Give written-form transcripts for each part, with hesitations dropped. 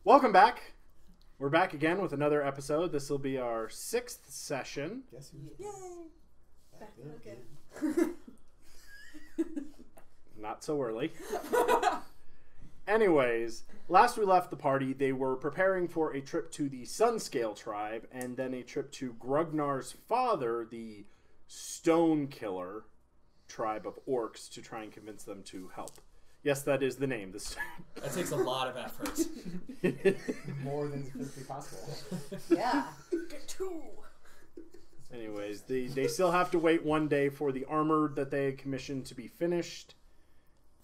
Welcome back. We're back again with another episode. This will be our 6th session. Guess who's Yay! back again. Not so early. Anyways, last we left the party, they were preparing for a trip to the Sunscale tribe and then a trip to Grugnar's father, the Stone Killer tribe of orcs, to try and convince them to help. Yes, that is the name. That takes a lot of effort. more than physically possible. Yeah. Get 2. Anyways, they still have to wait one day for the armor that they commissioned to be finished.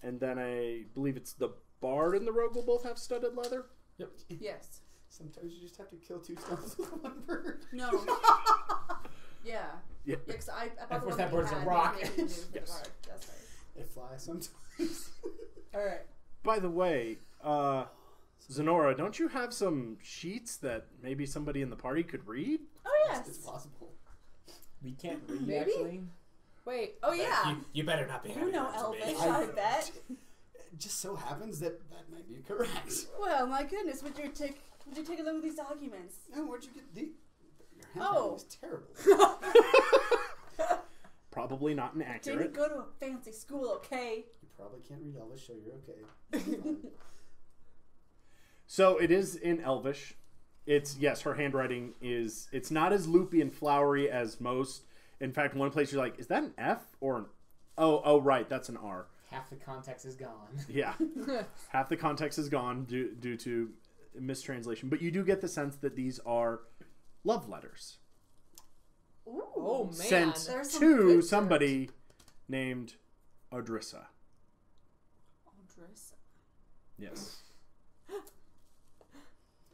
And then I believe it's the Bard and the Rogue will both have studded leather. Yep. Yes. Sometimes you just have to kill 2 stones with 1 bird. No. Yeah. Yeah. Because I Of course, that one bird's a we had, rock. we made it into the Yes. guard. That's right. It flies sometimes. Alright. By the way, Zenora, don't you have some sheets that maybe somebody in the party could read? Oh, It's yes. possible. We can't read, Maybe? actually. Wait. Oh, yeah. You better not be You having know that to me. Elvish, I bet. It just so happens that might be correct. Well, my goodness. Would you take a look at these documents? No, where'd you get the... Your handwriting Oh. is terrible. Probably not Didn't inaccurate. go to a fancy school, okay? You probably can't read Elvish, so you're okay. So it is in Elvish. Yes, her handwriting is, it's not as loopy and flowery as most. In fact, one place you're like, is that an F or an, oh, right, that's an R. Half the context is gone. Yeah. Half the context is gone due to mistranslation. But you do get the sense that these are love letters. Ooh. Oh, man. Sent There's some to good somebody named Odrissa. Odrissa. Yes.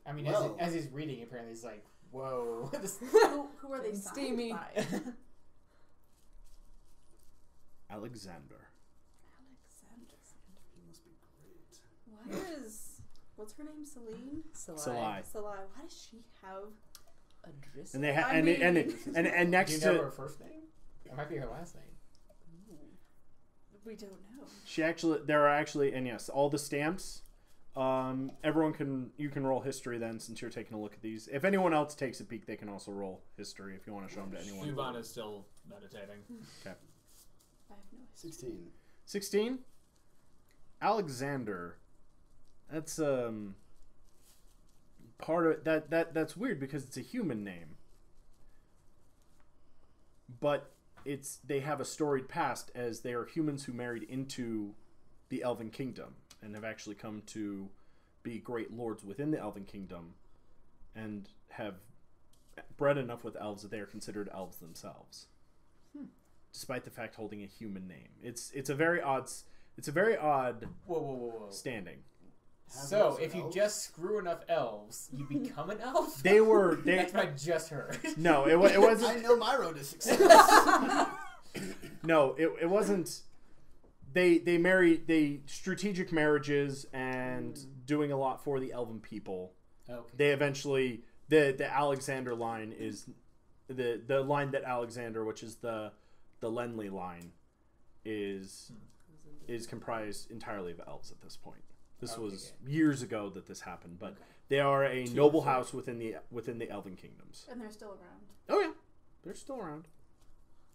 I mean, Well. as he's reading, apparently he's like, whoa. Who are they Getting signed steamy. by? Alexander. Alexander. You must be great. What's her name? Celine? Salai. Salai. Why does she have A dress. And they I and mean- next Do you know to her first name? That might be her last name. We don't know. there are actually, and yes, all the stamps. You can roll history then, since you're taking a look at these. If anyone else takes a peek, they can also roll history if you want to show them to anyone. Siobhan is still meditating. Okay. I have no idea. 16. 16. Alexander. That's part of that's weird because it's a human name. But they have a storied past, as they are humans who married into the Elven Kingdom and have actually come to be great lords within the Elven Kingdom and have bred enough with elves that they are considered elves themselves. Despite the fact holding a human name. It's a very odd Whoa. standing. So, if you just screw enough elves, you become an elf? They That's what I just heard. No, it wasn't. I know my road to success. No, it wasn't. They strategic marriages and doing a lot for the Elven people. Okay. They eventually the Alexander line is the line that Alexander, which is the Lenley line, is comprised entirely of elves at this point. This was years ago that this happened, but they are a noble house within the Elven kingdoms. And they're still around. Oh yeah, they're still around.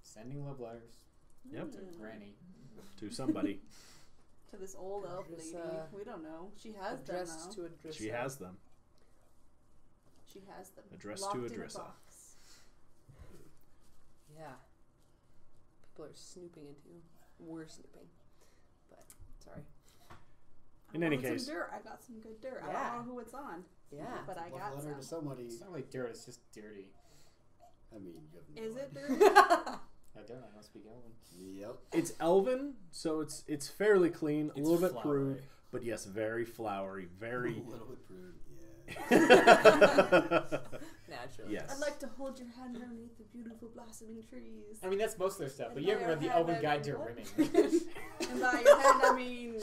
Sending love letters. Yep. To Granny. To somebody. To this old elf lady. We don't know. She has them Addressed now. to Adrissa. She has them. She has them. Addressed Locked to in a Adrissa. box. Yeah. People are snooping into you. We're snooping. But, sorry. In any I want case. some dirt. I got some good dirt. I Yeah. don't know who it's on. Yeah. But I Love got letter to some. somebody. It's not really dirt, it's just dirty. I mean, you have no Is it idea. dirt? I don't speak Elven. Yep. It's Elven, so it's fairly clean, a It's little bit flowery. crude, but yes, very flowery, very. A little bit prude, yeah. Naturally. Yes. I'd like to hold your hand underneath the beautiful blossoming trees. I mean, that's most of their stuff, but And you haven't by read the your Elven hand, Guide to what? Rimming. And by your hand, I mean...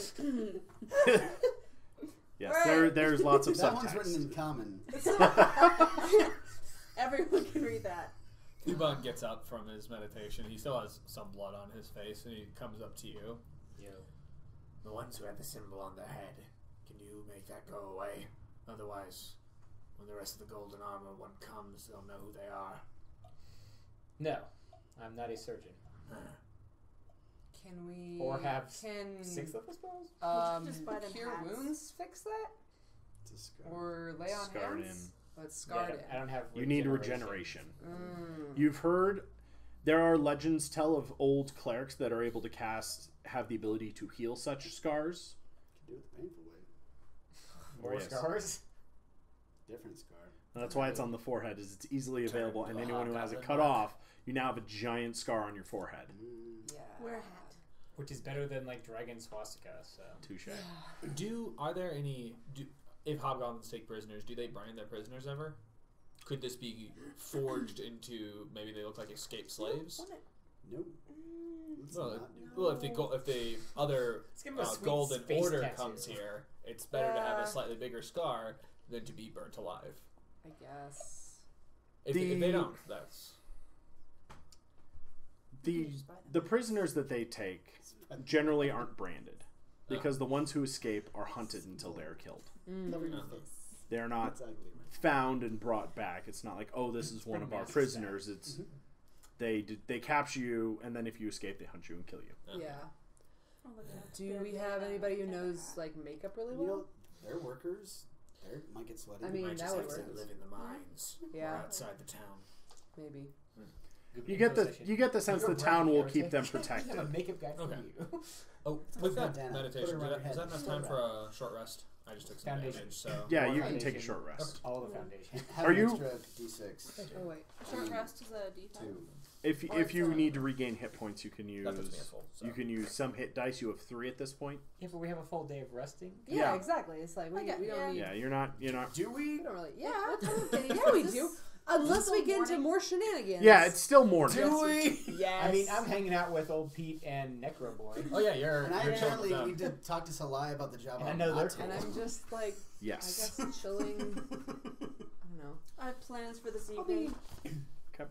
Yes, Right. there's lots of That one's written subtext. in common. Everyone can read that. Siobhan gets up from his meditation. He still has some blood on his face, and he comes up to you. The ones who had the symbol on their head, can you make that go away? Otherwise, when the rest of the golden armor one comes, they'll know who they are. No, I'm not a surgeon. Can we... Or have can 6 level spells? We should just buy them Cure hats. wounds fix that? It's a scar. Or lay on Scarred hands? Oh, it's Yeah, scarred I don't have You need regeneration. Mm. You've heard there are legends tell of old clerics that are able to have the ability to heal such scars. You can do it the painful way. More Yes. scars? Different scar. And that's why it's on the forehead, is it's easily available, and to a anyone who has it hobgoblin cut mark. off, you now have a giant scar on your forehead. Yeah. Wear a hat. Which is better than like dragon swastika, so. Touche. Are there any... if hobgoblins take prisoners, do they brand their prisoners ever? Could this be forged into... maybe they look like escaped slaves? Nope. Let's Well, not do well, if the other Let's give him a sweet golden space order tattoo. comes here, it's better to have a slightly bigger scar than to be burnt alive. I guess. If they don't, that's... The prisoners that they take generally aren't branded, because the ones who escape are hunted until they are killed. They're not Exactly right. found and brought back. It's not like, oh, this is one of our prisoners. It's they capture you, and then if you escape, they hunt you and kill you. Yeah. Oh, look at that. Do we have anybody who knows like makeup really You well? know, they're workers. They might get sweaty. I mean, might that just would have to work. live in the mines Yeah. or outside the town. Maybe. You get the sense the town will keep them I have a protected. makeup guy for Okay. you. Oh, It's with like that bandana. meditation, Put it around your is that head. enough Slow time down. for a short rest? I just took some Foundation. damage, so... Yeah, Or you can take a foundation. short rest. All the foundation. Have Are an you- extra D6. Oh wait. Short rest is a D5. 2. If you need to regain hit points, you can use That puts me at full, so. you can use some hit dice. You have 3 at this point. Yeah, but we have a full day of resting. Yeah, Yeah. exactly. It's like we Okay, don't yeah. need. Yeah, you're not. Do we? We don't really. Yeah. What time of day Yeah, we is do. this? Unless Is it we still get into morning? more shenanigans. Yeah, it's still morning. Do we? Yes. I mean, I'm hanging out with old Pete and Necro Boy. Oh yeah, you're And I chilling with apparently them. need to talk to Salai about the job. And I I'm know not they're And doing. I'm just like, Yes. I guess chilling. I don't know. I have plans for this I'll be. evening.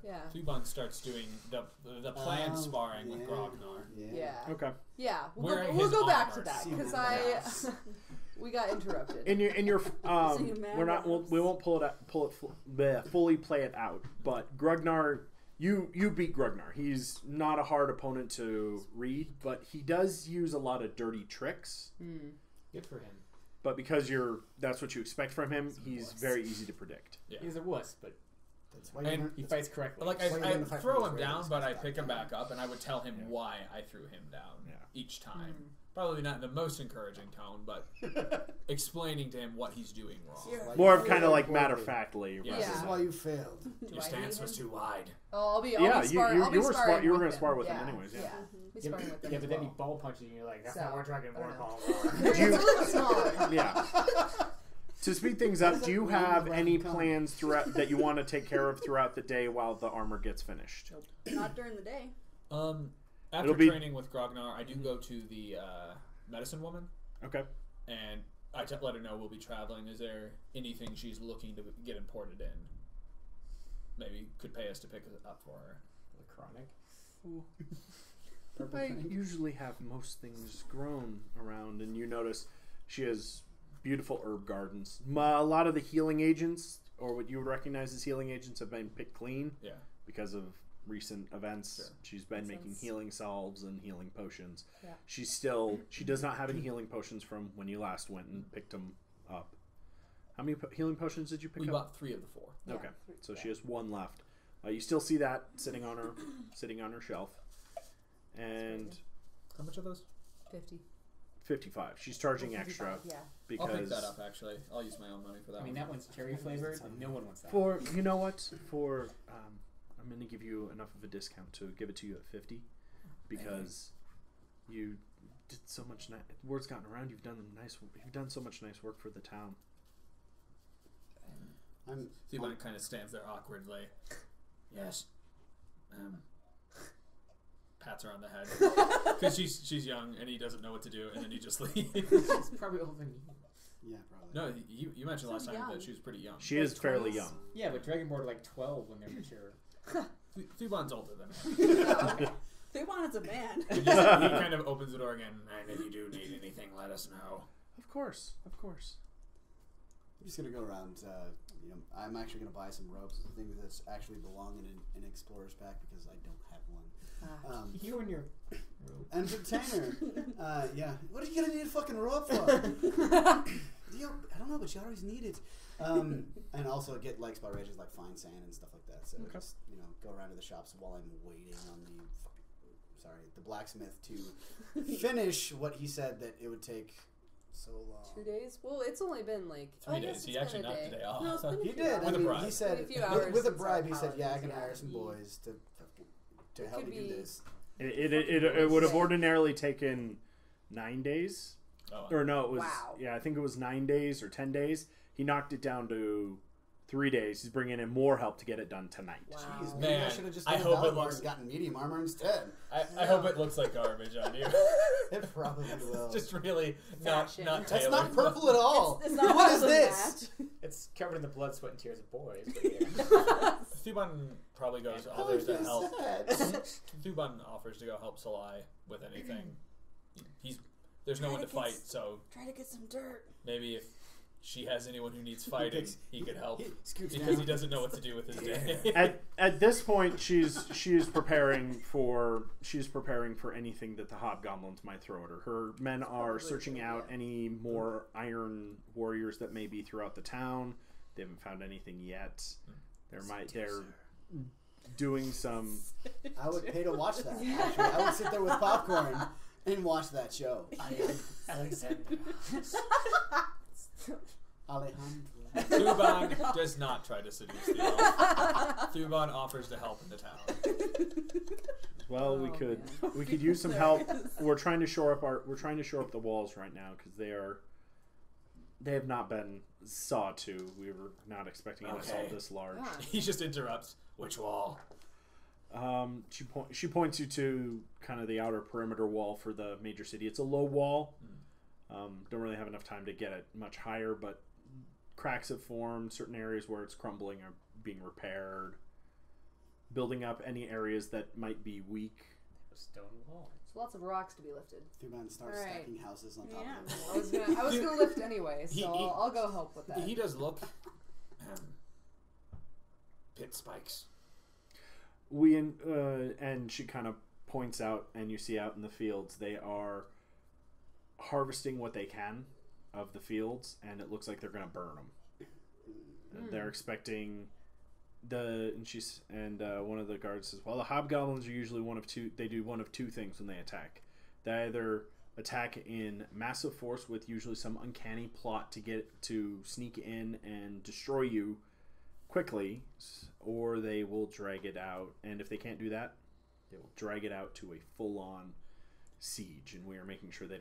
Yeah. Fubon starts doing the planned sparring with yeah. Grognar. Yeah. Okay. Yeah. Wearing We'll his go back to armor. that See because what we got interrupted. In your So you mad we're not at us? we won't fully play it out. But Grognar, you beat Grognar. He's not a hard opponent to read, but he does use a lot of dirty tricks. Good for him. But because that's what you expect from him, he's very easy to predict. Yeah. He's a wuss, but That's why you And learn- he that's- fights correctly. Like That's why you I learn to fight throw with him these down, raiders, but I back pick him down. back up, and I would tell him Yeah. why I threw him down Yeah. each time. Probably not in the most encouraging tone, but explaining to him what he's doing wrong. Why you More of failed kind of like poorly. matter of factly. Yeah. This is Yeah. why you failed. Do Your I stance hate was him? too wide. Oh, I'll be Yeah, sparring. you I'll were be sparring you were with gonna them. spar with him anyways. Yeah. Be yeah, sparring with them. yeah, as but then he well. ball punches you, and you're like, that's So, not what Dragon I War don't know. calls. It's a little smaller. Yeah. To speed things up, do you There's a have round any coming. plans throughout that you want to take care of throughout the day while the armor gets finished? Not during the day. After It'll be- training with Grognar, I do go to the medicine woman, Okay. and I let her know we'll be traveling. Is there anything she's looking to get imported in? Maybe could pay us to pick it up for her. The chronic. Purple I thing. usually have most things grown around, and you notice she has beautiful herb gardens. A lot of the healing agents, or what you would recognize as healing agents, have been picked clean Yeah. because of recent events. Sure. She's been making sense. healing salves and healing potions. Yeah. She does not have any healing potions from when you last went and picked them up. How many healing potions did you pick We up? bought 3 of the 4. Yeah. Okay, so she has 1 left. You still see that sitting on her shelf, and How much are those? 50. 55. She's charging 55, extra Yeah. because I'll pick that up. Actually, I'll use my own money for that. I mean, one. that one's cherry flavored, and no one wants that. for you know what for I'm going to give you enough of a discount to give it to you at 50 because you did so much. Word's gotten around. You've done so much nice work for the town. I'm Theobald kind of stands there awkwardly. Yes. Pats her on the head because she's young and he doesn't know what to do, and then he just leaves. She's probably older than you. yeah, probably. No, you mentioned last So time young. that she was pretty young. She is fairly 20s? young. Yeah, but Dragonborn are like 12 when they're mature. Theobald's older than him. They want as a man. He kind of opens the door again, and if you do need anything, let us know. Of course. just gonna go around. I'm actually gonna buy some ropes, things that actually belong in an explorer's pack because I don't have one. You and your Entertainer. Yeah. What are you gonna need a fucking rope for? I don't know, but you always need it. And also get like spot rages like fine sand and stuff like that. So just go around to the shops while I'm waiting on the blacksmith to finish what he said that it would take so long. 2 days? Well, it's only been like 3 days. He actually knocked the day off. No, it's been a He few did. hours. With a bribe. He said Been a few hours with a since bribe. our He said, "Yeah, I can paladins, hire some boys to help could me do be- this." It would have ordinarily taken 9 days. Oh, Or no, it was Wow. I think it was 9 days or 10 days. He knocked it down to 3 days. He's bringing in more help to get it done tonight. Wow. Jeez, maybe I Man, should have just I done hope it Valar looks- and gotten medium armor instead. I hope it looks like garbage on you. It probably will. Just really not Fashion. not That's tailored. not purple at all. It's not What is really this? It's covered in the blood, sweat, and tears of boys. But yeah. Thuban probably goes Oh, others to you're help. sad. Thuban offers to go help Salai with anything. There's no one to fight, so Try to get some dirt. maybe if she has anyone who needs fighting, he could help He scoops because down. he doesn't know what to do with his day. At this point, she's preparing for anything that the hobgoblins might throw at her. Her men are searching out any more iron warriors that may be throughout the town. They haven't found anything yet. They're doing some. I would pay to watch that. Actually, I would sit there with popcorn and watch that show. Alexander. Alejandro. Thuban does not try to seduce the elf. Thuban offers to help in the town. Well, we could use some help. We're trying to shore up the walls right now because they have not been sawed to. We were not expecting an assault this large. Yeah. He just interrupts. Which wall? She points you to kind of the outer perimeter wall for the major city. It's a low wall. Don't really have enough time to get it much higher, but cracks have formed. Certain areas where it's crumbling are being repaired. Building up any areas that might be weak. A stone wall. So lots of rocks to be lifted. Thuban starts Alright. stacking houses on top Yeah. of the wall. I was gonna lift anyway, so He- I'll go help with that. He does look. Pit spikes. And she kind of points out, and you see out in the fields, they are harvesting what they can of the fields, and it looks like they're going to burn them. They're expecting one of the guards says, "Well, the hobgoblins are usually one of two. They do one of two things when they attack. They either attack in massive force with usually some uncanny plot to sneak in and destroy you quickly, or they will drag it out. And if they can't do that, they will drag it out to a full-on siege. And we are making sure they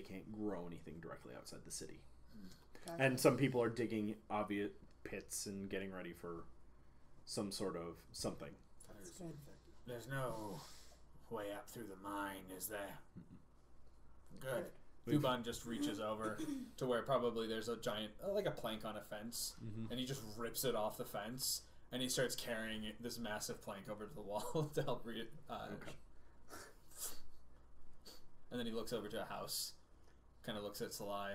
can't grow anything directly outside the city. Gotcha. And some people are digging obvious pits and getting ready for some sort of something. good. There's no way up through the mine, is there? Good. Thuban just reaches over to where probably there's a giant, like a plank on a fence, and he just rips it off the fence, and he starts carrying this massive plank over to the wall to help and then he looks over to a house, kind of looks at Salai.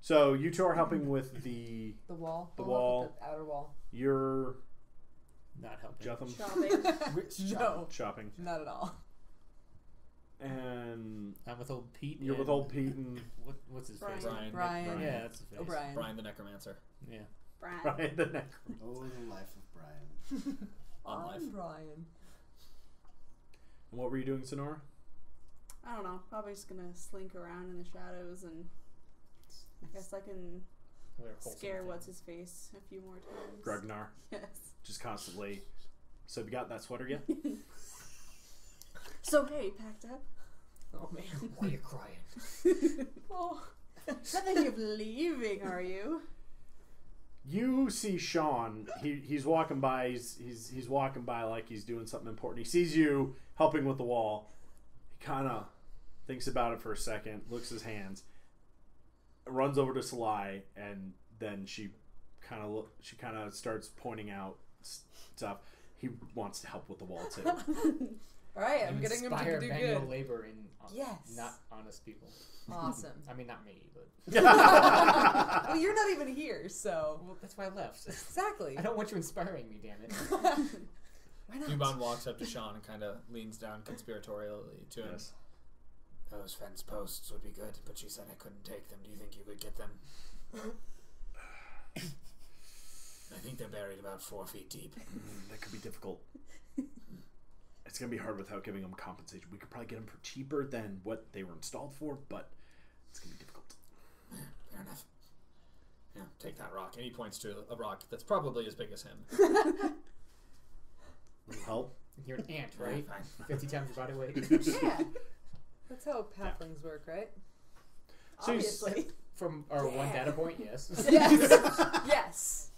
So you two are helping with the The wall. The I'll help wall. with the outer wall. You're Not helping. Jotham Shopping. No, shopping, not at all. and I'm with old Pete. you're with and- old Pete and What's his Brian. face? Brian. Yeah, that's his face. O'Brien. Brian the Necromancer. Yeah. Brian. Brian the neck. Oh, the life of Brian. On life. I'm Brian. And what were you doing, Sonora? I don't know. Probably just gonna slink around in the shadows, and I guess I can They're wholesome scare things. what's his face a few more times. Grugnar, Yes. just constantly. So you got that sweater yet? So hey, you packed up? Oh man, why are you crying? Oh, not thinking of leaving, are you? You see Sean. He's walking by. He's walking by like he's doing something important. He sees you helping with the wall. He kind of thinks about it for a second, looks at his hands, runs over to Salai, and then she kind of starts pointing out stuff. He wants to help with the wall too. All right, I'm You getting him inspire to do manual good. labor in Yes. not honest people. Awesome. I mean, not me, but Well, you're not even here, so. well, that's why I left. Exactly. I don't want you inspiring me, damn it. Why not? Dubon walks up to Sean and kind of leans down conspiratorially to him. Yes. Those fence posts would be good, but she said I couldn't take them. Do you think you could get them? I think they're buried about 4 feet deep. That could be difficult. It's going to be hard without giving them compensation. We could probably get them for cheaper than what they were installed for, but it's going to be difficult. Yeah, fair enough. Yeah, take that rock. And he points to a rock that's probably as big as him. Little help? You're an ant, right? Yeah, fine. 50 times your body weight. Yeah. That's how halflings work, right? So Obviously. From our one data point, yes. Yes. Yes.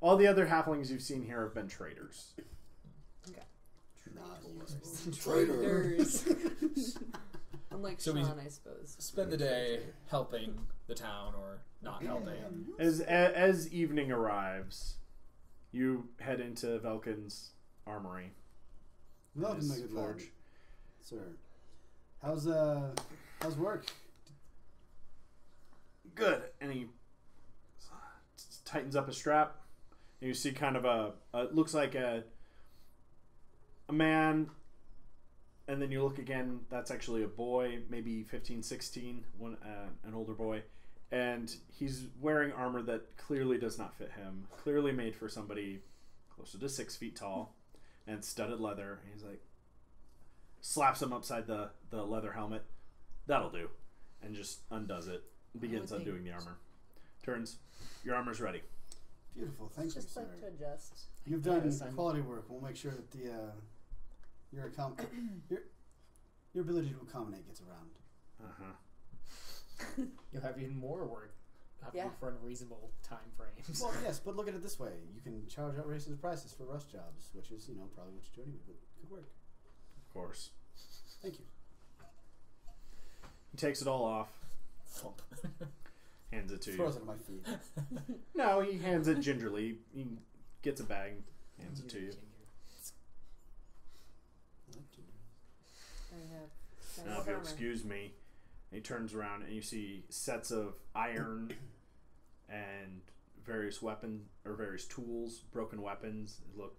all the other halflings you've seen here have been traders. Traitors. Unlike So Sean, I suppose. Spend the day helping the town or not helping. As evening arrives, you head into Velkin's armory. Welcome, his my good lad. forge. Sir. How's work? Good. And he tightens up a strap. And you see kind of it looks like a man, and then you look again, that's actually a boy, maybe 15, 16, an older boy. And he's wearing armor that clearly does not fit him. Clearly made for somebody closer to 6 feet tall. And studded leather. He's like, slaps him upside the leather helmet. That'll do. And just undoes it. Begins undoing the armor. Turns, your armor's ready. Beautiful, thank you, Just sir. like to adjust. You've done Yes, I'm- quality work. We'll make sure that your your ability to accommodate gets around. Uh-huh. You'll have even more work Yeah. for unreasonable time frames. Well, yes, but look at it this way: you can charge outrageous prices for rush jobs, which is probably what you do anyway. But good work. Of course. Thank you. He takes it all off. Thump. Hands it to you. Throws it at my feet. No, he hands it gingerly. He gets a bag, hands it to you. I have. Now, if you'll excuse me, he turns around and you see sets of iron and various weapons or various tools, broken weapons. Look,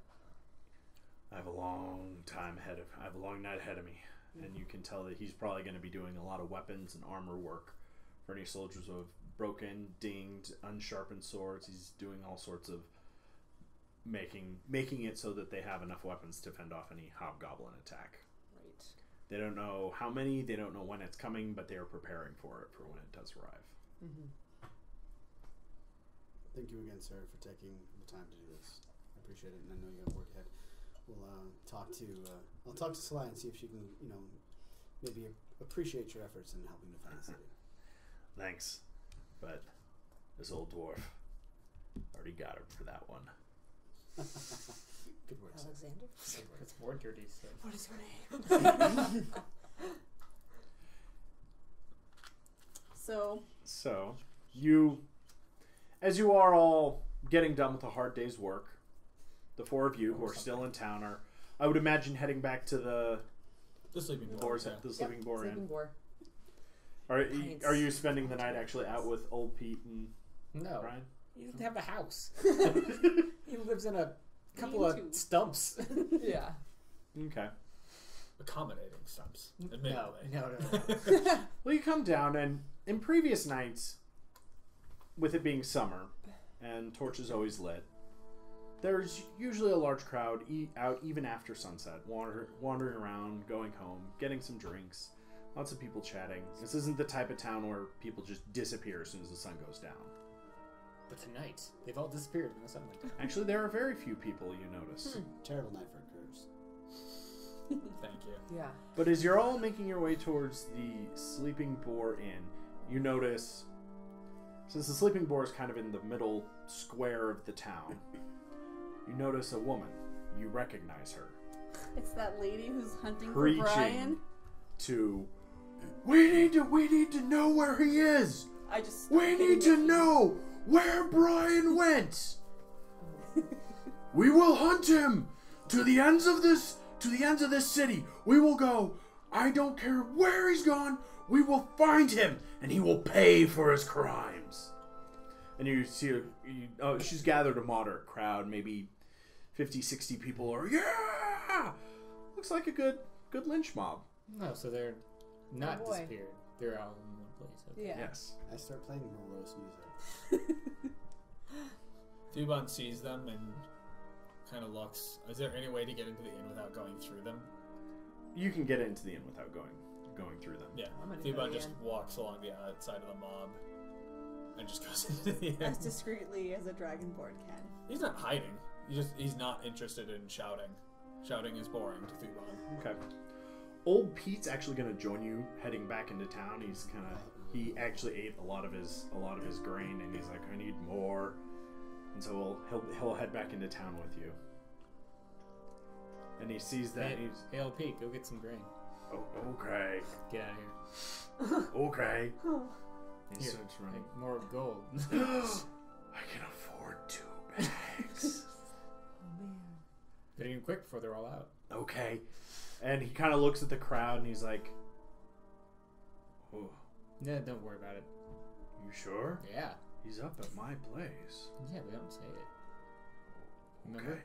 I have a long night ahead of me, and you can tell that he's probably going to be doing a lot of weapons and armor work for any soldiers who have broken, dinged, unsharpened swords. He's doing all sorts of making it so that they have enough weapons to fend off any hobgoblin attack. Right. They don't know how many, they don't know when it's coming, but they are preparing for it for when it does arrive. Mm-hmm. Thank you again, sir, for taking the time to do this. I appreciate it, and I know you have work ahead. We'll I'll talk to Sly and see if she can, maybe appreciate your efforts in helping defend the city. Thanks. But this old dwarf already got him for that one. Good work, sir. Alexander? It's more dirty stuff. What is your name? So, as you are all getting done with a hard day's work, the four of you who are still in town are, I would imagine, heading back to the sleeping boar's, boar. the sleeping boar inn. Sleeping boar. Are you spending the night actually out with old Pete and No. Brian? He doesn't have a house. He lives in a couple of Lean-to. stumps. Yeah. Okay. Accommodating stumps. No, Admittedly. no. Well, you come down, and in previous nights, with it being summer and torches always lit, there's usually a large crowd out even after sunset, wandering around, going home, getting some drinks, lots of people chatting. This isn't the type of town where people just disappear as soon as the sun goes down. But tonight, they've all disappeared when the sun went down. Actually, there are very few people you notice. Terrible night for a curse. Thank you. Yeah. But as you're all making your way towards the Sleeping Boar Inn, you notice, since the Sleeping Boar is kind of in the middle square of the town, you notice a woman. You recognize her. it's that lady who's hunting Preaching for Brian. to, we need to know where he is. I just. We need to know where Brian went. We will hunt him to the ends of this to the ends of this city. We will go. I don't care where he's gone. We will find him, and he will pay for his crimes. And you see her, she's gathered a moderate crowd, maybe 50, 60 people are, yeah! Looks like a good lynch mob. No, so they're not Oh, boy. disappeared. They're all in one place. Okay. Yeah. Yes. I start playing morose music. Thuban sees them and kind of looks. Is there any way to get into the inn without going through them? You can get into the inn without going through them. Yeah. I'm gonna go Thuban just again. walks along the outside of the mob and just goes into the inn. As discreetly as a dragonborn can. He's not hiding. He's not interested in shouting. Shouting is boring to Thuban. Okay. Old Pete's actually going to join you heading back into town. He actually ate a lot of his grain, and he's like, I need more. And so he'll head back into town with you. And he sees that. And he's, Hey, old Pete, go get some grain. oh, okay, Get out of here. okay. He Here, starts running. like, more gold. I can afford 2 bags. Getting quick before they're all out. Okay. And he kind of looks at the crowd and he's like, oh, Yeah, don't worry about it. you sure? Yeah. He's up at my place. Yeah, we don't say it. Remember? Okay.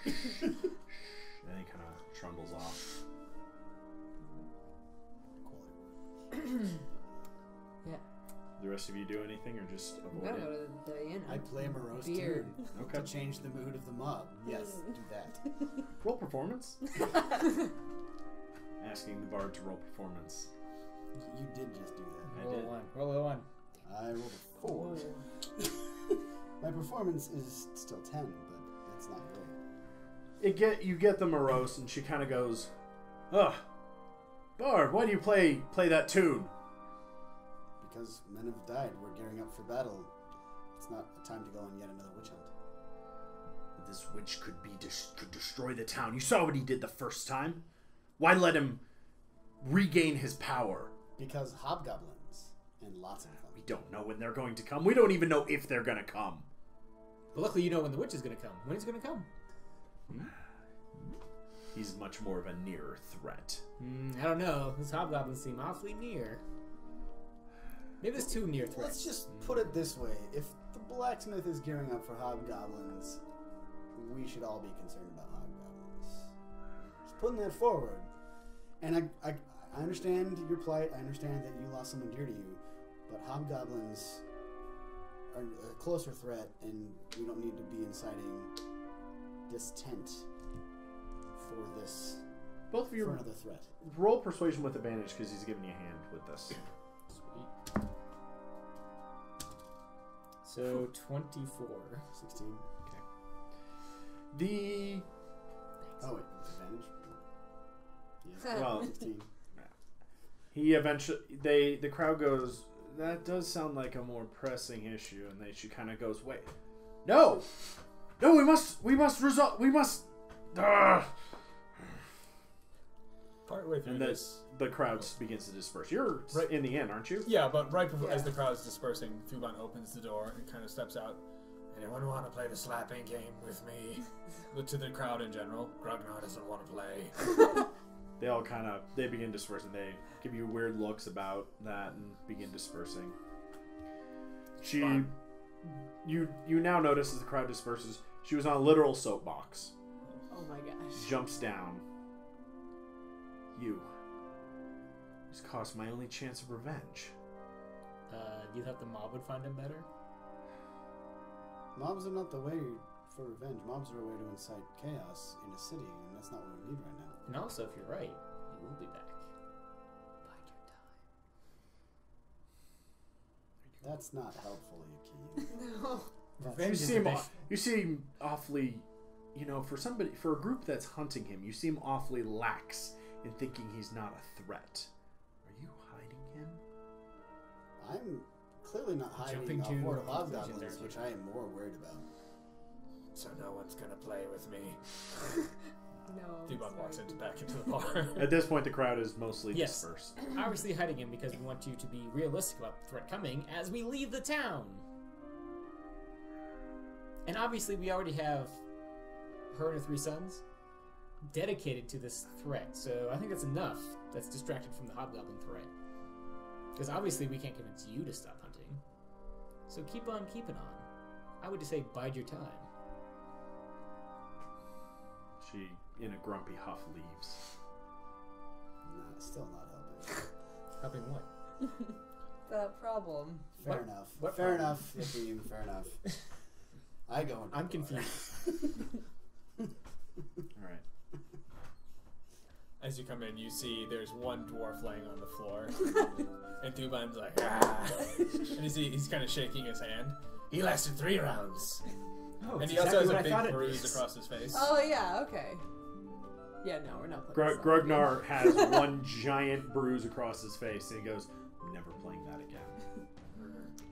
And he kind of trundles off. Yeah. The rest of you do anything or just I'm avoid gonna go it? to the inn. I play morose Beer. tune Okay. to change the mood of the mob. Yes, do that. Roll performance. Asking the bard to roll performance. You did just do that. I Roll did. a 1. Roll a 1. I rolled a 4. My performance is still 10, but it's not great. You get the morose, and she kind of goes, "Ugh, bard, why do you play that tune?" Because men have died, we're gearing up for battle. It's not a time to go on yet another witch hunt. This witch could destroy the town. You saw what he did the first time. Why let him regain his power? Because hobgoblins and lots of them. We don't know when they're going to come. We don't even know if they're going to come. But luckily you know when the witch is going to come. When it's going to come. He's much more of a near threat. I don't know. These hobgoblins seem awfully near. Maybe there's 2 near threats. Let's just put it this way. If the blacksmith is gearing up for hobgoblins, we should all be concerned about hobgoblins. Just putting that forward. And I understand your plight. I understand that you lost someone dear to you. But hobgoblins are a closer threat, and we don't need to be inciting distent for this. Both of you For another threat. roll persuasion with advantage because he's giving you a hand with this. Sweet. So 24. 16. The Oh, wait. With advantage? Yes. well, 16. he eventually the crowd goes, that does sound like a more pressing issue, and she kind of goes, wait, no, we must resolve, we must. Partway through And this. the crowd begins to disperse. You're Right. in the end, aren't you? Yeah, but right before, as the crowd's dispersing, Thuban opens the door and kind of steps out. Anyone want to play the slapping game with me? To the crowd in general. Grognar doesn't want to play. They all they begin dispersing. They give you weird looks about that and begin dispersing. Fun. You now notice as the crowd disperses, she was on a literal soapbox. Oh my gosh. Jumps down. You. This cost my only chance of revenge. You thought the mob would find him better? Mobs are not the way for revenge. Mobs are a way to incite chaos in a city, and that's not what we need right now. And also, if you're right, he will be back. Bide your time. That's not helpful, Yuki. No. Revenge is revenge. You seem awfully, for a group that's hunting him, you seem awfully lax in thinking he's not a threat. Are you hiding him? I'm clearly not hiding Jumping a to horde of conclusions, hobgoblins, aren't you? which I am more worried about. So no one's going to play with me. No. Thuban walks sorry. back into the bar. At this point, the crowd is mostly Yes. dispersed. Obviously hiding him because we want you to be realistic about the threat coming as we leave the town. And obviously we already have her and her 3 sons dedicated to this threat. So I think that's enough. That's distracted from the hobgoblin threat. Because obviously we can't convince you to stop hunting. So keep on keeping on. I would just say bide your time. She, in a grumpy huff, leaves. Nah, still not helping. Helping what? The problem. Fair What? enough. What Fair problem? enough, Yatim, fair enough. I go into I'm the bar. confused. All right. As you come in, you see there's one dwarf laying on the floor, and Duban's like, ah! And you see he's kind of shaking his hand. He lasted 3 rounds, Oh, and it's he also exactly has what a I thought big it bruise was. across his face. Oh yeah, okay. Yeah, no, we're not playing. this up. Grognar has one giant bruise across his face, and he goes, "I'm never playing that again."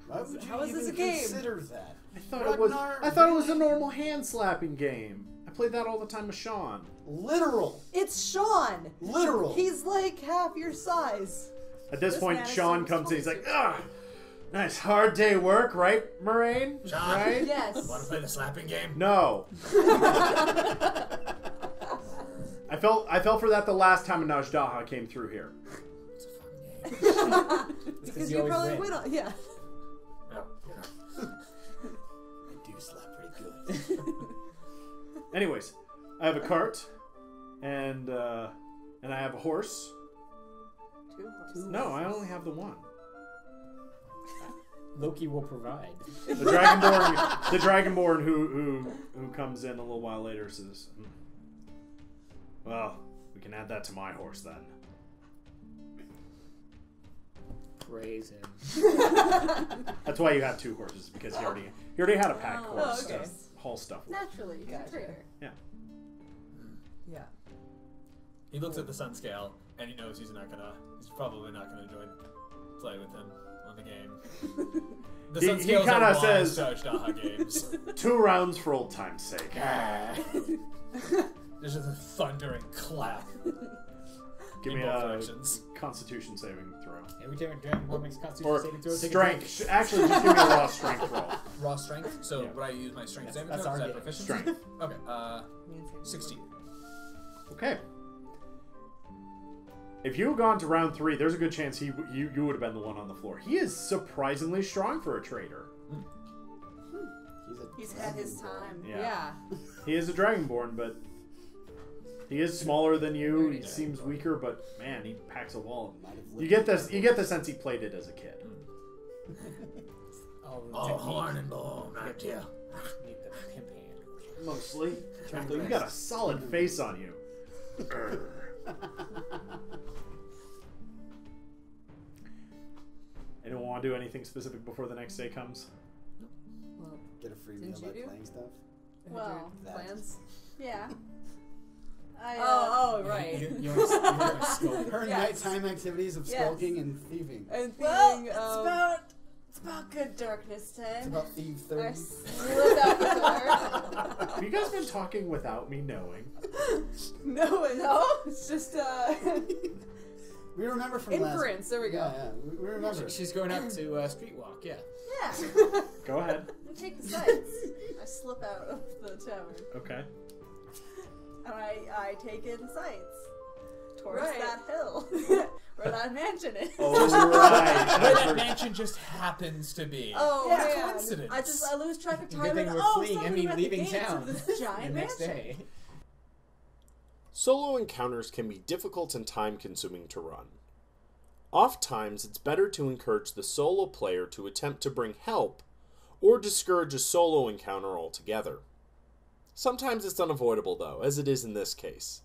Why would you How is even this a game? consider that? I thought Grognar, it was a normal hand slapping game. I played that all the time with Sean. Literal. It's Sean. Literal. He's like half your size. At this This point, man is Sean so comes in. He's like, responsible. nice hard day work, right, Moraine? Sean. Right? Yes. Want to play the slapping game? No. I fell for that the last time a Najdaha came through here. It's a fun game. Because you you always probably win. win. Yeah. No, you know. I do slap pretty good. Anyways, I have a cart, and I have a horse. 2 horses. No, I only have the one. Loki will provide. The Dragonborn who comes in a little while later says, "Well, we can add that to my horse then." Praise him. That's why you have 2 horses, because he already had a pack Oh, horse okay. to haul stuff with. Naturally, he's Gotcha. a trader. Yeah. Yeah. He looks at the sun scale, and he knows he's probably not gonna play with him on the game. The He- sun he scales kinda are wise says- Dodecahedron games. 2 rounds for old time's sake. There's just a thundering clap Give in me both a directions. Constitution saving throw. Every time a Dragonborn makes a Constitution Or saving throw, take strength. Actually, just give me a raw strength roll. Raw strength. So Yeah. would I use my strength saving That's throw? Is our that game. proficiency? Strength. Okay. Me and Sam. 16. Okay. If you had gone to round 3, there's a good chance you would have been the one on the floor. He is surprisingly strong for a trader. He's had his time. Yeah. Yeah. He is a Dragonborn, but he is smaller than you. He seems weaker, but man, he packs a wall. You get the sense he played it as a kid. Oh, horn and bone, aren't you? Need the pimp hand. Mostly. You got a solid face on you. Anyone want to do anything specific before the next day comes? Well, Get a free meal Didn't by you do? playing stuff. well, That. plans. Yeah. Oh, right. You're a scope. Her Yes. nighttime activities of Yes. skulking and thieving. And Well, thinking, it's about good darkness It's time. about Thieve I 30. slip out the door. Have you guys been talking without me knowing? No, it's just We remember from inference. There we go. Yeah, we remember. She's going out to street walk, yeah. yeah. Go ahead. I take the sights. I slip out of the tavern Okay. and I take in sights towards Right. that hill where that mansion is. Oh, Where right. that mansion just happens to be. Oh Yeah, man! coincidence. I lose track of Good time. thing And, we're oh, fleeing, I somebody mean at the leaving gates of town this the giant next mansion. day. Solo encounters can be difficult and time-consuming to run. Oftentimes, it's better to encourage the solo player to attempt to bring help, or discourage a solo encounter altogether. Sometimes it's unavoidable, though, as it is in this case.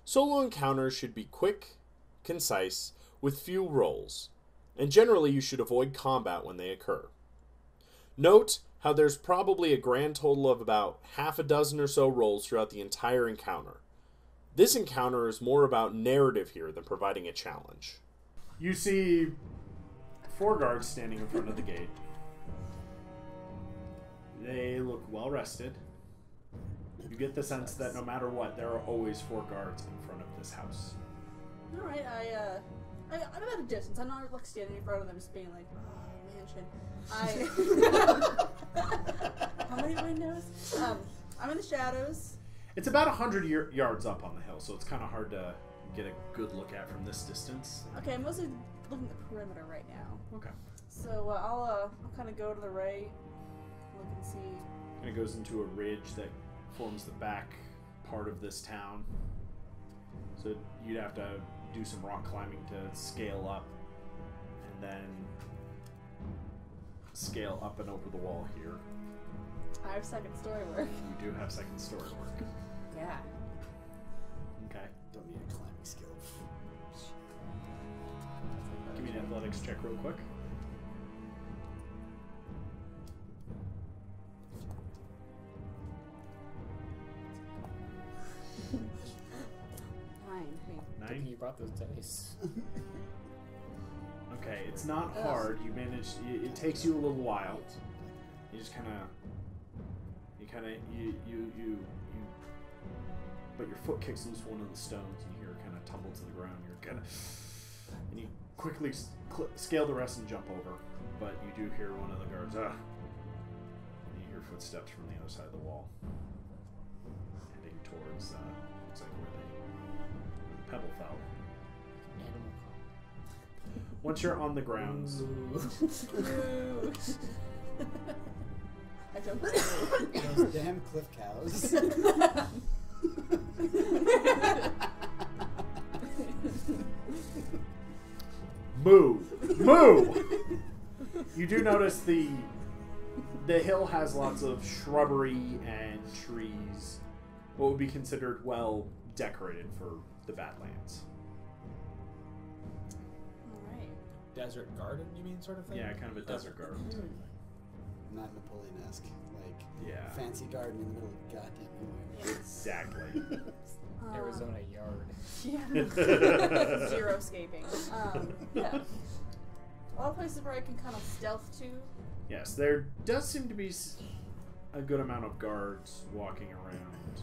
Solo encounters should be quick, concise, with few rolls, and generally you should avoid combat when they occur. Note how there's probably a grand total of about half a dozen or so rolls throughout the entire encounter. This encounter is more about narrative here than providing a challenge. You see 4 guards standing in front of the gate. They look well rested. You get the sense that no matter what, there are always 4 guards in front of this house. All right, I'm at a distance. I'm not like standing in front of them, just being like, "Oh, mansion." How many windows? I'm in the shadows. It's about 100 yards up on the hill, so it's kind of hard to get a good look at from this distance. Okay, I'm mostly looking at the perimeter right now. Okay. So I'll kind of go to the right, look and see. And it goes into a ridge that forms the back part of this town. So you'd have to do some rock climbing to scale up, and then scale up and over the wall here. I have second story work. You do have second story work. Yeah. Okay. Don't need a climbing skill. Give me an athletics check real quick. Nine. Good thing you brought those dice. Okay, it's not hard. You manage. It takes you a little while. You just kind of. But your foot kicks loose one of the stones, and you hear it kind of tumble to the ground. You're kind of, and you quickly scale the rest and jump over. But you do hear one of the guards. And you hear footsteps from the other side of the wall, heading towards. Looks like where the pebble fell. Animal Once you're on the grounds, I jumped. Those damn cliff cows. moo, moo. You do notice the hill has lots of shrubbery and trees, what would be considered well decorated for the Badlands. Alright. Desert garden, you mean, sort of thing? Yeah, kind of a desert garden type thing. Not Napoleon-esque, like Yeah, fancy garden in the middle of goddamn nowhere. exactly. Arizona yard. Yeah. Zero escaping. Yeah. A lot of places where I can kind of stealth to. Yes, there does seem to be a good amount of guards walking around,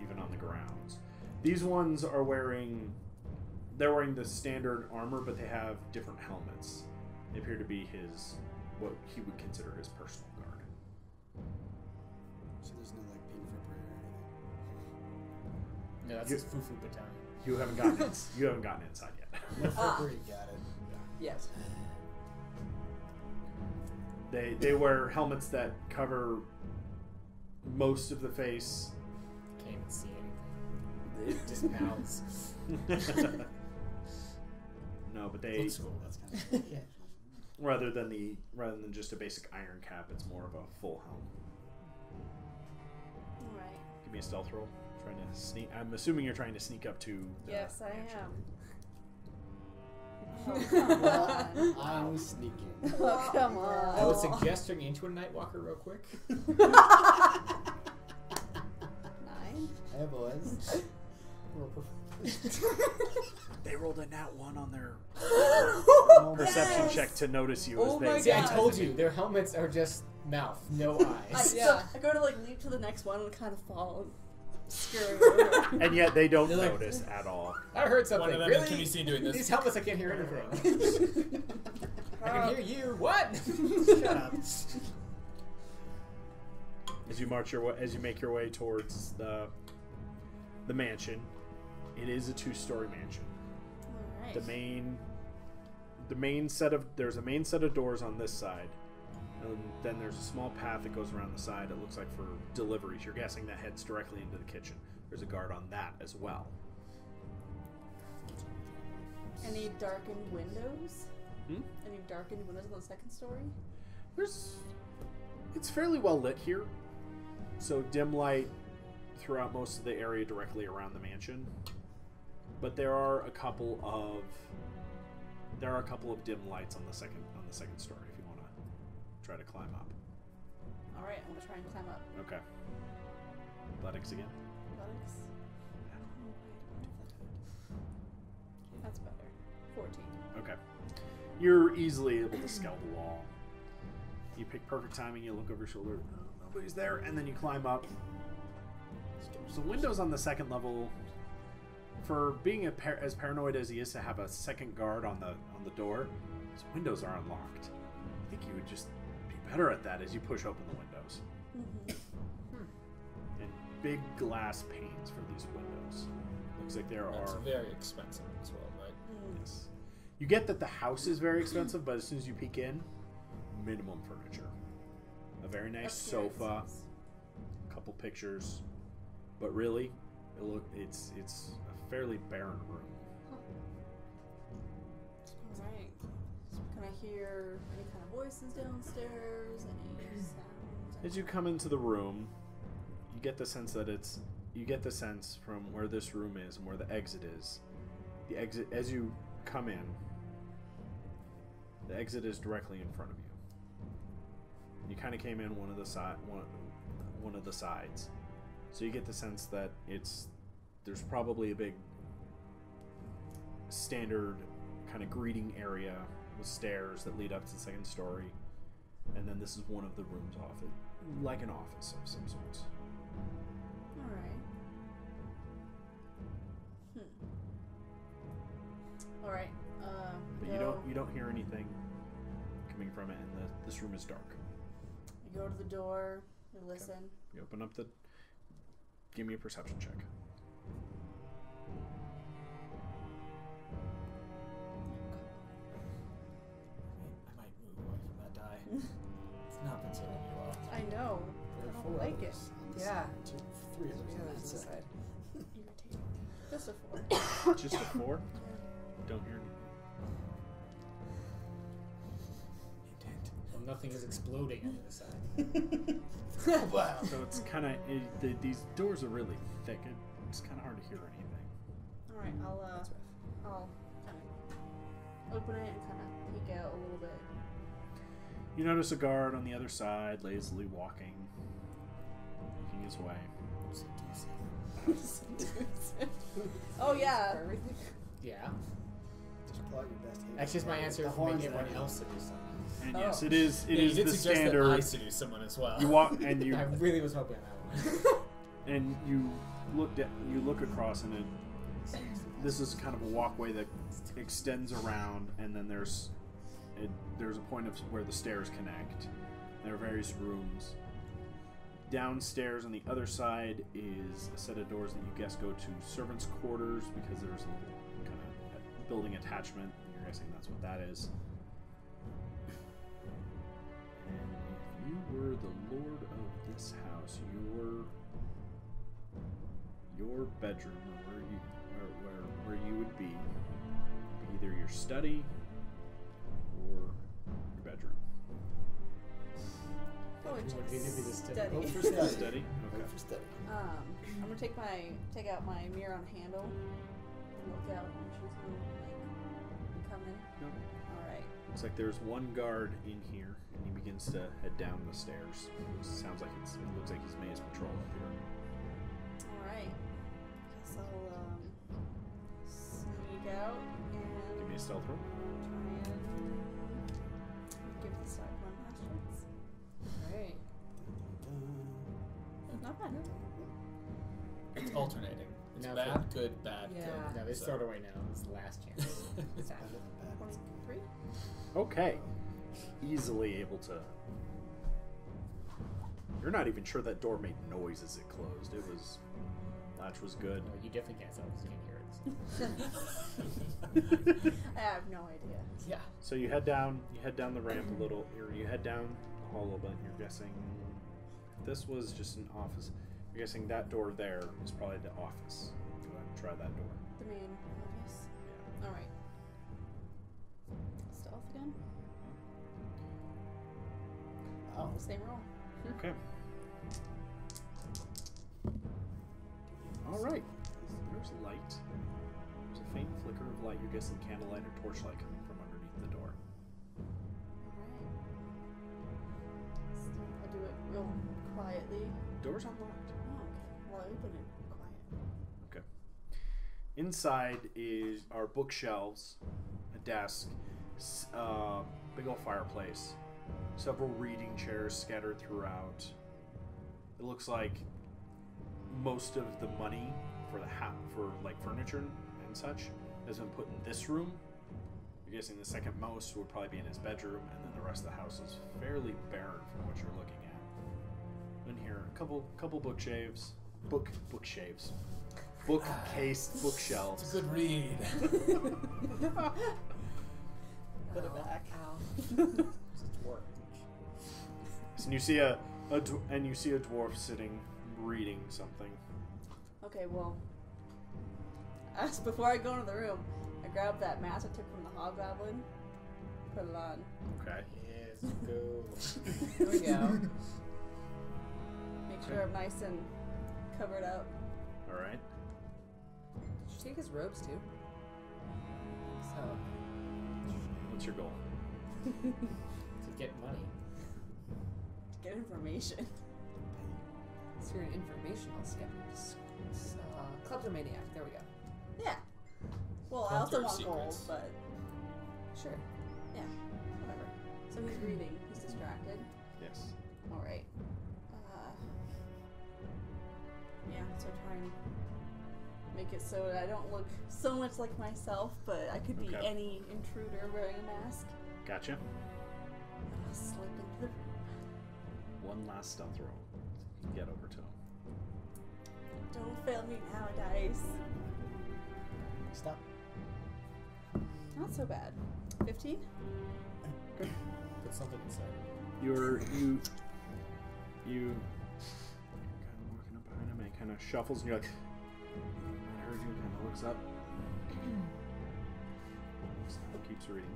even on the grounds. These ones are they're wearing the standard armor, but they have different helmets. They appear to be what he would consider his personal guard. So there's no like pink flipper or anything. No, that's his Fufu battalion. You haven't gotten inside yet. No flipper, you got it. Yes. They wear helmets that cover most of the face. Can't even see anything. Just mouths. No, but they Looks cool. That's kind of Yeah. rather than just a basic iron cap, it's more of a full helm. Alright. Give me a stealth roll. Trying to sneak. I'm assuming you're trying to sneak up to. Yes, I mansion. am. Oh, come on. I'm sneaking. Oh, come on. I would suggest turning into a Nightwalker real quick. 9. Hey boys. They rolled a nat 1 on their Oh, perception Yes! check to notice you Oh as my they. See, I God. told you, their helmets are just mouth, no eyes. So I go to like leap to the next one and kind of fall and scurry over. And yet they don't They're like- notice at all. I heard something. One of them really? can be seen doing this. These helmets, I can't hear anything. I can hear you. What? Shut up. As you make your way towards the mansion, it is a 2-story mansion. Alright. There's a main set of doors on this side, and then there's a small path that goes around the side. It looks like for deliveries. You're guessing that heads directly into the kitchen. There's a guard on that as well. Any darkened windows? Hmm? Any darkened windows on the second story? It's fairly well lit here, so dim light throughout most of the area directly around the mansion. But there are a couple of dim lights on the second story if you want to try to climb up. Alright, I'm gonna try and climb up. Okay. Athletics again. Athletics? That's better. 14. Okay. You're easily able to scale the wall. You pick perfect timing, you look over your shoulder, nobody's there, and then you climb up. So windows on the second level, for being as paranoid as he is to have a second guard on the door, his windows are unlocked. I think you would just be better at that as you push open the windows. Mm-hmm. And big glass panes for these windows. Looks like there That's are. very expensive in this world, right? Yes. You get that the house is very expensive, but as soon as you peek in, minimum furniture. A very nice sofa, a couple pictures, but really, it's a fairly barren room. Alright. Can I hear any kind of voices downstairs? Any sounds? As you come into the room, you get the sense that you get the sense from where this room is and where the exit is. The exit, as you come in, the exit is directly in front of you. You kind of came in one of the sides, so you get the sense that there's probably a big standard kind of greeting area with stairs that lead up to the second story, and then this is one of the rooms off it, like an office of some sorts. Alright. Alright. But you don't hear anything coming from it, and this room is dark. I go to the door. I listen. Okay. You open up give me a perception check. I might move away from that die. It's not been serving you well. I know. There I are don't 4 like of it. us on this Yeah. side, 3 of us on that side. Irritating. Just a 4. Just a 4? Don't hear anything. Well, nothing is exploding on the other side. Wow. So it's kind of these doors are really thick. It's kind of hard to hear anything. Alright, I'll kind of open it and kind of peek out a little bit. You notice a guard on the other side, lazily walking, making his way. Oh yeah. Yeah. Just plug your best hate. That's just my answer The for making horns everyone there. else to do something. And Oh. yes, it is Yeah, you the did suggest standard. that I seduce someone as well. You walk and you I really was hoping on that one. and you look across, and this is kind of a walkway that extends around, and then there's a point of where the stairs connect. There are various rooms. Downstairs on the other side is a set of doors that you guess go to servants' quarters, because there's a little kind of building attachment. You're guessing that's what that is. And if you were the lord of this house, your bedroom, or where you would be either your study or your bedroom. Probably Would either be the study. Hope for study. Study? Okay. Hope for study. I'm gonna take out my mirror on handle and look out when she's gonna come in. No. Alright. Looks like there's one guard in here, and he begins to head down the stairs. Sounds like it looks like he's made his patrol up here. Alright. Guess I'll sneak out and Give me a stealth roll. try and give the side one last chance. Right. Not bad. It's alternating. It's Now bad, for- good, bad, Yeah. good. No, this So- throw it away now. It's the last chance. It's Bad, happening. bad. 23? Okay. Easily able to. You're not even sure that door made noise as it closed. Latch was good. No, you definitely can't tell because you can't hear it. I have no idea. Yeah. So you head down the ramp a little, or you head down the hall a little bit. You're guessing this was just an office. You're guessing that door there is probably the office. Go ahead and try that door. The main office. Yeah. Alright. Stealth again? Oh, Same roll. Okay. All right. There's light. There's a faint flicker of light. You're guessing candlelight or torchlight coming from underneath the door. Alright. I do it real quietly. Door's unlocked. Oh, okay. Well, I open it quiet. Okay. Inside are bookshelves, a desk, big old fireplace, several reading chairs scattered throughout. It looks like most of the money for for like furniture and such has been put in this room. You're guessing the second most would probably be in his bedroom, and then the rest of the house is fairly barren from what you're looking at. In here, a couple bookshelves, bookshelves. Bookcase bookshelves. It's a good read. Put it back. It's work. And you see a dwarf sitting reading something. Okay, well, before I go into the room, I grab that mask I took from the hobgoblin, put it on. Okay. Yes, go. Here we go. Make sure I'm nice and covered up. All right. Did you take his robes too? So. What's your goal? To get money. Get information. So you're an informational skeptic. Kleptomaniac. There we go. Yeah. Well, I also Hunter want gold, secrets. but Sure. yeah, whatever. So he's reading. He's distracted. Yes. All right. Yeah. So try and make it so that I don't look so much like myself, but I could be Okay. any intruder wearing a mask. Gotcha. I'll slip into the room. One last stealth roll. You can get over to him. Don't fail me now, dice. Stop. Not so bad. 15? Put something inside. You kind of walking up behind him, and he kind of shuffles, and you're like, I heard you. Kind of looks up. Keeps reading.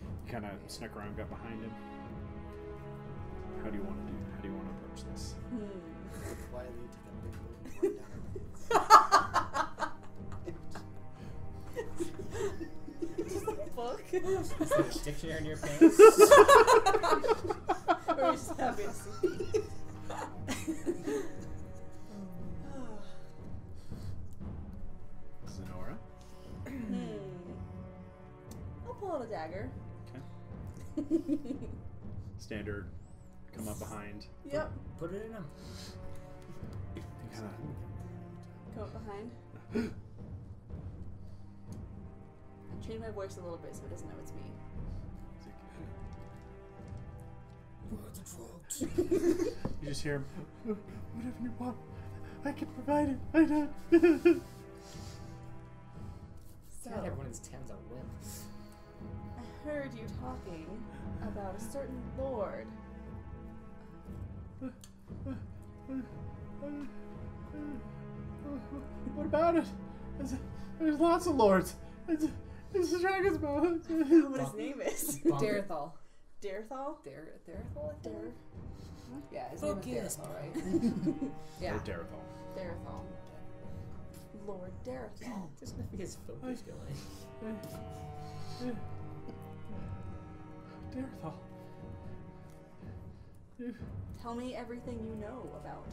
You kind of snuck around, got behind him. How do you want to approach this? Quietly take a big look and run down Just a book. Is there a dictionary in your pants? Or we just happy to see me. Zenora. I'll pull out a dagger. Okay. Standard. Come up behind. Yep. Put it in him. You kind Come up behind. I change my voice a little bit so it doesn't know it's me. You just hear him. Whatever you want, I can provide it. I don't. So, God, everyone in this town's a wimp. I heard you talking about a certain lord. What about it? There's lots of lords. It's a dragon's mouth. What his name is? Darethal. Darethal? Darethal, I think? Dar. Yeah, his name is Darethal, right? Yeah. Or Darethal. Darethal. Lord Darethal. Just gonna be his focus going. Darethal. Tell me everything you know about.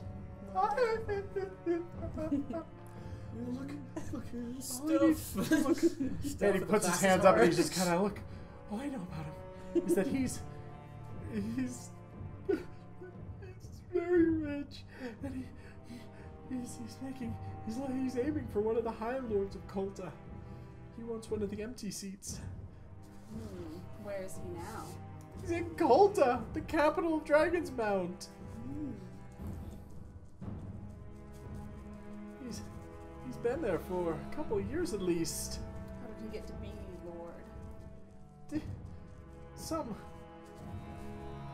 Look. Stuff. And he puts his hands up and he's just kind of look. All I know about him is that he's very rich, and he's aiming for one of the High Lords of Kolta. He wants one of the empty seats. Where is he now? He's in Kolta, the capital of Dragon's Mount. He's been there for a couple of years at least. How did he get to be Lord?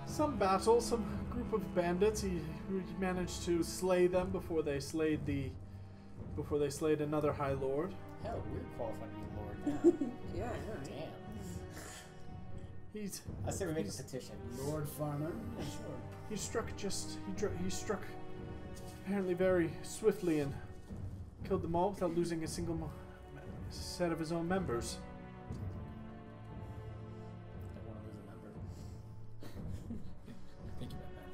Some battle, some group of bandits. He managed to slay them before they slayed another High Lord. Hell, we're qualified to be Lord now. Yeah, Damn. He's I say we make a petition. Lord Farmer. Yeah, sure. he struck apparently very swiftly and killed them all without losing a single set of his own members. I want to lose a member. Thank you, Batman.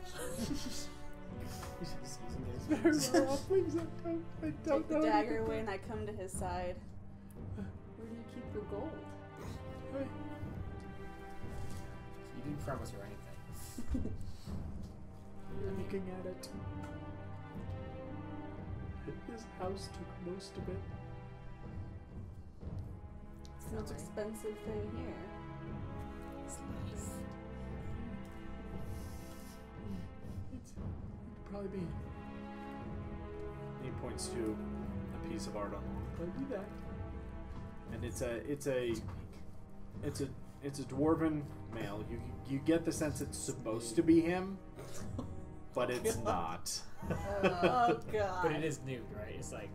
He's very well off. Please, I don't Take the know. dagger away and I come to his side. Where do you keep your gold? You didn't promise her anything. You're looking at it. His house took most of it. It's the most expensive thing here. It'd probably be points to a piece of art on the wall. I'll do that. And it's a dwarven male. You get the sense it's supposed to be him, but it's not. Oh god. But it is nude, right? It's like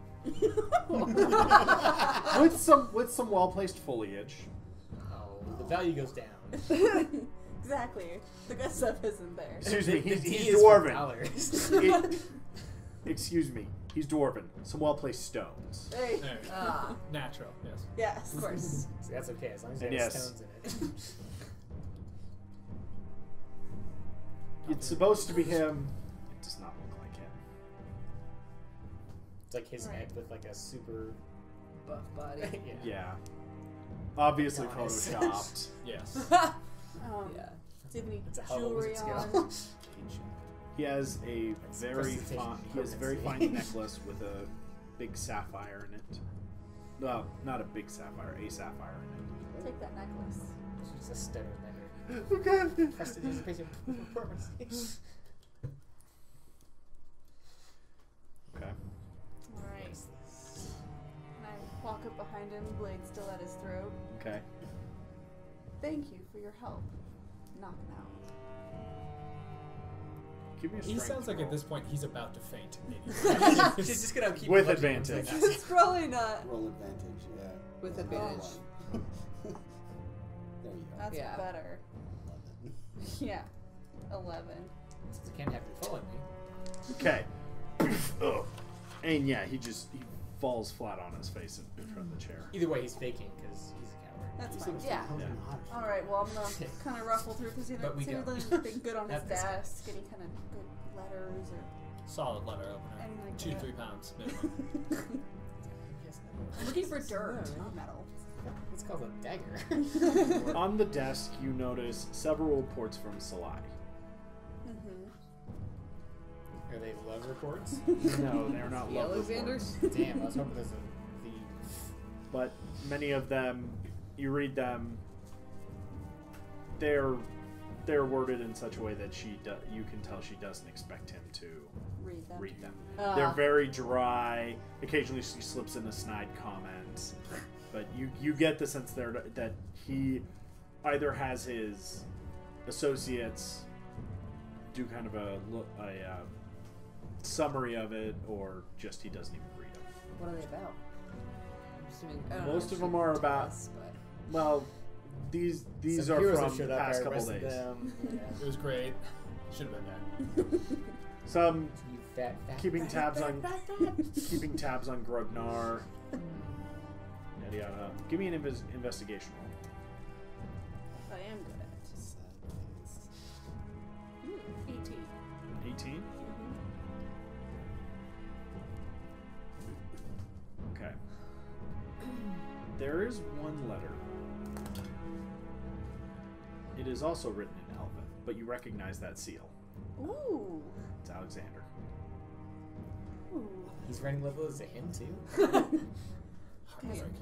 with some well placed foliage. the value goes down. Exactly. The good stuff isn't there. Excuse me, The he's D is for dollars. Excuse me, he's dwarven. Some well placed stones. Hey. There. Natural, yes. Yes, of course. So that's okay as long as And there's yes. stones in it. It's supposed to be him. It does not look like him. It's like his Right. head with like a super Buff body. yeah. Yeah. Obviously Adonis. photoshopped. Yes. Yeah. Do you have any It's a hell of a jewelry wizard on? skill. He has a very presentation fine. He has a very fine permanency. necklace with a big sapphire in it. No, not a big sapphire. A sapphire in Take that necklace. She's a stutter letter. it. Okay. Prestidigitation performance. Okay. Alright. And I walk up behind him, blade still at his throat. Okay. Thank you for your help. Knocking out. Give me a He strength sounds like roll. at this point he's about to faint. She's just gonna keep With looking advantage. into it. It's probably not. Roll advantage, yeah. With Roll advantage. one. There you go. That's Yeah. better. 11. Yeah. 11. Since you can't have you following me. Okay. Ugh. And yeah, he falls flat on his face in front of the chair. Either way, he's faking because he's a coward. That's You fine. said Yeah. it was Yeah. hot. Alright, well, I'm gonna kind of ruffle through because he But we seems go. like been good on his That's this guy. desk. Any kind of good letters or. Solid letter opener. Anything like 2 to that. 3 pounds minimum. Yes, I'm looking for dirt, Alright. not metal. it's called a dagger. On the desk, you notice several reports from Salai. Mm-hmm. Are they love reports? No, they're not The love Alexanders? reports. Damn, I was hoping there's a the. But many of them, you read them, they're worded in such a way that you can tell she doesn't expect him to Read them. read them. They're very dry. Occasionally she slips in a snide comment, but you get the sense there that he either has his associates do kind of a summary of it, or just he doesn't even read them. What are they about? I'm assuming, I don't Most know, of them she are told about- us, but Well, these Some are heroes from that the showed up, past I couple arrested days. them. Yeah. It was great. Should have been there. Some You fat. keeping tabs on Grognar. Yada yada. Give me an investigation roll. I am good at it. Sad face. 18. 18. Okay. There is one letter. It is also written in Elven, but you recognize that seal. Ooh. It's Alexander. Ooh. He's running level as a him too. Good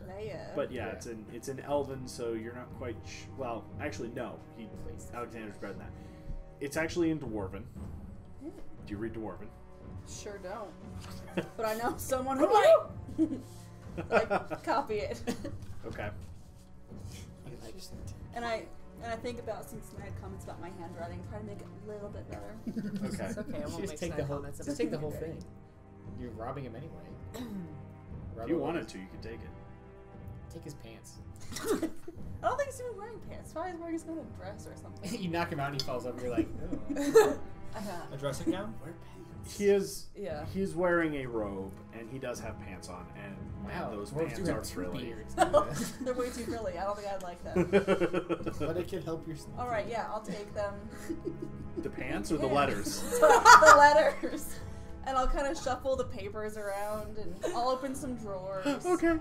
player. But yeah, Yeah. it's in Elven, so you're not quite. Well, actually, no. Alexander's better than that. It's actually in Dwarven. Do you read Dwarven? Sure don't. But I know someone who might. Like, copy it. Okay. And I think about some snide comments about my handwriting, try to make it a little bit better. Okay. it's okay. I won't Just make take snide the whole. comments. Just take the whole thing. You're robbing him anyway. If you wanted to, you could take it. Take his pants. I don't think he's even wearing pants. Probably he's wearing some kind of dress or something. You knock him out and he falls over. You're like, oh. A dressing gown? Wear pants. He is. Yeah. He's wearing a robe, and he does have pants on, and Wow, those dwarves pants do are have two frilly. beards. They're way too frilly. I don't think I'd like them. But it can help your. Alright, yeah, I'll take them. The pants or the Yeah. letters? The letters. And I'll kind of shuffle the papers around, and I'll open some drawers. Okay.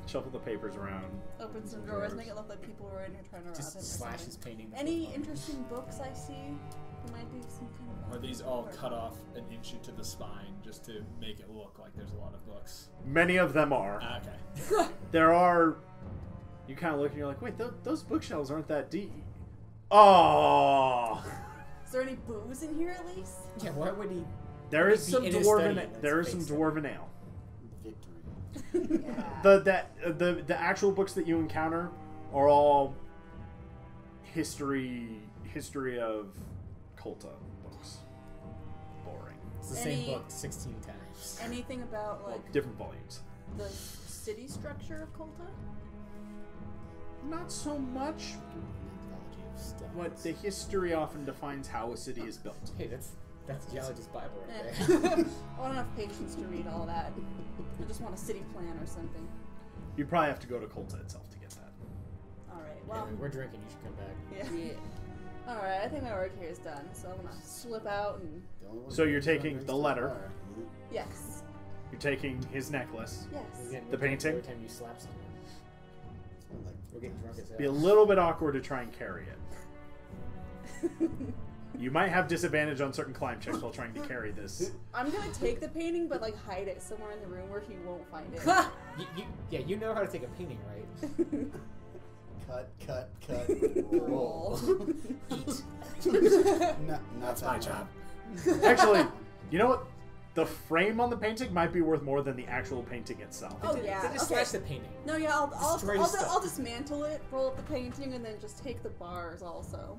Shuffle the papers around. Open some drawers, make it look like people were in here trying to rob him. or Just slash something. his painting. Any interesting books I see? There might be some kind of. Are these all cut off an inch into the spine just to make it look like there's a lot of books? Many of them are. Okay. There are. You kind of look and you're like, wait, those bookshelves aren't that deep. Oh. Is there any booze in here at least? Yeah, why would he? There is Be some in his study, dwarven. and There is it's some fake dwarven ale. Victory. Yeah. The actual books that you encounter are all history of Kolta books. Boring. It's the Any- same book 16 times. Anything about Well, like different volumes. the city structure of Kolta? Not so much, Mythology of stuff. but the history often defines how a city is built. Hey, that's Geologist's Bible right Eh. there. I don't have patience to read all that. I just want a city plan or something. You probably have to go to Kolta itself to get that. Alright, well, Anyway, we're drinking. You should come back. yeah. Yeah. Alright, I think my work here is done, so I'm gonna slip out and. The only one So who you're knows taking how the to letter. bar. Yes. You're taking his necklace. Yes. We're getting The painting? Every time you slap someone, Like, we're getting drunk as hell. Be a little bit awkward to try and carry it. You might have disadvantage on certain climb checks while trying to carry this. I'm gonna take the painting, but like hide it somewhere in the room where he won't find it. You know how to take a painting, right? cut. Roll. Eat. No, That's my job. Actually, you know what? The frame on the painting might be worth more than the actual painting itself. Oh yeah. Then just Okay. slash the painting. No, yeah, Destroy the stuff. I'll dismantle it, roll up the painting, and then just take the bars also.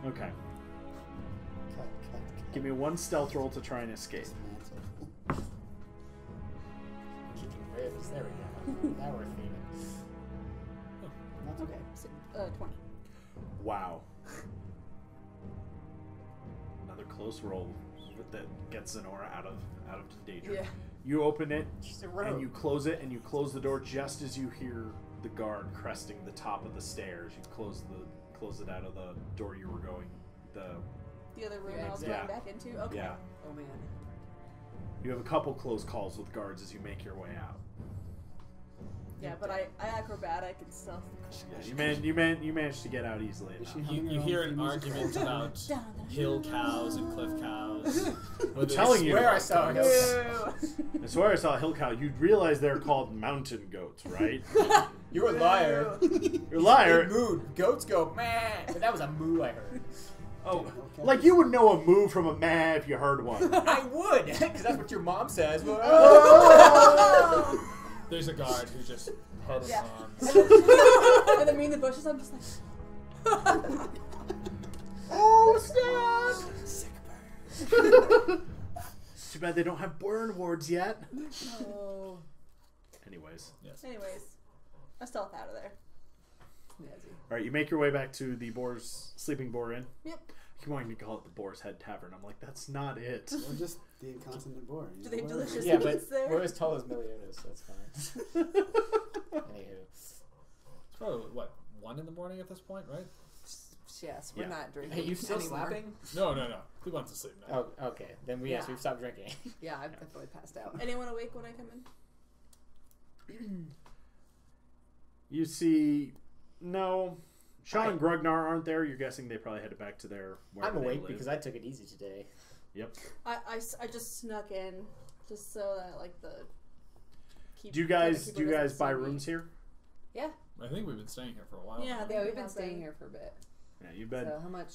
Okay. Cut. Give me one stealth roll to try and escape. Dismantle. Kicking ribs. There we go. Now we're theming. That's Okay. So, 20. Wow. Another close roll that gets Zenora out of the danger. Yeah. You open it She's a and rogue. you close it, and you close the door just as you hear the guard cresting the top of the stairs. You close it out of the door you were going. The other room Yeah, I was yeah. going back into? Okay. Yeah. Oh man. You have a couple close calls with guards as you make your way out. Yeah, but I acrobatic and stuff. Yeah, you managed to get out easily Is enough. she You hear an argument about hill cows and cliff cows. I'm telling you. Swear I saw a goat. I swear I saw a hill cow. You'd realize they're called mountain goats, right? You're a liar. You're a liar. They mooed. Goats go man. But that was a moo I heard. Oh, like you would know a moo from a meh if you heard one. I would, because that's what your mom says. There's a guard who just head and Yeah. arms. And then me in the bushes, I'm just like. Oh, snap! Sick burn. Too bad they don't have burn wards yet. Oh. Anyways. Yes. Anyways, I stealth out of there. Snazzy. Alright, you make your way back to the sleeping boar inn. Yep. You wanted to call it the Boar's Head Tavern. I'm like, that's not it. Or just the incontinent boar. Do they have delicious Yeah, but meats there? we're as tall as Meliodas, so that's fine. Anywho. It's probably, what, 1 in the morning at this point, right? Yes, we're Yeah. not drinking. Hey, you still anymore. slapping? No. Who wants to sleep now? Oh, okay. Then yes, Yeah. we've stopped drinking. Yeah, I've definitely passed out. Anyone awake when I come in? You see, no. Sean and Grugnar aren't there. You're guessing they probably headed back to their wherever I'm they awake live. because I took it easy today. Yep. I just snuck in just so that like the. Do you guys buy rooms here? Yeah. I think we've been staying here for a while. Yeah. Yeah, we've have been staying here for a bit. Yeah, you've been. So how much?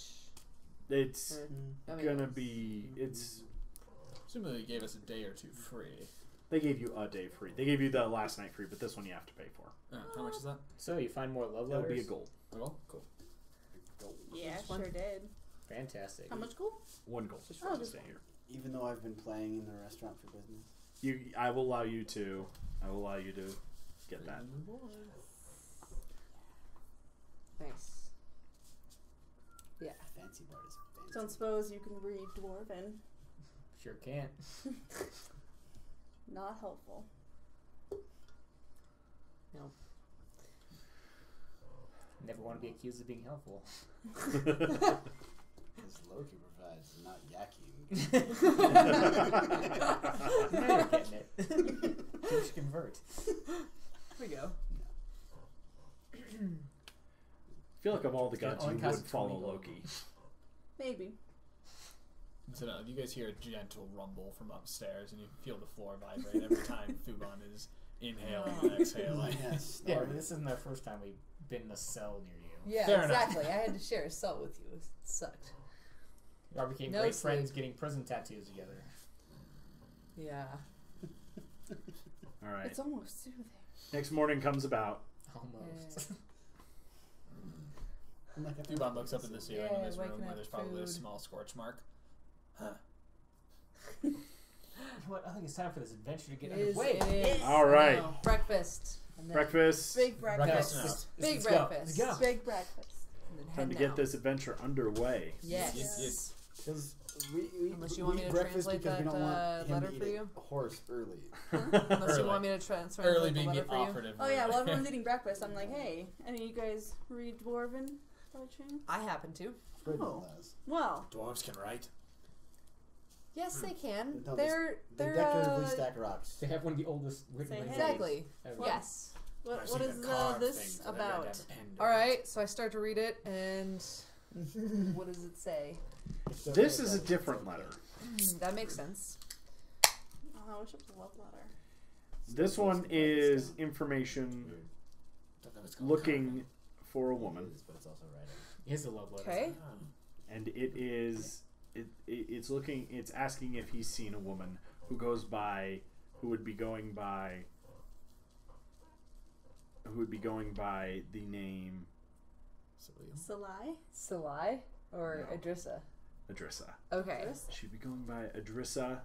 It's I mean, gonna be. It's. Assuming they gave us a day or two free. They gave you a day free. They gave you the last night free, but this one you have to pay for. How much is that? So you find more love That'll letters? be a gold. Oh, cool. Yeah, Just one? sure did. Fantastic. How much gold? 1 gold just for Oh, you to just stay here. Even though I've been playing in the restaurant for business. I will allow you to. Get that. nice. Yeah. Fancy part is fancy. Don't suppose you can read Dwarven. Sure can't. Not helpful. No. Never want to be accused of being helpful. Because Loki provides, not Yaki. Now you're getting it. Jewish convert. Here we go. I feel like of all the gods, only you costs would follow 20 gold. Loki. Maybe. So you guys hear a gentle rumble from upstairs, and you feel the floor vibrate every time Fuban is inhaling and exhaling. Yes. Yeah, but this isn't the first time we've been in a cell near you. Yeah, Fair enough. exactly. I had to share a cell with you. It sucked. Y'all became No great sleep. friends getting prison tattoos together. Yeah. All right. It's almost soothing. Next morning comes about. Almost. I'm like, Dubon looks up at the ceiling in Yeah, this room waking where up there's probably a food. small scorch mark. Huh. You know what? I think it's time for this adventure to get It is. underway. It is. All right. I know. Breakfast. And then- Breakfast. Big breakfast. Breakfast. Big Let's go. breakfast. Let's go. Big breakfast. And then Time head to get now. this adventure underway. Yes. Because Unless you want me to breakfast translate because we that don't want him letter to eat for a you? horse early. Unless you Early. want me to transfer Early the being letter the for you. operative. Oh yeah, word. while everyone's eating breakfast, I'm like, hey, any of you guys read Dwarven by chance? I happen to. Fred Oh. does. Well, Dwarves can write. Yes, they can. No, They're They they're decoratively stack rocks. They have one of the oldest written Say hey. languages exactly. ever. Yes. what I've what seen is the carved this things that I've about? got to depend All on. right, so I start to read it, and what does it say? This is a different letter. That makes sense. Oh, I wish it was a love letter. This one is information Don't know what's going looking for a woman, But it's also writing. It's a love letter. Okay. on. and it's asking if he's seen a woman who would be going by the name Salai? Salai or No. Idrissa? Adrissa. Okay. She'd be going by Adrissa,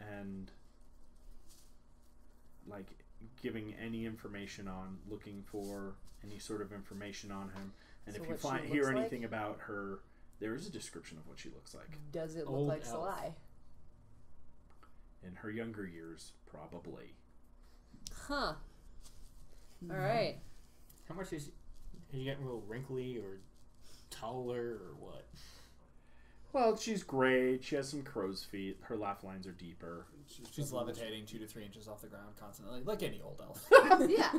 and like giving any information on, looking for any sort of information on him, and So if you what she hear looks anything like? about her, there is a description of what she looks like. Does it look Old like elf. Salai? In her younger years, probably. Huh. All right. How much is you getting real wrinkly or taller or what? Well, she's gray. She has some crow's feet. Her laugh lines are deeper. She's levitating 2 to 3 inches off the ground constantly, like any old elf. Yeah.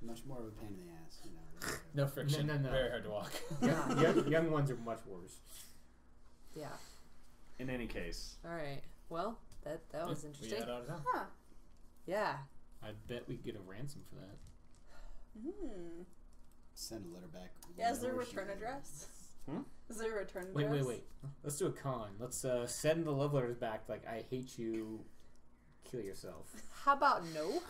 Much more of a pain in the ass, you know. No friction. No. Very hard to walk. Young ones are much worse. Yeah. In any case, All right. Well, that was We interesting. head out of town. Huh. Yeah. I bet we get a ransom for that. Hmm. Send a letter back. Yeah, is there a Where she return is. address? Hmm? Is there a return address? Wait. Let's do a con. Let's send the love letters back. Like, I hate you. Kill yourself. How about no?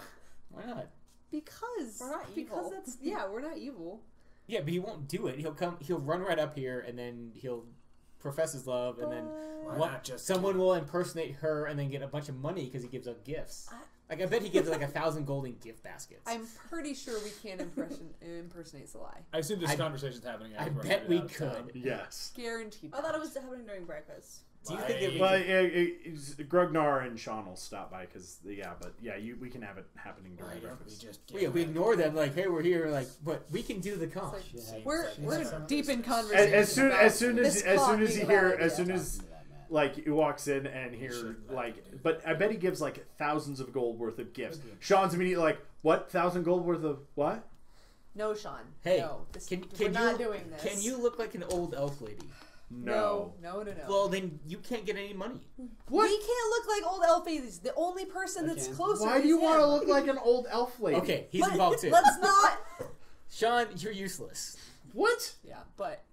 Why not? Because we're not Because evil. that's we're not evil. Yeah, but he won't do it. He'll run right up here, and then he'll profess his love, and then Why what- not just someone will impersonate her and then get a bunch of money because he gives out gifts. I bet he gives like 1,000 gold in gift baskets. I'm pretty sure we can't impersonate Salai. I assume this I- conversation's happening. I as we're bet headed we out of town. could. yes. Guaranteed. I thought it was happening during breakfast. Do you think it Well, Grugnar and Sean will stop by because we can have it happening during Why don't we breakfast. just Yeah, get we ready? ignore them. Like, hey, we're here. Like, but we can do the con. It's She had- We're she we're had- deep in As conversation. soon about as soon as this as soon con as being he a hear bad as idea. soon as Talking to that man. like he walks in and hear shouldn't like, let him do but I bet he gives like thousands of gold worth of gifts. Sean's immediately like, what? 1,000 gold worth of what? No, Sean. Hey, no, this, can we're you not doing this. Can you look like an old elf lady? No. No. Well, then you can't get any money. What? We can't look like old elf babies. The only person that's Okay. closer. Why is do you want to him. look like an old elf lady? Okay, he's But involved too. Let's not. Sean, you're useless. What? Yeah, but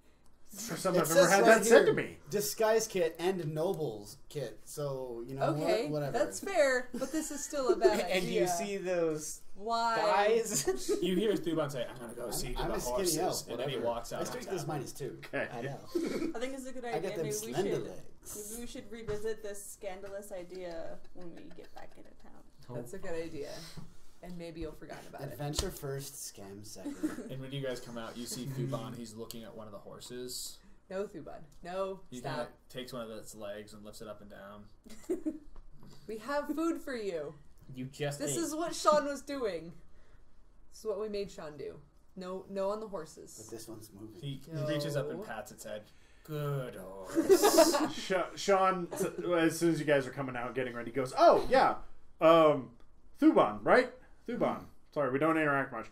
First time It I've ever says had right that said to here, me. Disguise kit and nobles kit. So you know okay, whatever. that's fair. But this is still a bad idea. And do you see those why? guys? You hear Thuban say, "I'm gonna go see to I'm the a skinny horses," elf. and then he Whatever. walks out. My of strength town. is -2. Okay. I know. I think it's a good I idea. get them Maybe slender legs. maybe we should revisit this scandalous idea when we get back into town. That's a good idea. And maybe you'll forget about it. Adventure first, scam second. And when you guys come out, you see Thuban. He's looking at one of the horses. No, Thuban. No, He kind of stop. takes one of its legs and lifts it up and down. We have food for you. You just This ate. is what Sean was doing. This is what we made Sean do. No on the But horses. this one's moving. He No. reaches up and pats its head. Good horse. Sean, as soon as you guys are coming out, getting ready, goes, "Oh yeah, Thuban, right? Thuban. Sorry, we don't interact much."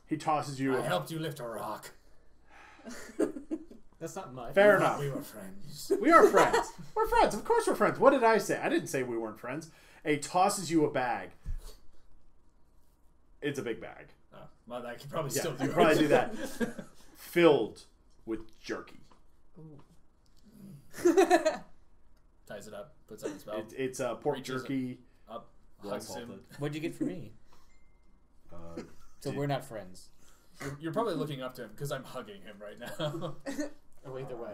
He tosses you. I helped you lift a rock. That's not much. Fair I thought enough. We were friends. We are friends. We're friends. Of course we're friends. What did I say? I didn't say we weren't friends. He tosses you a bag. It's a big bag. Oh, well, I could probably Yeah, still do you it. probably do that. Filled with jerky. Ties it up, puts up his belt. It's pork Reaches jerky. up, Well hugs him. salted. What'd you get for me? So we're not friends. You're probably looking up to him because I'm hugging him right now. Oh, either way.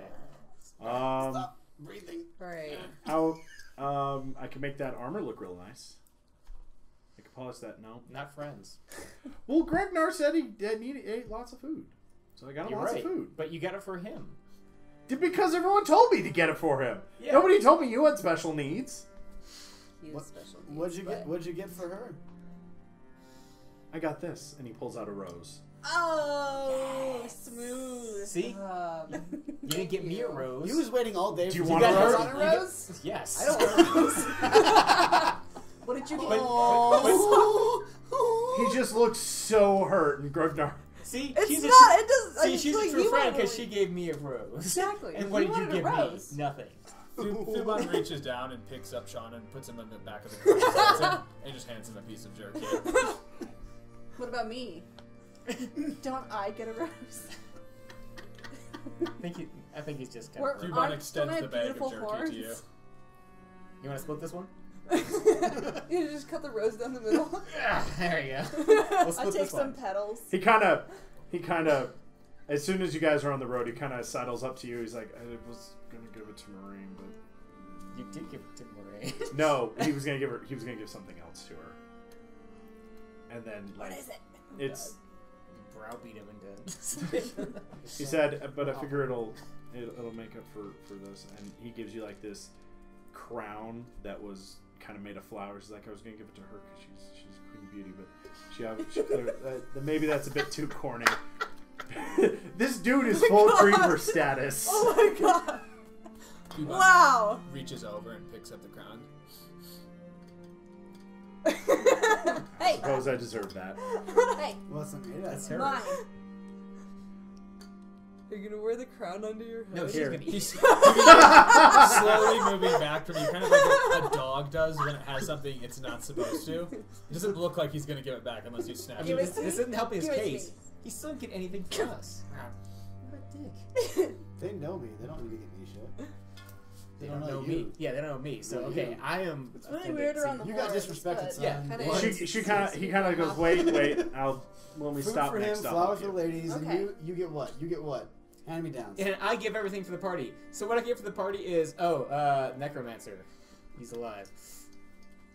Stop breathing. Right. How I can make that armor look real nice. I can polish that. No, Not friends. well, Gregnar said he ate lots of food, so I got him You're lots right. of food. But you got it for him. Because everyone told me to get it for him. Yeah. Nobody told me you had special needs. He has special needs. What'd you get for her? I got this, and he pulls out a rose. Oh, smooth. See? You didn't get me a rose. You was waiting all day. Do you for want a guys rose? to- Want a rose? Yes. I don't want a rose. What did you get? He just looks so hurt, and Gregnar. See, It's she's not. It doesn't. See, she's a true you friend wanted because a- she gave me a rose. Exactly. And what You did you wanted a give me? rose. Nothing. Thuban reaches down and picks up Sean and puts him in the back of the car and just hands him a piece of jerky. What about me? Don't I get a rose? I think he's just kind We're- of. Thuban Don't I extends have the bag of beautiful jerky horns? to you. You want to split this one? You just cut the rose down the middle. There you go. We'll I split take this some one. petals. He kind of, as soon as you guys are on the road, he kind of sidles up to you. He's like, I was gonna give it to Marine, but You did give it to Marie. no, he was gonna give something else to her. And then, like, What is it? it's. Browbeat him into. He said, but I figure it'll make up for this. And he gives you like this crown that was kind of made of flowers. He's like, I was gonna give it to her because she's Queen Beauty, but she clearly, maybe that's a bit too corny. This dude is full creeper status. Oh my god! Thuban Wow! reaches over and picks up the crown. Hey! Suppose I deserve that. Hey! What's it made That's of? her. Mine! Are you gonna wear the crown under your head? No, she's Here. gonna eat. He's slowly moving back from you, kind of like a dog does when it has something it's not supposed to. It doesn't look like he's going to give it back unless you snap I it. mean, Give it this isn't helping his give it to case. me. He still didn't get anything from us. What a dick. They know me. They don't need to get me shit. They don't know me. Yeah, they don't know me. So Well, okay, you. I am. It's really offended. weirder See, on the You got horns, disrespected, but- son. Yeah. Kinda What? is. He kind of goes, wait, when we Food stop for next him, stop. flowers for the ladies, Okay. and you get what? You get what? Hand me downs. And I give everything for the party. So what I give for the party is necromancer. He's alive.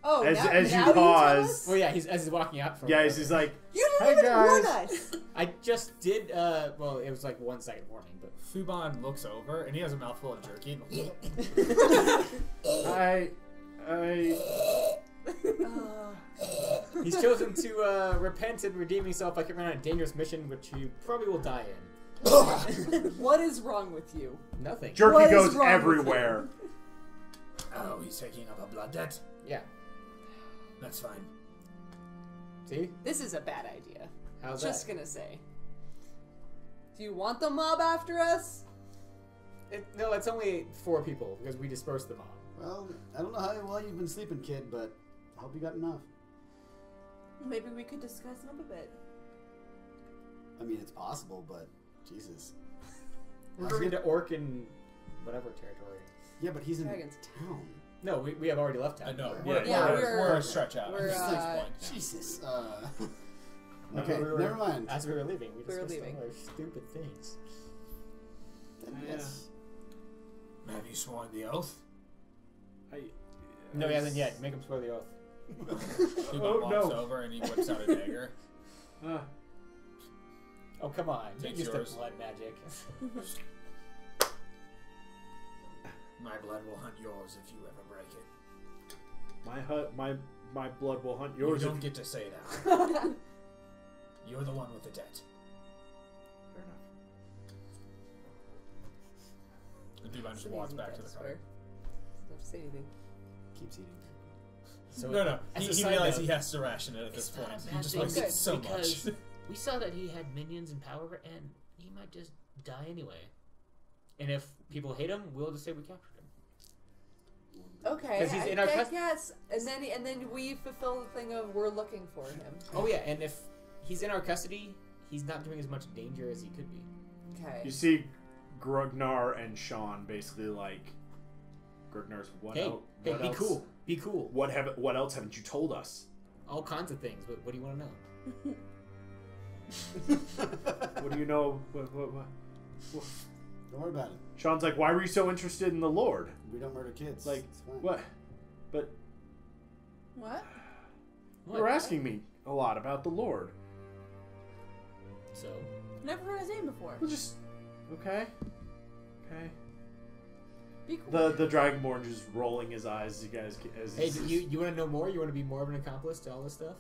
Oh, As now, you now tell pause- us? Well, yeah, as he's walking out from. Yeah, he's like, You Hey, didn't even warn guys. us! I just did. Well, it was like 1 second warning, but. Thuban looks over and he has a mouthful of jerky. He's chosen to repent and redeem himself by coming on a dangerous mission, which he probably will die in. What is wrong with you? Nothing. jerky What is goes wrong with everywhere. Oh, he's taking up a blood debt? Yeah. That's fine. See? This is a bad idea. How's Just that? gonna say. Do you want the mob after us? No, it's only 4 people because we dispersed the mob. Well, I don't know how well you've been sleeping, kid, but I hope you got enough. Maybe we could discuss them a bit. I mean, it's possible, but Jesus. We're going to Orc in whatever territory. Yeah, but he's in Dragons. town. No, we have already left town. No, Yeah, we're a stretch out. we're, It's the next uh, point. Jesus. Okay, we were- never mind. As we were leaving, we We were discussed leaving. other stupid things. Then yes. Have you sworn the oath? No, he hasn't yet. Make him swear the oath. Thuban Oh, walks no. over and he whips out a dagger. Oh, come on. Take Get used to yours. blood magic. My blood will hunt yours if you ever break it. My blood will hunt yours. You If don't get to say that. You're the one with the debt. Fair enough. And Thuban just It's an walks easy back to death, the car. swear. Don't say anything. Keeps eating. So No. as a He side realized note- he has to ration it at this It's not point. a He bad just thing likes it so because much. we saw that he had minions and power, and he might just die anyway. And if people hate him, we'll just say we captured him. Okay, 'Cause he's in our cust- yes, and then we fulfill the thing of we're looking for him. Oh yeah, and if he's in our custody, he's not doing as much danger as he could be. Okay. You see Grugnar and Sean basically like, Grugnar's what? Hey, What be else? cool. Be cool. What else haven't you told us? All kinds of things. What do you want to know? What do you know? What? Don't worry about it. Sean's like, why were you so interested in the Lord? We don't murder kids. Like, it's fine. what? But What? you were asking me a lot about the Lord. So, Never heard his name before. We'll just okay. Be cool. The Dragonborn just rolling his eyes as you guys as hey, you want to know more? You want to be more of an accomplice to all this stuff?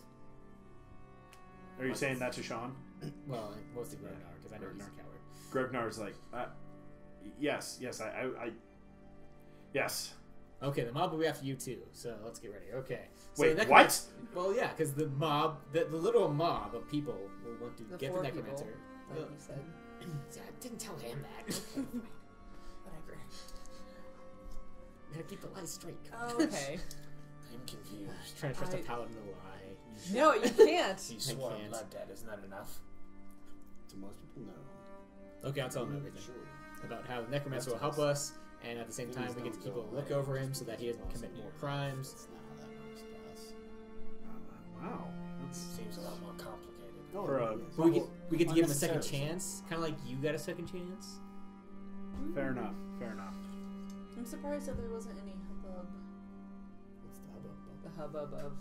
Are you saying that to Sean? Well, mostly Grugnar, because I know he's a coward. Grugnar's like, yes, I yes. Okay, the mob will be after you too, so let's get ready. Okay. So Wait, the what? Well, yeah, because the mob, the literal mob of people will want to The get the 4 necromancer. people, like you said. See, I didn't tell him that. Whatever. Gotta keep the lies straight. Okay. I'm confused. Trying to trust a I- paladin to lie. No, you can't. He's I sworn can't. blood dead. Isn't that enough? To most people, no. Okay, I'll tell him everything. Sure. About how the necromancer will help us, and at the same time we get to keep a look over him so that he doesn't commit more crimes. That's not how that works, boss. Wow. That's Seems a lot more complicated. No, For a- it is. But we get to give him a second Unnecessarily. chance, kind of like you got a second chance. fair enough. Fair enough. I'm surprised that there wasn't any hubbub. What's the hubbub? The hubbub of.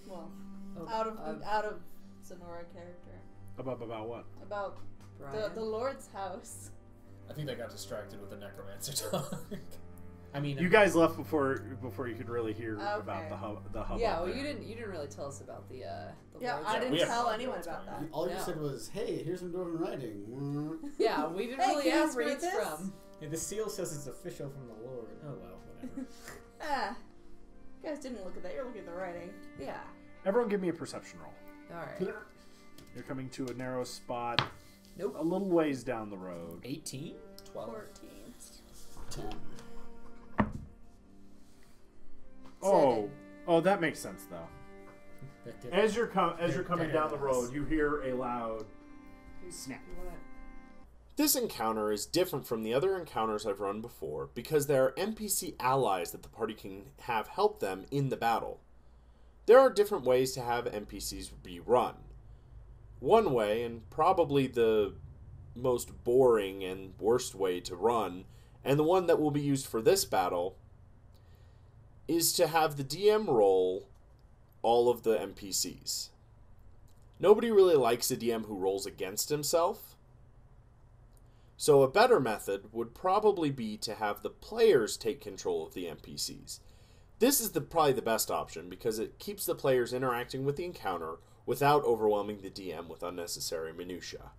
Well, of out of Sonora character About what? about Brian. the Lord's house. I think they got distracted with the necromancer talk. I mean, You guys left before you could really hear about Okay. the hubbub. Yeah, well, there. you didn't really tell us about the Yeah, Lord's I House. didn't we have tell no idea anyone what's about going that. All you No. said was, "Hey, here's some dwarven writing." Yeah, we didn't Hey, really can you ask where read it's this? from. yeah, the seal says it's official from the Lord. Oh well, whatever. You guys didn't look at that. You're looking at the writing. Yeah. Everyone, give me a perception roll. All right. You're coming to a narrow spot, Nope. a little ways down the road. 18. 12. 14. 10. Oh, that makes sense though. As you're coming down the road, you hear a loud snap. This encounter is different from the other encounters I've run before because there are NPC allies that the party can have help them in the battle. There are different ways to have NPCs be run. One way, and probably the most boring and worst way to run, and the one that will be used for this battle, is to have the DM roll all of the NPCs. Nobody really likes a DM who rolls against himself. So a better method would probably be to have the players take control of the NPCs. This is probably the best option because it keeps the players interacting with the encounter without overwhelming the DM with unnecessary minutia.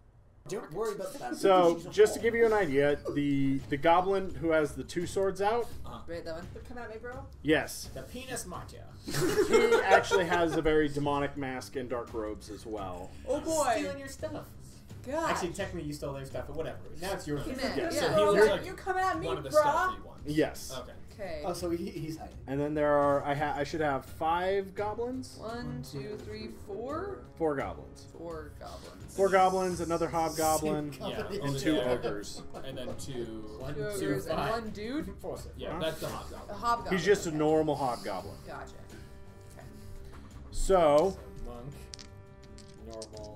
Don't worry about that. So, just to give you an idea, the goblin who has the 2 swords out, Right, that one. Come at me, bro. yes, The penis matcha. he actually has a very demonic mask and dark robes as well. Oh boy. Stealing your stuff. God. Actually, technically, you stole their stuff, but whatever. Now it's your turn. Yeah. Yeah, So Yeah. he looks like you coming at me, one of the brah? stealthy ones. Yes. Okay. Okay. Oh, so he's hiding. And then there are I should have 5 goblins, 1, 2, 3, 4. 4 goblins, 4 goblins. 4 goblins, another hobgoblin, Same Yeah. company. and only 2 the- ogres. And then 2. 1, 2, Two ogres and 5. 1 dude. Force it. Yeah, Huh? that's the A hobgoblin. hobgoblin. He's just a okay. normal hobgoblin. Gotcha. Okay. So, Monk. Normal.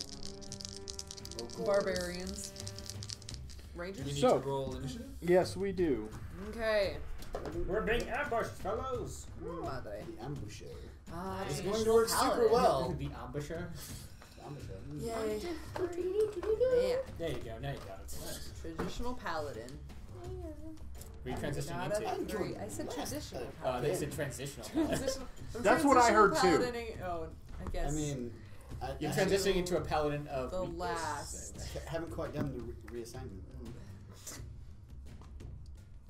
Barbarians. Do Rangers. we need So- to roll initiative? yes, we do. Okay. We're being ambushed, fellows. Madre. The ambusher. Ah, It's traditional going to work super paladin. well. The ambusher. Ambusher. Yay. Yeah. There you go. Now you got it. Traditional paladin. Were you transitioning Not a into? three. I said traditional They paladin. said transitional. Transitional. I'm That's what I heard, too. transitional paladining- Oh, I guess. I mean, You're I transitioning into a paladin of the weakness. last. haven't quite done the reassignment.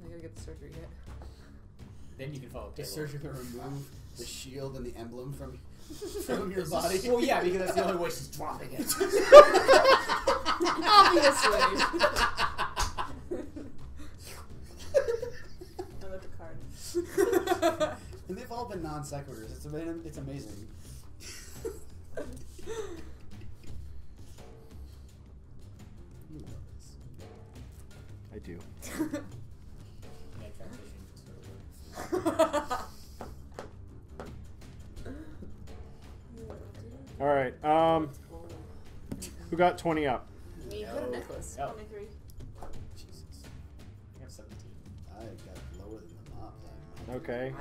I gotta get the surgery hit. Then you can follow Just Taylor. surgically remove the shield and the emblem from your body. Well, yeah, because that's the only way she's dropping it. Obviously. I look at card. And they've all been non sequiturs. It's amazing. I do. you. Yeah, transition. All right. Who got 20 up? Me, got a necklace. Oh, 23. Jesus. I have 17. I got lower than the mob then. Okay.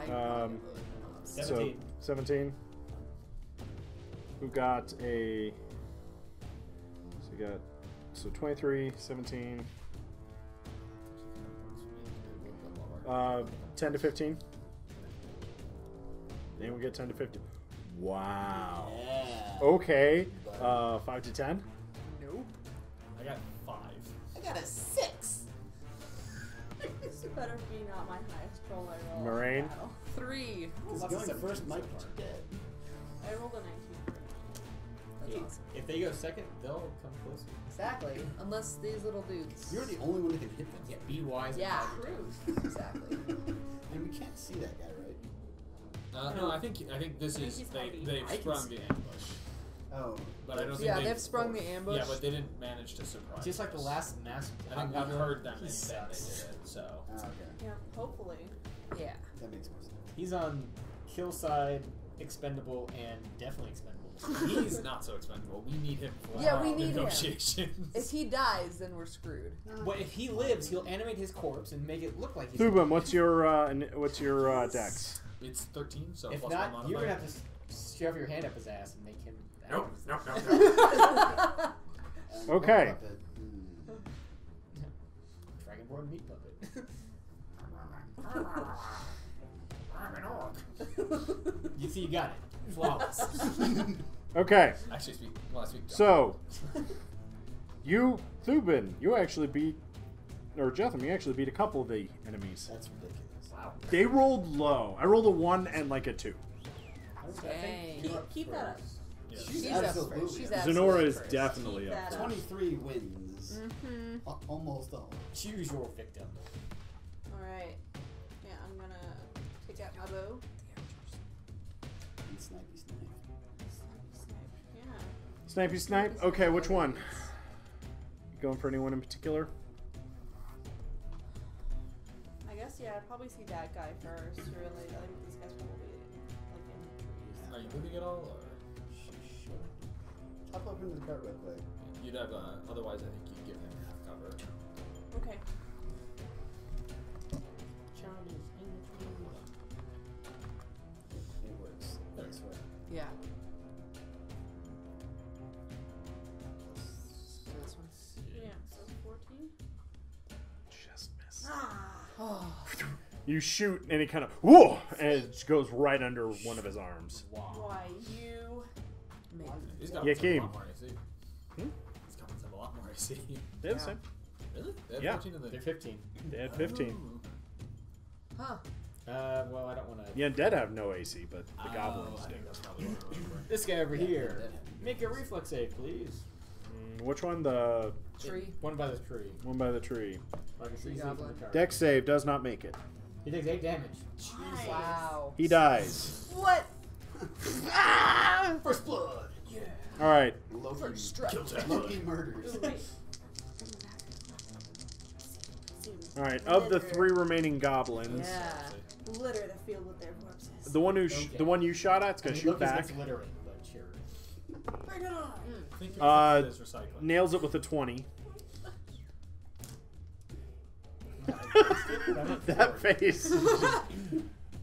So 17. 17. Who got a? So you got 23, 17. 10 to 15. Anyone get 10 to 15? Wow. Yeah. Okay. 5 to 10. Nope. I got 5. I got a 6. This better be not my highest roll I roll. Moraine? Wow. 3. Because Lots of going first seventeen might so be dead. I rolled a 19. That's awesome. If they go second, they'll come closer. Exactly. Unless these little dudes. You're the only one that can hit them. Yeah, be wise. and Yeah. follow your True. Exactly. And we can't see that guy, right? No, I think this I think is he's they've hiding. I can sprung see the ambush, Oh. but I don't think Yeah, they've sprung the ambush. Yeah, but they didn't manage to surprise. Just like the us. last mass. I think we heard them and He then they sucks. did it. So Ah, okay. Yeah, hopefully. Yeah. That makes more sense. He's on kill side, expendable, and definitely expendable. he's not so expendable. We need him for Yeah, we need him. negotiations. If he dies, then we're screwed. But if he lives, he'll animate his corpse and make it look like he's. Thubin, what's your dex? It's 13, so If plus not, one you're modifier. gonna have to shove your hand up his ass and make him. Nope, nope, nope, nope. Okay. Dragonborn meat puppet. I'm an orc. You see, you got it. Flawless. Okay. Actually, I speak. So, Thubin, you actually beat, or Jetham, you actually beat a couple of the enemies. That's ridiculous. Wow. They rolled low. I rolled a 1 and like a 2. Dang. Keep that up. Yeah. She's absolutely up first. She's up. absolutely Zenora is first. definitely Keep up. that there. up. 23 wins. Mm-hmm. Almost all. Choose your victim. Alright. Yeah, I'm gonna take out my bow. And snipey snipe. Yeah. Snipey snipe? Okay, which one? You going for anyone in particular? I guess, yeah, I'd probably see that guy first, really. I think this guy's probably, like, in the trees. Are you moving at all, or Sure. Hop up into the cart real quick. you'd have? Otherwise, I think you'd give him half cover. Okay. It works. I swear. Yeah. So this one. Yeah, so 14. Just miss. Oh. You shoot and it kind of, whoa, and it goes right under one of his arms. Wow. Why, you... Man. These Yeah, goblins have a Kim. lot more AC. Hmm? These goblins have a lot more AC. They're the same. Really? They have Yeah. 14 in the. They're 15. They had 15. Ooh. Huh. Well, I don't want to. The undead have no AC, but the Oh, goblins I do. think that's probably what I'm looking for. This guy over Yeah, here. yeah. Make a reflex save, please. Which one? The Tree. One by the tree. one by the tree. Like a Tree CC from goblin. the target. Dex save does not make it. He takes 8 damage. Nice. Wow. He dies. What? First blood. Yeah. All right. Loki. First strike. Kill that. Loki murders. Ooh, wait. All right. Of the 3 remaining goblins, Yeah. Litter the field with their corpses. the one who Okay. the one you shot at's gonna I mean, shoot Loki's back. gets littering, but sure. Bring it on! Think of Uh, it as recycling. Nails it with a 20. That face.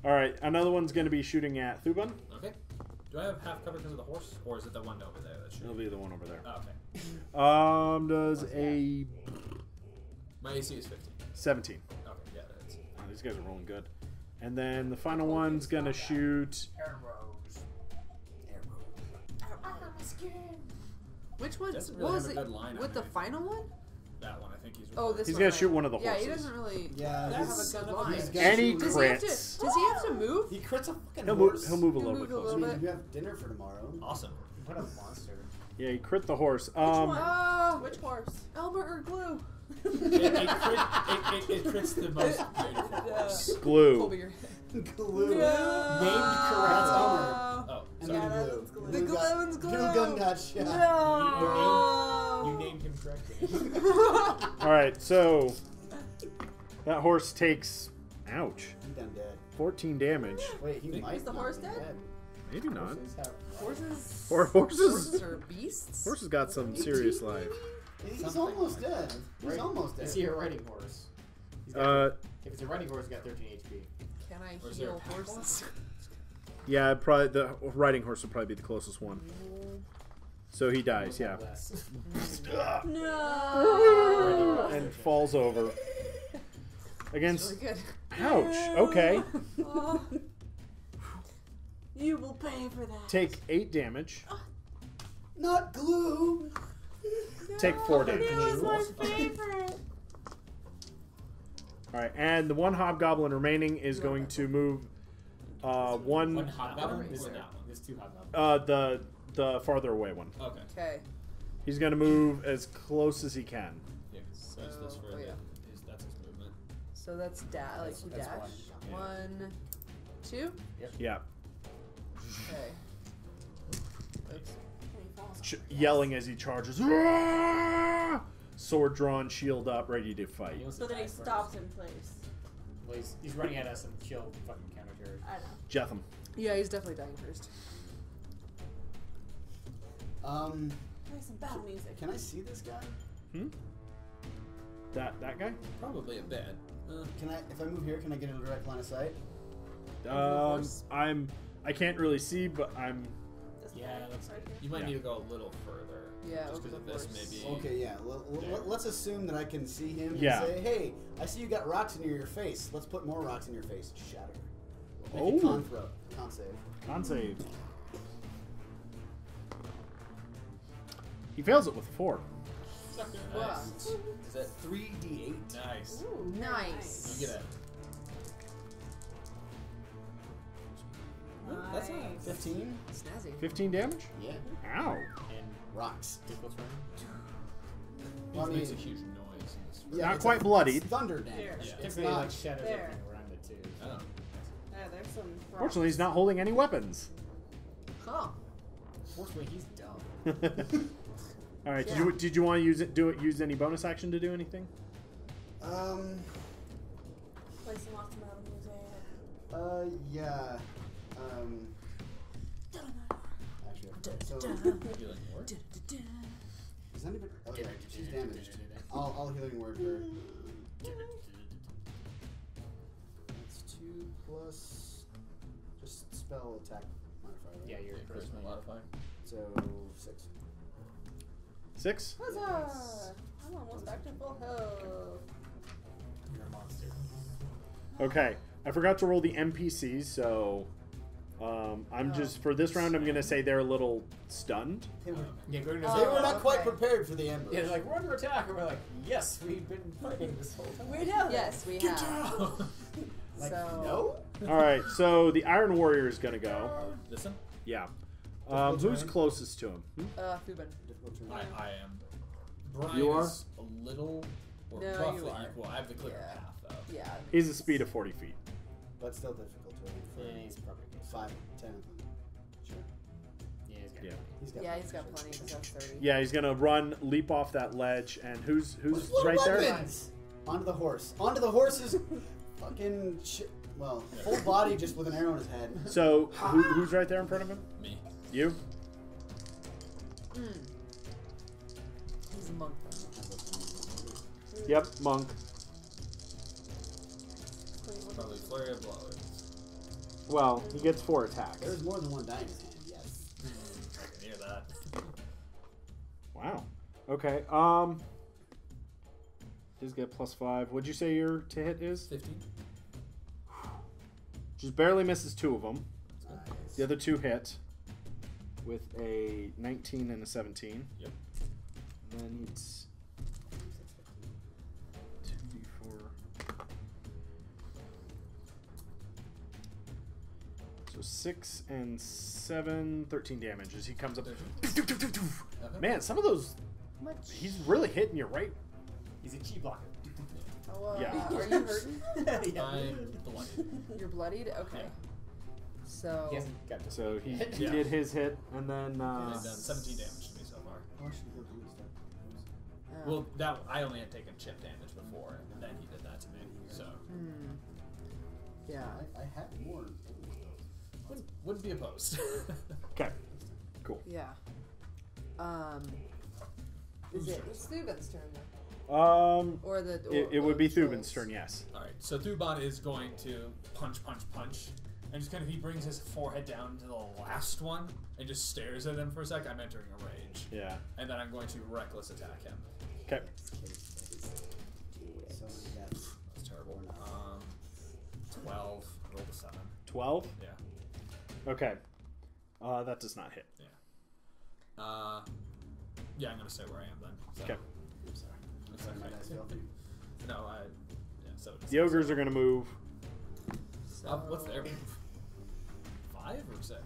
All right. Another one's gonna be shooting at Thuban. Okay. Do I have half cover because of the horse, or is it the one over there that's It'll shooting? be the one over there. Oh, okay. Does a My AC is 15. 17. Okay, yeah, that's. Oh, these guys are rolling good. And then the final one's gonna shoot. Arrows. Which one? Doesn't What really was have a it? good line With the underneath final one? That one, I think he's. Oh, this He's one, gonna right. shoot one of the Yeah, he horses. doesn't really Yeah, have he's- a good he's line. got And he shoot- Does he have to? crits. Does he have to move? He crits a fucking He'll horse. move a He'll little bit move a closer. I little mean, bit. you have dinner for tomorrow. Awesome. What a monster. Yeah, he crit the horse. one? Oh, Which horse? Elmer or Glue? It crits the most beautiful horse. glue. Over your head. Glue. No. Named correct. That's Elmer. Oh, And sorry. then Yeah, glue. that's glue. The glue's glue. Glue gun got shot. No. You named him correctly. All right, so That horse takes, ouch, He done dead. 14 damage. Wait, he might Is the not horse be dead? Maybe not. Horses have- Horses. Horses are beasts. Horses got some serious life. He's Something almost like dead. He's Right. almost dead. Is he a riding horse? He's got if it's a riding horse, he's got 13 HP. Can I Or is there heal a pack horses? Yeah, probably the riding horse would probably be the closest one. So he dies, yeah. Less. No. And falls over. Against. Really good. Ouch. Okay. Oh. You will pay for that. Take 8 damage. Not glue. Take 4 damage. It was my favorite. Alright, and the one hobgoblin remaining is going to move One one. hobgoblin? Or There's that one? There's 2 hobgoblins. The farther away one. Okay. Okay. He's going to move as close as he can. Yeah. So use this for oh, yeah. that's his movement. So that's like you That's dash. one. 1, 2. Yeah. Okay. Yelling as he charges. "Ah!" Sword drawn, shield up, ready to fight. He wants So to then he die first. stops in place. Well, he's running at us and she'll fucking counter charge. I know. Jetham. Yeah, he's definitely dying first. Play some battle music. Can I see this guy? That guy? Probably a bit. Can I, if I move here, can I get a direct line of sight? I can't really see, but I'm. This Yeah, guy that's right good. here. You might Yeah. need to go a little further. Yeah, Just over because of the this, horse. maybe. Okay, yeah. Let's assume that I can see him Yeah. and say, hey, I see you got rocks near your face. Let's put more rocks in your face. Shatter. Make Oh. it con throw. Con save. Con save. He fails it with 4. Nice. Is that 3d8? Nice. Ooh, Nice. You get it. That's not Nice. 15? Snazzy. 15 damage? Yeah. Ow. And Rocks. difficult terrain. Well, I It makes a mean, huge noise. in this yeah, Not it's quite bloodied. It's thunder damage. There. It's Typically, not. like shadows There. everything around it too. Oh. Yeah, there's some. Fortunately, he's not holding any weapons. Huh. Fortunately, he's dumb. All right. Yeah. Did you want to use any bonus action to do anything? Play some awesome battle music. Yeah. Actually, so Healing word. is anybody? Oh yeah, she's damaged. I'll healing word her. It's 2 plus just spell attack modifier. Right? Yeah, you're Charisma modifier. So 6. 6. Huzzah! I'm almost back to full health. You're a monster. Okay. I forgot to roll the NPCs, so I'm just for this round. I'm gonna say they're a little stunned. They were, Yeah, go to they were not quite okay. prepared for the ambush. Yeah, they're like, we're under attack. And we're like, yes, we've been fighting this whole time. We know. Yes, we have. Like, So no? All right. So the Iron Warrior is gonna go. Listen. Yeah. Difficult Who's terrain? closest to him? Fuban. Difficult terrain. I am. Brian You are? is a little or No, roughly you are. equal. I have the clearer Yeah. path though. Yeah. He's a speed of 40 feet. But still difficult terrain Yeah, he's probably good. for 5, 10 of them. Sure. Yeah, he's got Yeah. He's got Yeah, he's got plenty. He's got 30. Yeah, he's gonna run, leap off that ledge, and who's Little right there? weapons! Onto the horse. Onto the horse's fucking shit. Well, full body just with an arrow in his head. So who's right there in front of him? Me. You? He's a monk. Yep, monk. Probably flurry of blows. Well, he gets 4 attacks. There's more than one die in his hand, yes. I can hear that. Wow. Okay. Does get +5. What'd you say your to hit is? 15. Just barely misses 2 of them. Nice. The other 2 hit with a 19 and a 17. Yep. And then it's 2d4. So 6 and 7, 13 damage as he comes up. Man, some of those, he's really hitting you right. He's a chi blocker. Oh, Yeah. Are you hurting? I'm bloody. You're bloodied? Okay. So. He hasn't got this. So he Yeah. did his hit, and then And I've done 17 damage to me so far. How much did he do? Well, that I only had taken chip damage before, and then he did that to me. So Yeah. I had more. wouldn't be opposed. Okay. Cool. Yeah. It's Thuban's turn then. Or the. It would be Trolls. Thuban's turn, yes. All right, so Thuban is going to punch, and just kind of he brings his forehead down to the last one and just stares at him for a sec. I'm entering a rage. Yeah. And then I'm going to reckless attack him. Okay. So that's That's terrible. 12. Roll the 7. 12? Yeah. Okay. That does not hit. Yeah. Yeah, I'm gonna stay where I am then. So. Okay. I'm sorry. It's my dice okay. failed. No, yeah. So The ogres are going to move. what's their move? 5 or 6?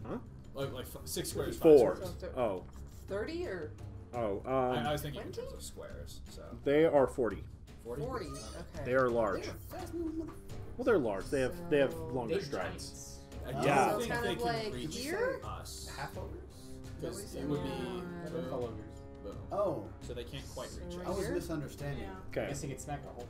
Huh? Like 6 squares. 4. 5 squares. Oh. 30 or Oh. I was thinking in 20? terms of squares. So They are 40. 40. 40? Okay. They are large. Well, they're large. They have So- longer Big strides. I Oh. Yeah. don't think kind they of can like reach here? us. Half ogres? Because it would be Nobody's All boom, ogres. boom. Oh, So they can't quite reach Right I us. was here? misunderstanding. Yeah. I Okay. guess he could smack our ogres.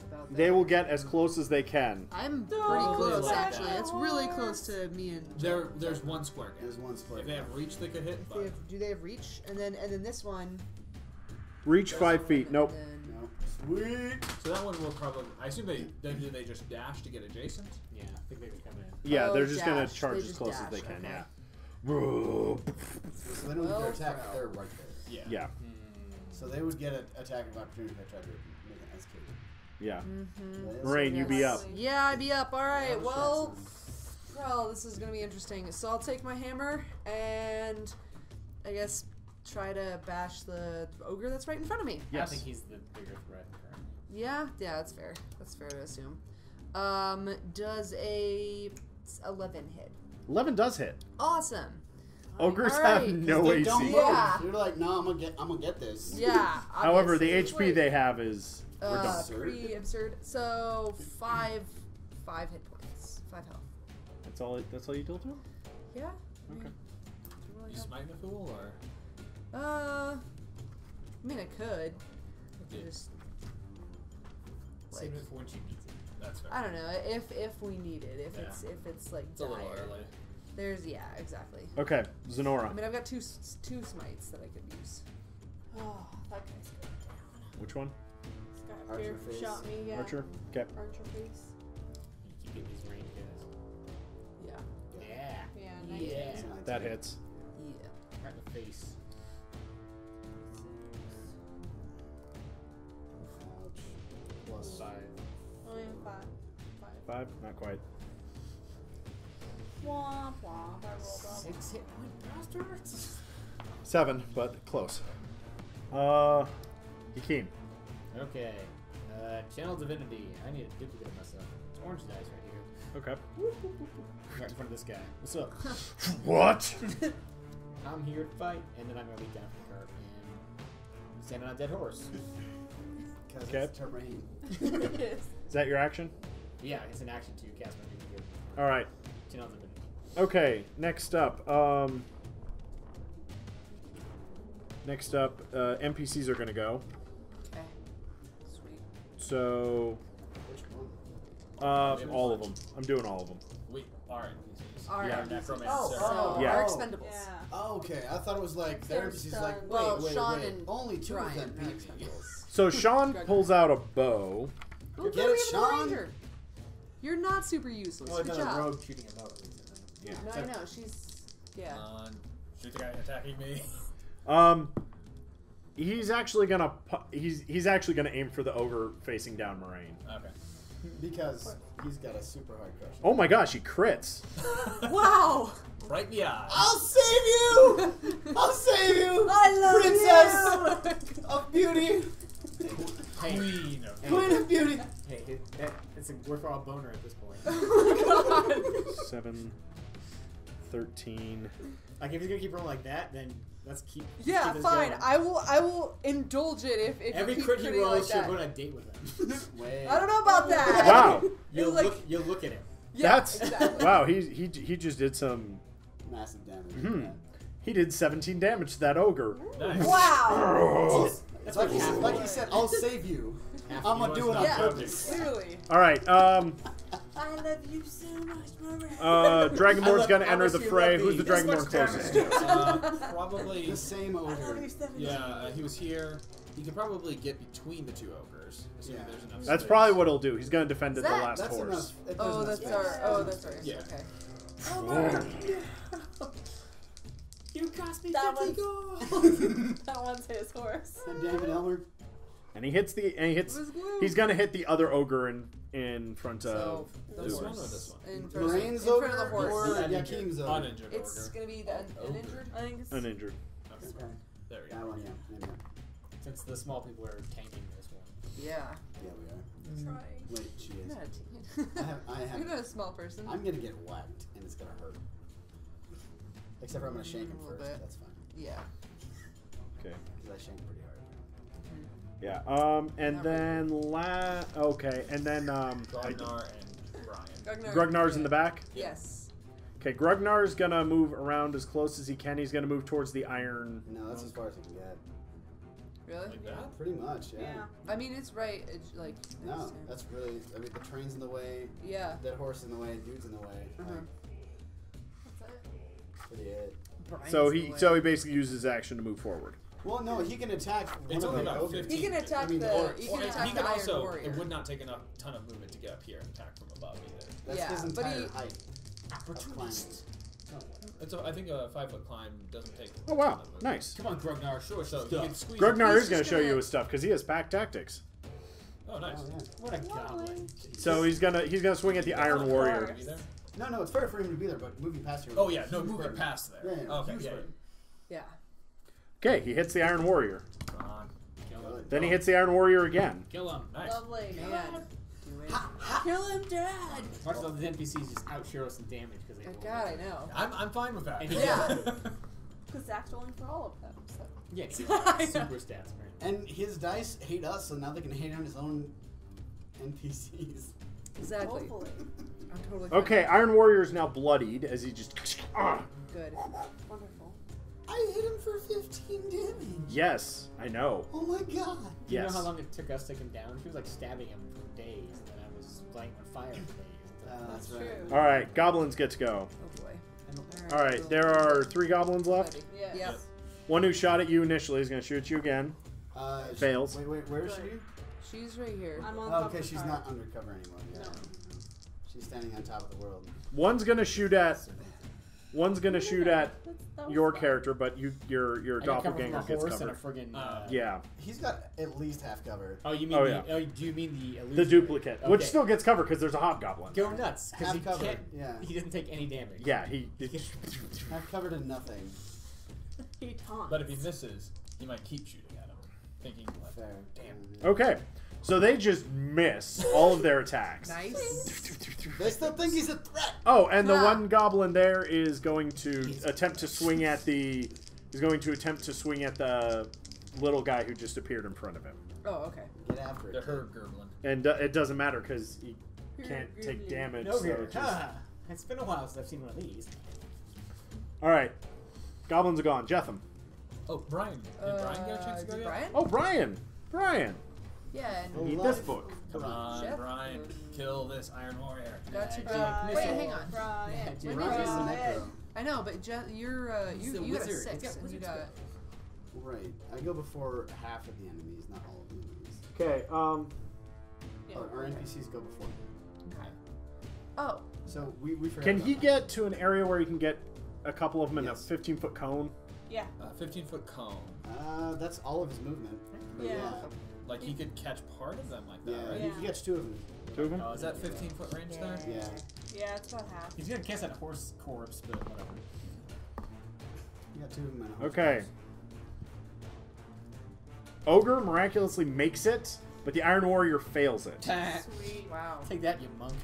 about They there. will get as close as they can. I'm pretty Don't close like actually. that. It's really close to me and. There's one square gap. There's one split. If they have reach, they could hit. But Do they have reach? And then this one. Reach 5 feet. Nope. and then- No. Sweet. so that one will probably. I assume do they just dash to get adjacent? Yeah, I think they would come in. Yeah, Oh, they're just going dash. to charge They as just close as dash, they can, okay. yeah. So they don't get Well, their attack. bro. They're right there. Yeah. Yeah. So they would get an attack of opportunity if I tried to make an SK. Yeah. Mhm. Moraine, you be up. Yeah, I'd be up. All right. Oh, Well, shit. well, this is gonna be interesting. So I'll take my hammer and I guess try to bash the ogre that's right in front of me. I Yes. think he's the bigger threat currently. Yeah, that's fair. That's fair to assume. Does a 11 hit? 11 does hit. Awesome. Ogres All have right. no They AC. don't move. Yeah. You're like, no, I'm gonna get this. Yeah. However, the obviously. HP they have is redundant. pretty absurd. So 5 hit points, 5 health. That's all you deal to? Yeah. Okay. You smite a fool or? I mean, I could. Yeah. Just Save it for when she needs it. That's fair. I don't know if we need it. If Yeah. it's like It's a little dire. early. There's exactly. Okay, I Zenora. mean, I've got two smites that I could use. Oh, that guy's going down. Which one? This guy Archer here face. shot me. Yeah. Archer? Okay. Archer face. You keep getting these range guys. Yeah. Yeah. Yeah. Yeah. 19. It's 19. That hits. Yeah. Right in the face. Ouch. Plus 5. Oh, yeah, 5. 5? Not quite. Womp womp. I rolled up. 6 hit point bastards. 7, but close. Yakeem. Okay. Channel Divinity. I need a duplicate of myself. It's orange dice right here. Okay. Right in front of this guy. What's up? What? I'm here to fight, and then I'm gonna leap down from the cart and stand on a dead horse. because Okay. it's terrain. Is that your action? Yeah, it's an action to cast my duplicate. All right. Channel Divinity. Okay. Next up. NPCs are gonna go. Okay. Sweet. So, Which one? all of them. I'm doing all of them. We are NPCs. Our Yeah. Necromancer. So Yeah. our expendables. Yeah. Oh, okay. I thought it was like They're therapies. He's like, stunned. wait, Well, wait, Sean wait. and Only 2 of them Ryan are beat me. expendables. So Sean pulls out a bow. Ooh, Get good, it, we have a Sean? ranger. You're not super useless. Well, Good it's not a job. rogue shooting a bow at least. I think. No, I know. She's yeah. Shoot the guy attacking me. He's actually gonna he's actually gonna aim for the ogre facing down Moraine. Okay. Because he's got a super hard crush. Oh my gosh, he crits. Wow. Right in the eye. I'll save you! I'll save you! I love Princess of beauty! Queen of Queen of beauty! Hey, it's a worthwhile boner at this point. Oh my god. 7, 13. Like, if you're gonna keep rolling like that, then let's keep. Yeah, keep this fine. going. I will indulge it if Every you keep crit he critting rolls, like you'll that. go on a date with him. Wait. I don't know about that. Wow. You'll like- look at him. Yeah, That's exactly. wow. He just did some. Massive damage. Hmm. He did 17 damage to that ogre. Nice. Wow. It's like he said, I'll save you. I'm gonna do it on purpose. Clearly. All right. I love you so much, Mama. Dragonborn's gonna how enter much the do you fray. love Who's me? the Dragonborn closest to? Probably. The same ogre. Yeah, he was here. He could probably get between the two ogres. Assuming Yeah. there's enough That's space. probably what he'll do. He's gonna defend at the Zach. last That's horse. enough. There's Oh, enough that's space. our. Oh, that's ours. Yeah. Okay. You cost me That 50 one's- gold. That one's his horse. God damn it, Elmer. And he hits the. And he hits. It was glue. He's gonna hit the other ogre in front So of. the This horse. one or this one? In front, Lorraine's in front of ogre the horse. or Uninjured. Yakim's ogre? Uninjured It's ogre. gonna be the uninjured. I think it's Uninjured. Okay. Okay. There we That go. one, yeah. Since the small people are tanking this one. Yeah. Yeah, we are. try. Wait, she You're is. not a teen. You're not a small person. I'm gonna get whacked, and it's gonna hurt. Except for I'm gonna shank him A little first. bit. That's fine. Yeah. Okay. Because I shank pretty hard. Yeah. And Not then Okay. And then Grognar and Brian. Grugnar's in the back. Yes. Okay. Grugnar's gonna move around as close as he can. He's gonna move towards the iron. No, that's as far as I can get. Really? Like that? Pretty much, yeah. Yeah. I mean, it's right. It's like. No, next to- that's really. I mean, the train's in the way. Yeah. Dead horse in the way. Dude's in the way. Uh-huh. Like, pretty it. So he basically uses his action to move forward. Well, no, he can attack one It's of only the about ogres. 15. He can attack I mean, the. or- He Well, can attack he the can Iron also. Warrior. It would not take enough ton of movement to get up here and attack from above either. That's Yeah, his but entire he- height. Of climbing. I think a 5-foot climb doesn't take. Oh a wow, ton of movement. nice. Come on, Grognar, show us So stuff. he can squeeze. Grognar He's is going to just show you gonna- his stuff because he has pack tactics. Oh, nice. Oh, yeah. What a goblin. So he's gonna swing at the Iron Warrior. Be there? No, it's fair for him to be there, but moving past here. Oh yeah, no, moving past there. Yeah, yeah, Okay, huge yeah. for him. Yeah. Okay, he hits the Iron Warrior. Come on. Kill him. Then he hits the Iron Warrior again. Kill him. Nice. Lovely. Man. Do it. Kill him, Dad. Watch all the NPCs just out-hero some damage because they. Oh, God, I know. I'm fine with that. And he Yeah. Because Zach's rolling for all of them. So. Yeah, he I gets know. super stats, man. And his dice hate us, so now they can hate on his own NPCs. Exactly. Hopefully. I'm totally fine. Okay, Iron Warrior is now bloodied as he just. Good. Wonderful. I hit him for 15 damage. Yes, I know. Oh my god. Do you know Yes. how long it took us to take him down? She was like stabbing him for days, and then I was lighting on fire for days. That's That's right. true. All right, goblins get to go. Oh boy. All right, there are 3 goblins left. Ready. Yes. Yep. One who shot at you initially is going to shoot at you again. Fails. Wait, where is she? She's right here. I'm on Oh, top okay, of the she's car. not undercover anymore. Yeah. No. She's standing on top of the world. One's going to shoot at. One's going to shoot at That was your fun. character, but your I got covered doppelganger from a gets horse and a covered. friggin'. Yeah, He's got at least half cover. Oh, you mean Oh, the? yeah. Oh, do you mean the the illusory? duplicate, which Okay. still gets covered because there's a hobgoblin. Go nuts because Half he covered. can't. Yeah. He doesn't take any damage. Yeah, he. Half covered in nothing. He taunts. But if he misses, he might keep shooting at him, thinking like, Fair. damn. Okay, so they just miss all of their attacks. Nice. They still think he's a threat. Oh, and the Ah. one goblin there is going to attempt to swing at the. He's going to attempt to swing at the little guy who just appeared in front of him, Oh, okay. Get after it. The herd gerblin. and it doesn't matter because he can't take damage. No so here. it just- Ah, it's been a while since I've seen one of these. All right, goblins are gone. Jetham. Oh, Brian. Did Brian get a chance to go did yet? Brian? Oh, Brian. Yeah. And Read this book. Come on, Jeff. Brian. Kill this Iron Warrior. Got you, Brian. Wait, hang on. Brian. Yeah, When Brian's did the you? necro. I know, but you're He's a you got a wizard. 6 He's got and you wizard got. Right. I go before half of the enemies, not all of the enemies. Okay. Yeah. Our NPCs go before. Oh. So we forgot. Can about he that. get to an area where he can get a couple of them in Yes. a 15-foot cone? Yeah. 15-foot cone. That's all of his movement. But Yeah. Like he could catch part of them like that, Yeah. right? You can catch 2 of them. 2 of them? Oh, Is that 15-foot range there? Yeah. Yeah, it's about half. He's gonna cast that horse corpse, but whatever. You got 2 of them. And a horse Okay. Ogre miraculously makes it, but the Iron Warrior fails it. Sweet. Wow. Take that, you monk.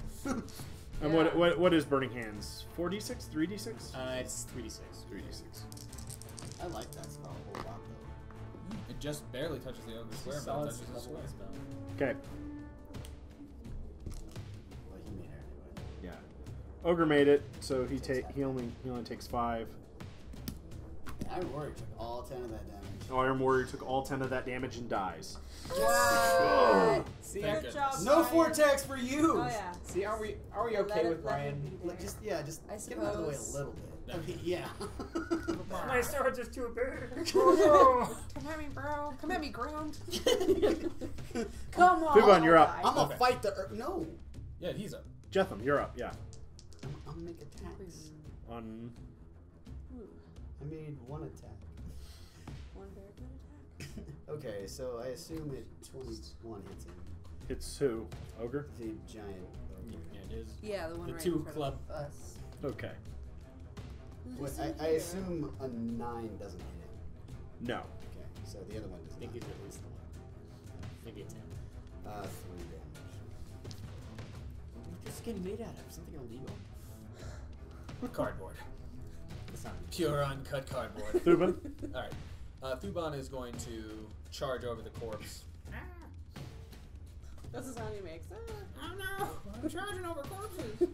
And Yeah. what is Burning Hands? 4d6? 3d6? It's 3d6. 3d6. I like that spell a whole lot though. It just barely touches the ogre's square, but it Solid touches his level square. spell. Okay. Well, he made her anyway. Yeah. Ogre made it, so he only takes 5. Iron Warrior took all 10 of that damage. Iron Warrior took all 10 of that damage and dies. See, Thank Good goodness. job, No Brian. vortex for you! Oh yeah. see, are we Let okay it- with let him Brian? be Like, there. just I get him out of the way a suppose. little bit. No. I mean, yeah. My sword's just too big. Come at me, bro. Come at me, ground. Come on. Thuban, you're up. I'm gonna Okay. fight the. No! Yeah, he's up. Jetham, you're up. Yeah. I'm gonna make attacks. On. I made one attack. One very good attack. Okay, so I assume it 21 hits him. It's who? Ogre? The giant. ogre. Yeah, it is. Yeah, the one The right two in front club. of us. Okay. Wait, I assume a 9 doesn't hit him. No. Okay, so the other one does I think not. it's at least maybe a 10. 3 damage. What's your skin made out of? Something illegal? Cardboard. That's not. Pure uncut cardboard. Thuban? Alright. Thuban is going to charge over the corpse. That's the sound he makes. Oh no! I'm charging over corpses!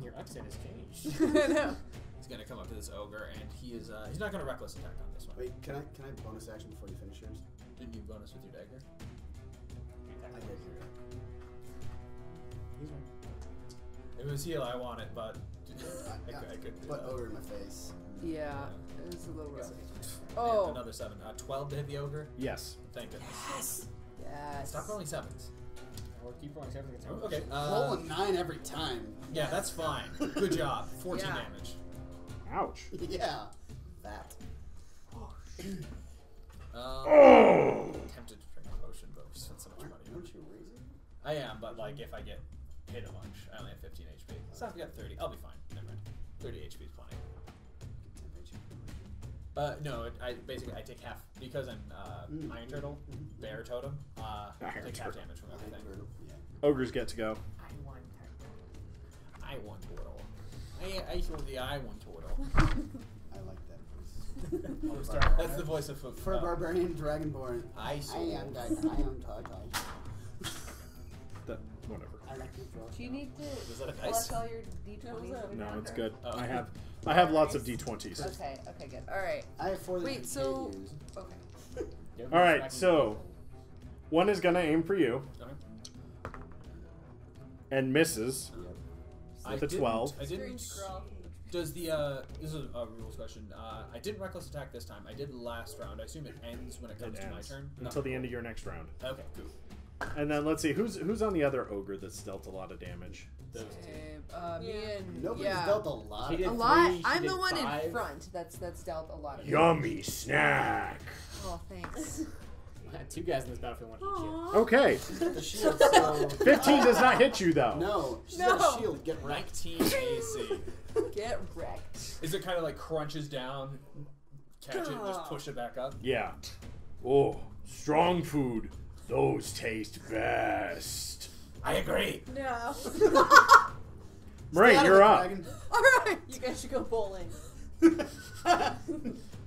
Your accent has changed. I know. He's gonna come up to this ogre, and he's not gonna reckless attack on this one. Wait, can I bonus action before you finish yours? Didn't you bonus with your dagger? I did. He's right. It was heal I wanted, but I couldn't do But that. ogre in my face. Yeah, it was a little rough. And Oh, another 7. 12 to hit the ogre. Yes. Thank goodness. yes. Stop rolling 7s. Or keep rolling 7 against him. Okay. Roll a 9 every time. Yeah, that's fine. Good job. 14 Yeah. damage. Ouch. Yeah. That. Tempted to drink a potion, but we spent so much money. Aren't you raising? I am, but like if I get hit a bunch, I only have 15 HP. So I've got 30. I'll be fine. Never mind. 30 HP is plenty. No, I take half because I'm Iron Turtle, Bear Totem. Iron Take half Turtle. damage from everything. Yeah. Ogres get to go. I want turtle. I heal the I want turtle. I like that voice. That's the voice of For barbarian dragonborn. I I soul. am Turtle. Whatever. I like to draw. Do you need to Was that a dice? collect all your That was d20s? a- that are No, down it's there? good. Oh. I have lots of d20s. Okay, okay, good. Alright. I have 4 that Wait, you so- can't use. Okay. All right, so one is gonna aim for you Okay. and misses I with a didn't- 12. I didn't. Strange girl. Does the this is a rules question? I didn't reckless attack this time. I did last round. I assume it ends when it comes It to my ends turn. until the end of your next round. Okay, cool. And then let's see who's on the other ogre that's dealt a lot of damage. Those Me and Nobody's yeah. dealt a lot. He of did A damage. lot. 3, she I'm the did one 5. in front. That's dealt a lot of. Yummy snack. Oh, thanks. Two guys in this battlefield want to eat shit. Okay, The shield, so 15 does not hit you though. no, she's No. got a shield. Get wrecked. 19 AC. Get wrecked. Is it kind of like crunches down, catch it, and just push it back up? Yeah. Oh, strong food. Those taste best. I agree. No. Murray, Stay out of you're it, up. dragon. Alright. You guys should go bowling.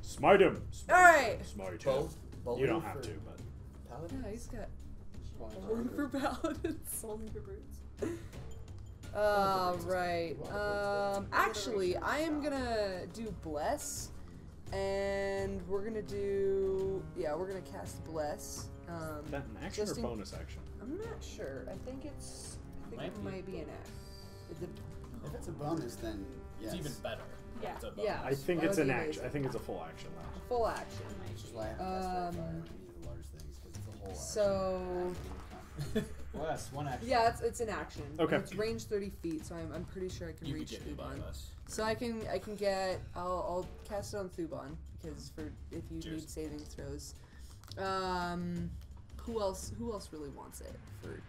Smite him. Alright. Smite him. Bowling You don't have for to, but paladin? Yeah, he's got Bowling bowling for paladins. Bowling for brutes. Right. Actually, I am gonna do bless, and we're gonna do we're gonna cast bless. is that an action or just in- bonus action? I'm not sure. I think it might be an act. If it's a bonus, then yes. It's even better. Yeah. It's a Yeah. bonus. I think That it's would an be action. amazing. I think it's a full action though. Full action. Which is why I have cast fire. I need the large things because it's a whole So Well, that's one action. yeah, it's an action. Okay. It's range 30 feet, so I'm pretty sure I can You could reach get me by Thuban. us. So I can get I'll cast it on Thuban because for if you Cheers. need saving throws. Who else really wants it for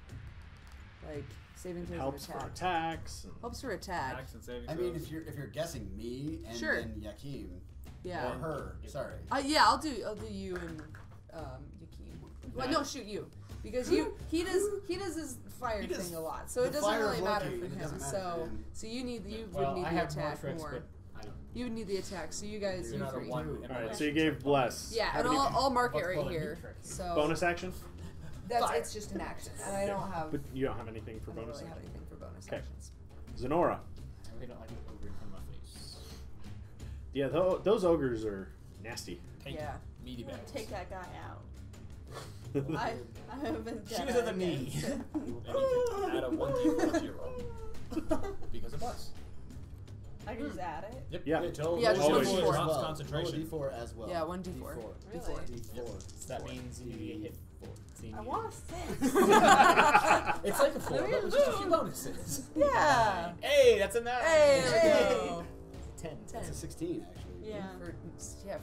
like saving It throws helps and for attack? attacks. And Helps for attack. Action saving I mean, throws. if you're guessing me and Sure. then Yakim Yeah. or her, sorry. Yeah, I'll do you and Yakim. Well, no, shoot you because he does his fire He does thing a lot, so it the doesn't fire really of matter Loki, for it him. doesn't matter for him. So you would Well, need I the have more attack tricks, more. but I don't. You would need the attack, so you guys You're you not a three. one. All right, so you gave bless. Yeah, Have and any I'll mark it What's right called a here. neat trick. So bonus action, it's just an action, and I don't have. but you don't have anything for I don't bonus really have action. anything for bonus Okay. actions. Zenora. I really don't like it over in front of my face. Yeah, those ogres are nasty. Tank Yeah. meaty I'm gonna bags. take that guy out. I haven't. Shoot us at the knee. And you can add a 1d4 to your roll. Because of us. I can just add it. Yep. Yeah. Yeah, just Always. one D4 D4 as Drops well. concentration. Roll a D4 as well. Yeah, 1d4. Really? D4. So that means you get hit 4. So you I need- want a 6. It's like a 4, but with just a few bonuses. Yeah. Hey, that's a 9. Hey, There we hey. go. 10. That's a 16, actually. Yeah.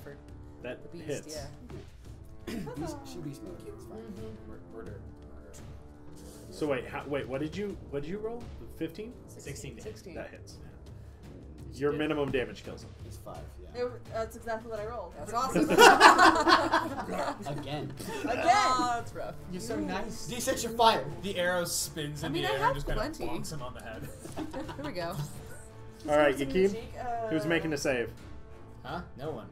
For That the beast, hits. yeah. She beast mode. It's fine. Murder. So wait, what did you roll? 15? 16 to hit. 16. That hits. Your minimum damage kills him. It's 5, yeah. That's exactly what I rolled. That's awesome. Again. Oh, that's rough. You're so nice. D6, you're fired. The arrow spins in I mean, the I air have and just kind of plenty. bonks him on the head. Here we go. All right, Some Yakeem. magic, Who's making a save? Huh? No one.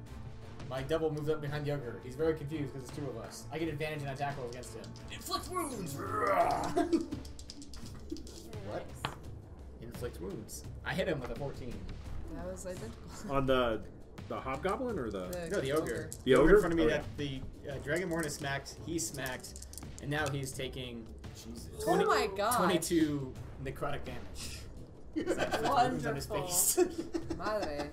My double moves up behind the ogre. He's very confused because it's 2 of us. I get advantage and attack rolls against him. Inflict wounds! What? Inflict wounds. I hit him with a 14. That was identical. On the hobgoblin or the No, the ogre. The ogre? in front of me Oh, that the Dragonborn is smacked. He's smacked. And now he's taking Jesus. Oh my god. 22 necrotic damage. On his Wonderful. face. Madre.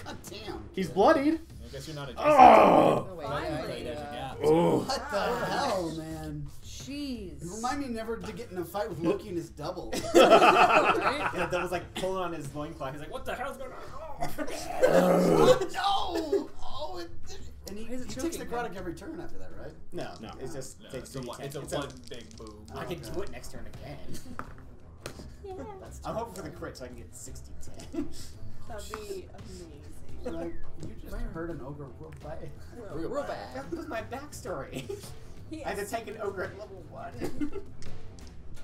God damn. He's bloodied. I guess you're not a Oh. No way. Finally. Yeah. Oh. What the hell, man? Jeez. You remind me never to get in a fight with Loki and his double. Right? Yeah, that was like pulling on his loincloth. He's like, what the hell's going on? Oh, no! Oh, and he Why is it takes choking necrotic every turn after that, right? No, No. it just No, takes it's a 2d10. one, it's a It's one big boom. I can Okay. do it next turn again. Yeah. I'm hoping for the crit so I can get 60-10. That'd be amazing. Like, you just heard an ogre real bad. Real bad. That was my backstory. He I had to is- take an ogre at level 1.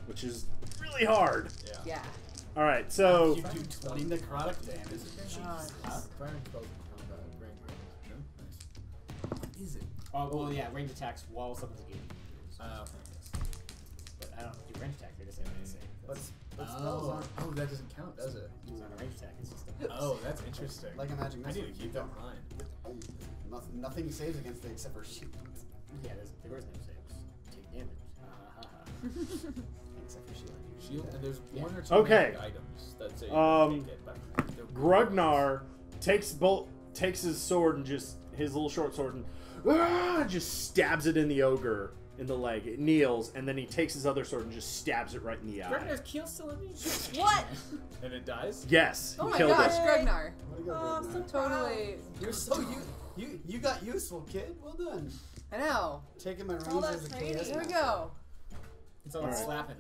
Which is really hard. Yeah. Yeah. All right, so You do 20 necrotic damage. God. Fire and close combat, range. No? Nice. What is it? Oh, well, yeah, range attacks while someone's engaged. Okay. But I don't do range attack, they just have to say. But spells aren't Oh, that doesn't count, does it? It's not a range attack, it's just a... Oh, that's interesting. like a magic I missile. need to keep that in mind. Nothing saves against it except for shield. Yeah, there is no saves. Take damage. Except for shield. Shield, and there's one or two Okay. magic items that say you Um, take it, but they're Grugnar takes his sword and just his little short sword and just stabs it in the ogre in the leg. It kneels, and then he takes his other sword and just stabs it right in the eye. Ragnar's kill still in me? What? And it dies? Yes, Oh he my killed gosh, it. Gregnar. What do you got, Oh, Greg, so now? Totally. You're so you got useful, kid. Well done. I know. Taking my range All that as a training. KS. There we go. It's all Alright. slapping.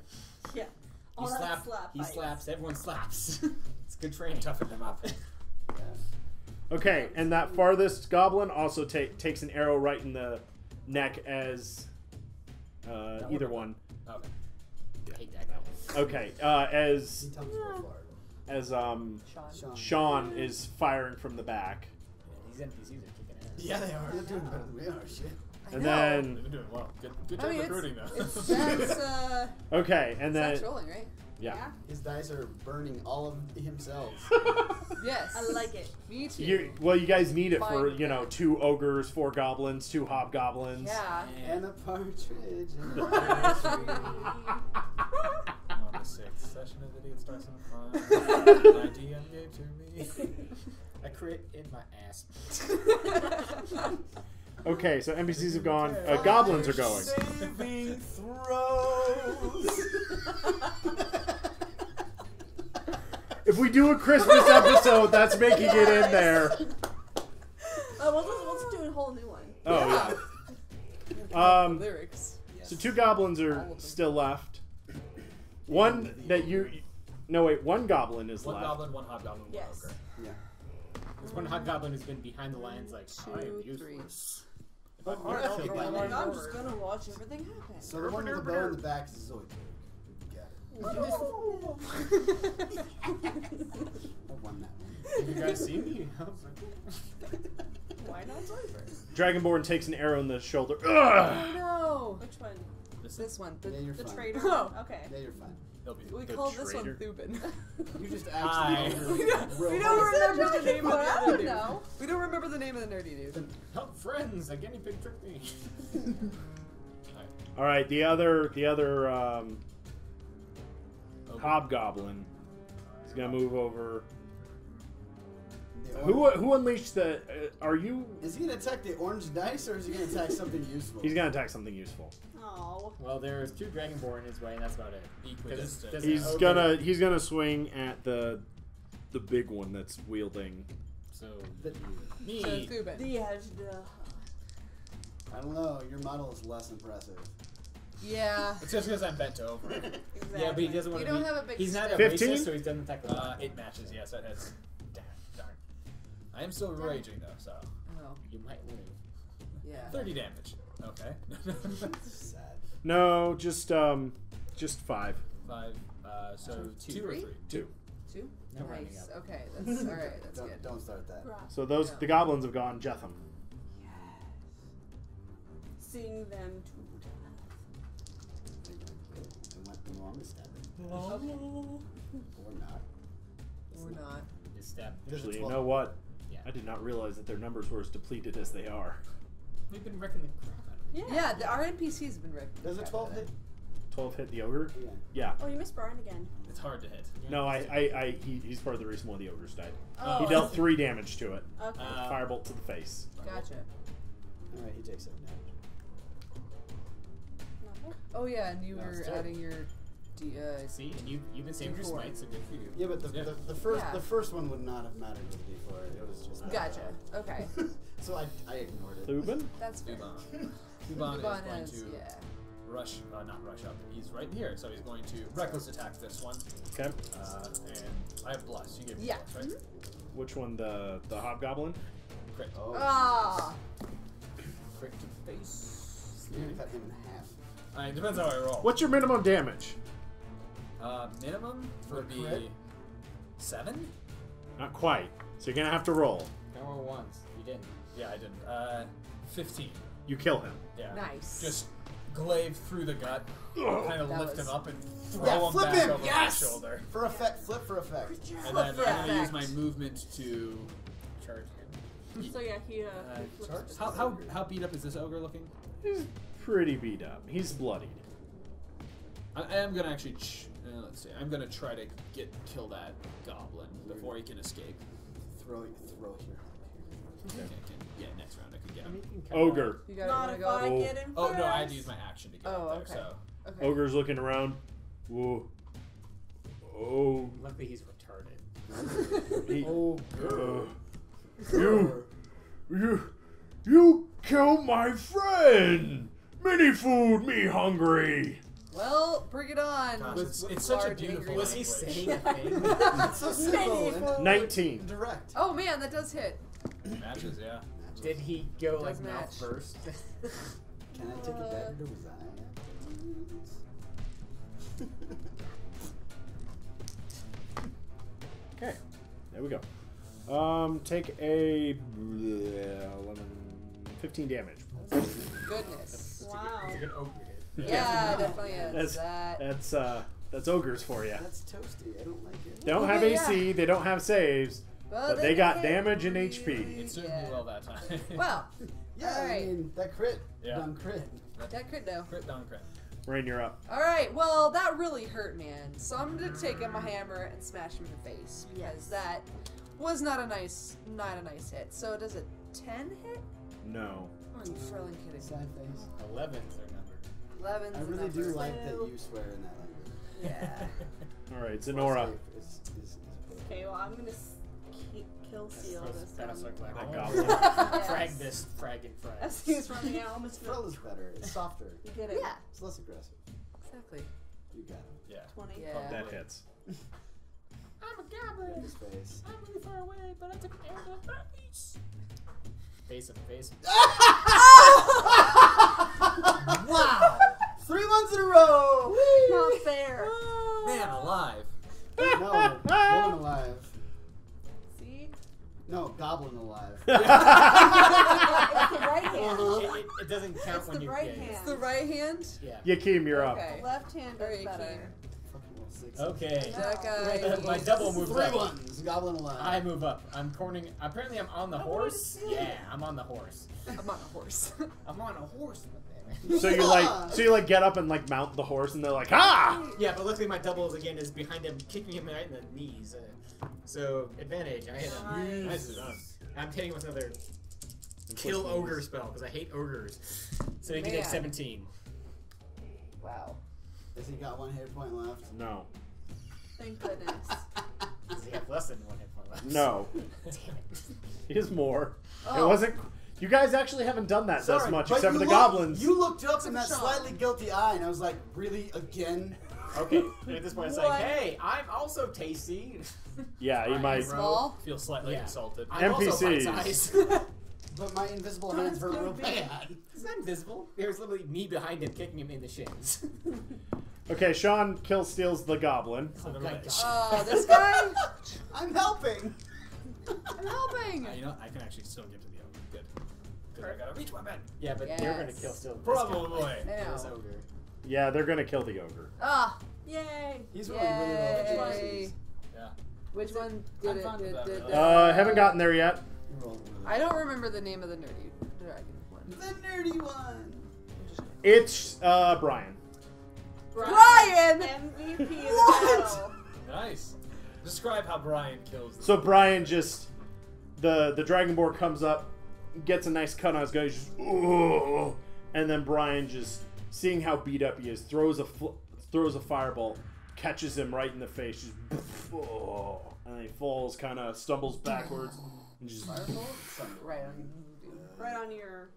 Yeah. All He that slaps. slap He bites. slaps. Everyone slaps. It's good training. Toughen them up. Okay, and that farthest goblin also takes an arrow right in the neck as either one. Okay. I hate that guy. Okay, as Tell me where far. as Sean. Sean is firing from the back, These NPCs are kicking ass. Yeah, they are. They're doing better than we are. Shit. I and know. then They've been doing well. Good I job mean, recruiting, though. That's okay, and then that's rolling, right? yeah. His dice are burning all of himself. Yes. I like it. Me too. You guys need it for Fine. 2 ogres, 4 goblins, 2 hobgoblins. Yeah. And a partridge. In On the 6th session of the day, it starts on a fire. My DM gave to me. A crit in my ass. Okay, so NPCs have gone. Goblins are going. Saving throws. If we do a Christmas episode, that's making it in there. We'll just do a whole new one. Oh yeah. Lyrics. So 2 goblins are still left. One that you. No wait, 1 goblin is One left. goblin, one hobgoblin, one Yes. ogre. Yeah. There's one hobgoblin who's been behind the lines, like, I am 2, 3. useless. But Oh, like, I'm just gonna watch everything happen. So the one with the bow in the back is Zoid. Got it. I won that one. Have you guys seen me? Why not Zoidberg? Dragonborn takes an arrow in the shoulder. Ugh! No. Which one? This one. Yeah, you're The fine. traitor? Oh. Okay. Yeah, you're fine. He'll be. We The call this one traitor. Thubin. You just Hi. actually We don't remember the name of the I other don't dude. know. We don't remember the name of the nerdy dude. Help friends, a guinea pig tricked me. All right, the other hobgoblin is gonna move over. Who unleashed the? Are you? Is he gonna attack the orange dice or is he gonna attack something useful? He's gonna attack something useful. Oh. Well, there's 2 dragonborn in his way, and that's about it. Equidistant. Does He's ogre- gonna swing at the big one that's wielding. So Me. So Thubin. The edge. I don't know. Your model is less impressive. Yeah. It's just because I'm bent over. Exactly. yeah, but he doesn't want You to. don't have a big He's not a stick. 15? racist, so he doesn't attack the left. It matches. Yes, that hits. Darn. I am still raging though, so Oh, You might live. yeah. 30 damage. Okay. Sad. No, just 5. 5. So 2 or 3. 2. 2? No rounding Nice. up. Okay, that's alright. That's good. Don't start that. So those the goblins have gone Jetham. Seeing them to I went the longest stabbing. Okay. Or not. Or not. Just stab. Actually, you 12. know what? Yeah. I did not realize that their numbers were as depleted as they are. We've been wrecking the crap out of it. Yeah, our NPCs have been wrecked. Does a 12 hit? 12 hit the ogre? Yeah. Yeah. Oh, you missed Brian again. It's hard to hit. No, he's part of the reason why the ogres died. Oh, He dealt 3 damage to it. Okay. Firebolt to the face. Gotcha. Alright, he takes 7 damage. Not bad. Oh yeah, and you No, were it's terrible. adding your See, and you've been saving your D4. smite, so good for you. Yeah, but the Yeah. first one would not have mattered with D4. It was just that Gotcha. bad. Okay. So I ignored it. Lubin? That's fair. Uban. Uban is Uban going has, to yeah. rush, not rush up. He's right here, so he's going to reckless attack this one. Okay. And I have bless. You gave me Yeah. bless, right? Which one? The hobgoblin? Crit. Oh, Ah! Crit to the face. you're gonna cut him in half. It depends how I roll. What's your minimum damage? Minimum would be crit? 7? Not quite. So you're gonna have to roll. I rolled once. You didn't. Yeah, I didn't. 15. You kill him. Yeah. Nice. Just glaive through the gut, kind of That lift was- him up and throw Yeah, him flip back him! over Yes! my shoulder. For effect, flip for effect. And then I'm for going to use effect. my movement to Charge him. So yeah, he flips charge. it. How beat up is this ogre looking? He's pretty beat up. He's bloodied. I am gonna actually. Let's see. I'm gonna try to kill that goblin before he can escape. Throw here. Yeah, next round I could get him. Ogre. You got Not it. if Go. I Oh. get him Oh no, I had first. to use my action to get Oh, up there. okay. So Okay. Ogre's looking around. Whoa. Oh. Luckily, he's retarded. He, oh, you killed my friend. Mini food me hungry. Well, bring it on. gosh, With it's such a large beautiful. angry Was he language. saying a thing? It's so simple. and 19. direct. Oh man, that does hit. Matches, yeah. Did he go like Does mouth match. first? Can I take a dagger to his eye? Okay. There we go. Take a 11, 15 damage. Goodness. Wow. It's a good ogre hit. Yeah, definitely is. That's that's ogres for you. That's toasty. I don't like it. They don't have Okay, AC. They don't have saves. But they got damage and HP. It served me well that time. Well, Yeah, I Alright. mean, that crit. Yeah. Done crit. that could do. Crit down crit. Rain, you're up. All right, well, that really hurt, man. So I'm gonna take my hammer and smash him in the face because Yes. that was not a nice hit. So does a 10 hit? No. I'm really kidding. Sad face. 11's their number. 11's I the really do number. like that you swear in that language. Yeah. All right, Zenora. It's Okay, well I'm gonna kill seal this That'll time. look like That oh, goblin. Frag this, frag and frag. As he's running out, I'm just Frill gonna is better. It's softer. get it. Yeah, It's less aggressive. exactly. You got him. Yeah. 20. Yeah. That hits. I'm a In goblin. his face. I'm really far away, but I took an arrow to the face. Face him, face him. Wow! 3 months in a row! Not fair. Man alive. No, woman alive. See? No, goblin alive. It's the right hand. It doesn't count It's when the you right get it. hand. It's the right hand. Yeah. Yakim, you're up. Okay. Left hand Alright, is better. Keem. 6. Okay. That guy. My double moves 3 up. ones. Goblin alive. I move up. I'm cornering. Apparently, I'm on the horse. Yeah, I'm on the horse. I'm on a horse. I'm on a horse. So you like get up and like mount the horse, and they're like, ah! Yeah, but luckily my doubles again is behind him, kicking him right in the knees. So advantage. I hit him. Nice. I'm hitting with another kill ogre spell because I hate ogres. So he can take Man. 17. Wow. Has he got 1 hit point left? No. Thank goodness. Does he have less than 1 hit point left? No. Damn it. Here's more. Oh. It wasn't. You guys actually haven't done that Sorry, as much, but except for you the looked- goblins. You looked up in that Except slightly guilty eye, and I was like, really? Again? Okay. At this point, it's What? like, hey, I'm also tasty. Yeah, you might. Small. Feel slightly Yeah. insulted. I'm also NPCs. bite-sized. But my invisible hands hurt real bad. It's not invisible. There's literally me behind him, kicking him in the shins. Okay, Sean steals the goblin. Oh my god. Oh, this guy. I'm helping! I'm helping. You know, I can actually still get to the ogre. Good. Because I got a reach weapon. Yeah, but Yes. you're gonna kill still. this Probably. guy. Ew. This ogre. Yeah, they're gonna kill the ogre. Ah. Yay! He's rolling really well. Which one? Yay. Yeah. Which one I'm did fine with it? that, Did, really. Haven't gotten there yet. He rolled really I don't remember the name of the nerdy dragon one. well. The nerdy one! It's Brian. Brian! MVP of the What? battle. Nice. Describe how Brian kills the So Brian just the dragonborn comes up, gets a nice cut on his guy, just "Ugh," and then Brian just seeing how beat up he is, throws a firebolt, catches him right in the face, just "Ugh," and he falls, kind of stumbles backwards, and just Right on. Right on your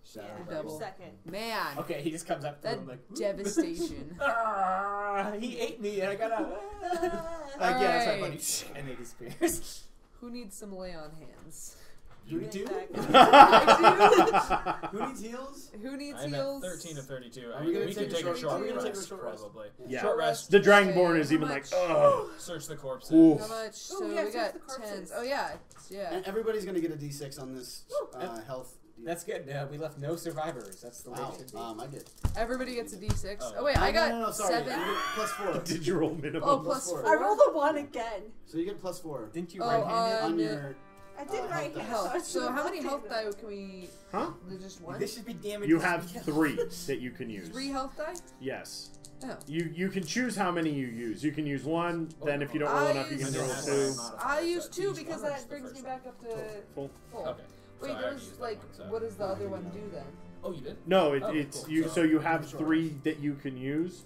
Shadow Double. second. Man. Okay, he just comes up to That him like, devastation. he ate me, and I gotta. All Yeah, that's my right. buddy. And he disappears. Who needs some lay on hands? You do? Who needs heals? Who needs I'm heals? at 13 to 32. Are we gonna we take can a take a short- short are we gonna take a rest, short rest? probably. Yeah. Short rest. The dragonborn Okay, is even how like, much? ugh. Search the corpses. Oof. How much? So yeah, we search got the corpses. 10s. Oh yeah, yeah. And everybody's gonna get a d6 on this health. That's good. We left no survivors. That's the way Wow. it should be. I get. Everybody gets a d6. Oh. Oh wait, I got no, sorry. 7. You get plus 4. Did you roll minimum? Oh, plus plus 4. 4. I rolled a 1 again. So you get plus 4 Didn't you Oh, right-handed? on on your. I did Health right dice. here. Health. So how many health die can we? Huh? Just one. This should be damage. You have 3 that you can use. 3 health die. Yes. Oh. You can choose how many you use. You can use 1. Then if you don't roll I enough, you can use- roll That's 2. I use So 2 use because one or that just the brings me first back up to Full. full. Okay. Wait, So I already those used that like one, so- what does the other one do then? Oh, you did? No, Oh, it's cool. you. So you have Sure. 3 that you can use.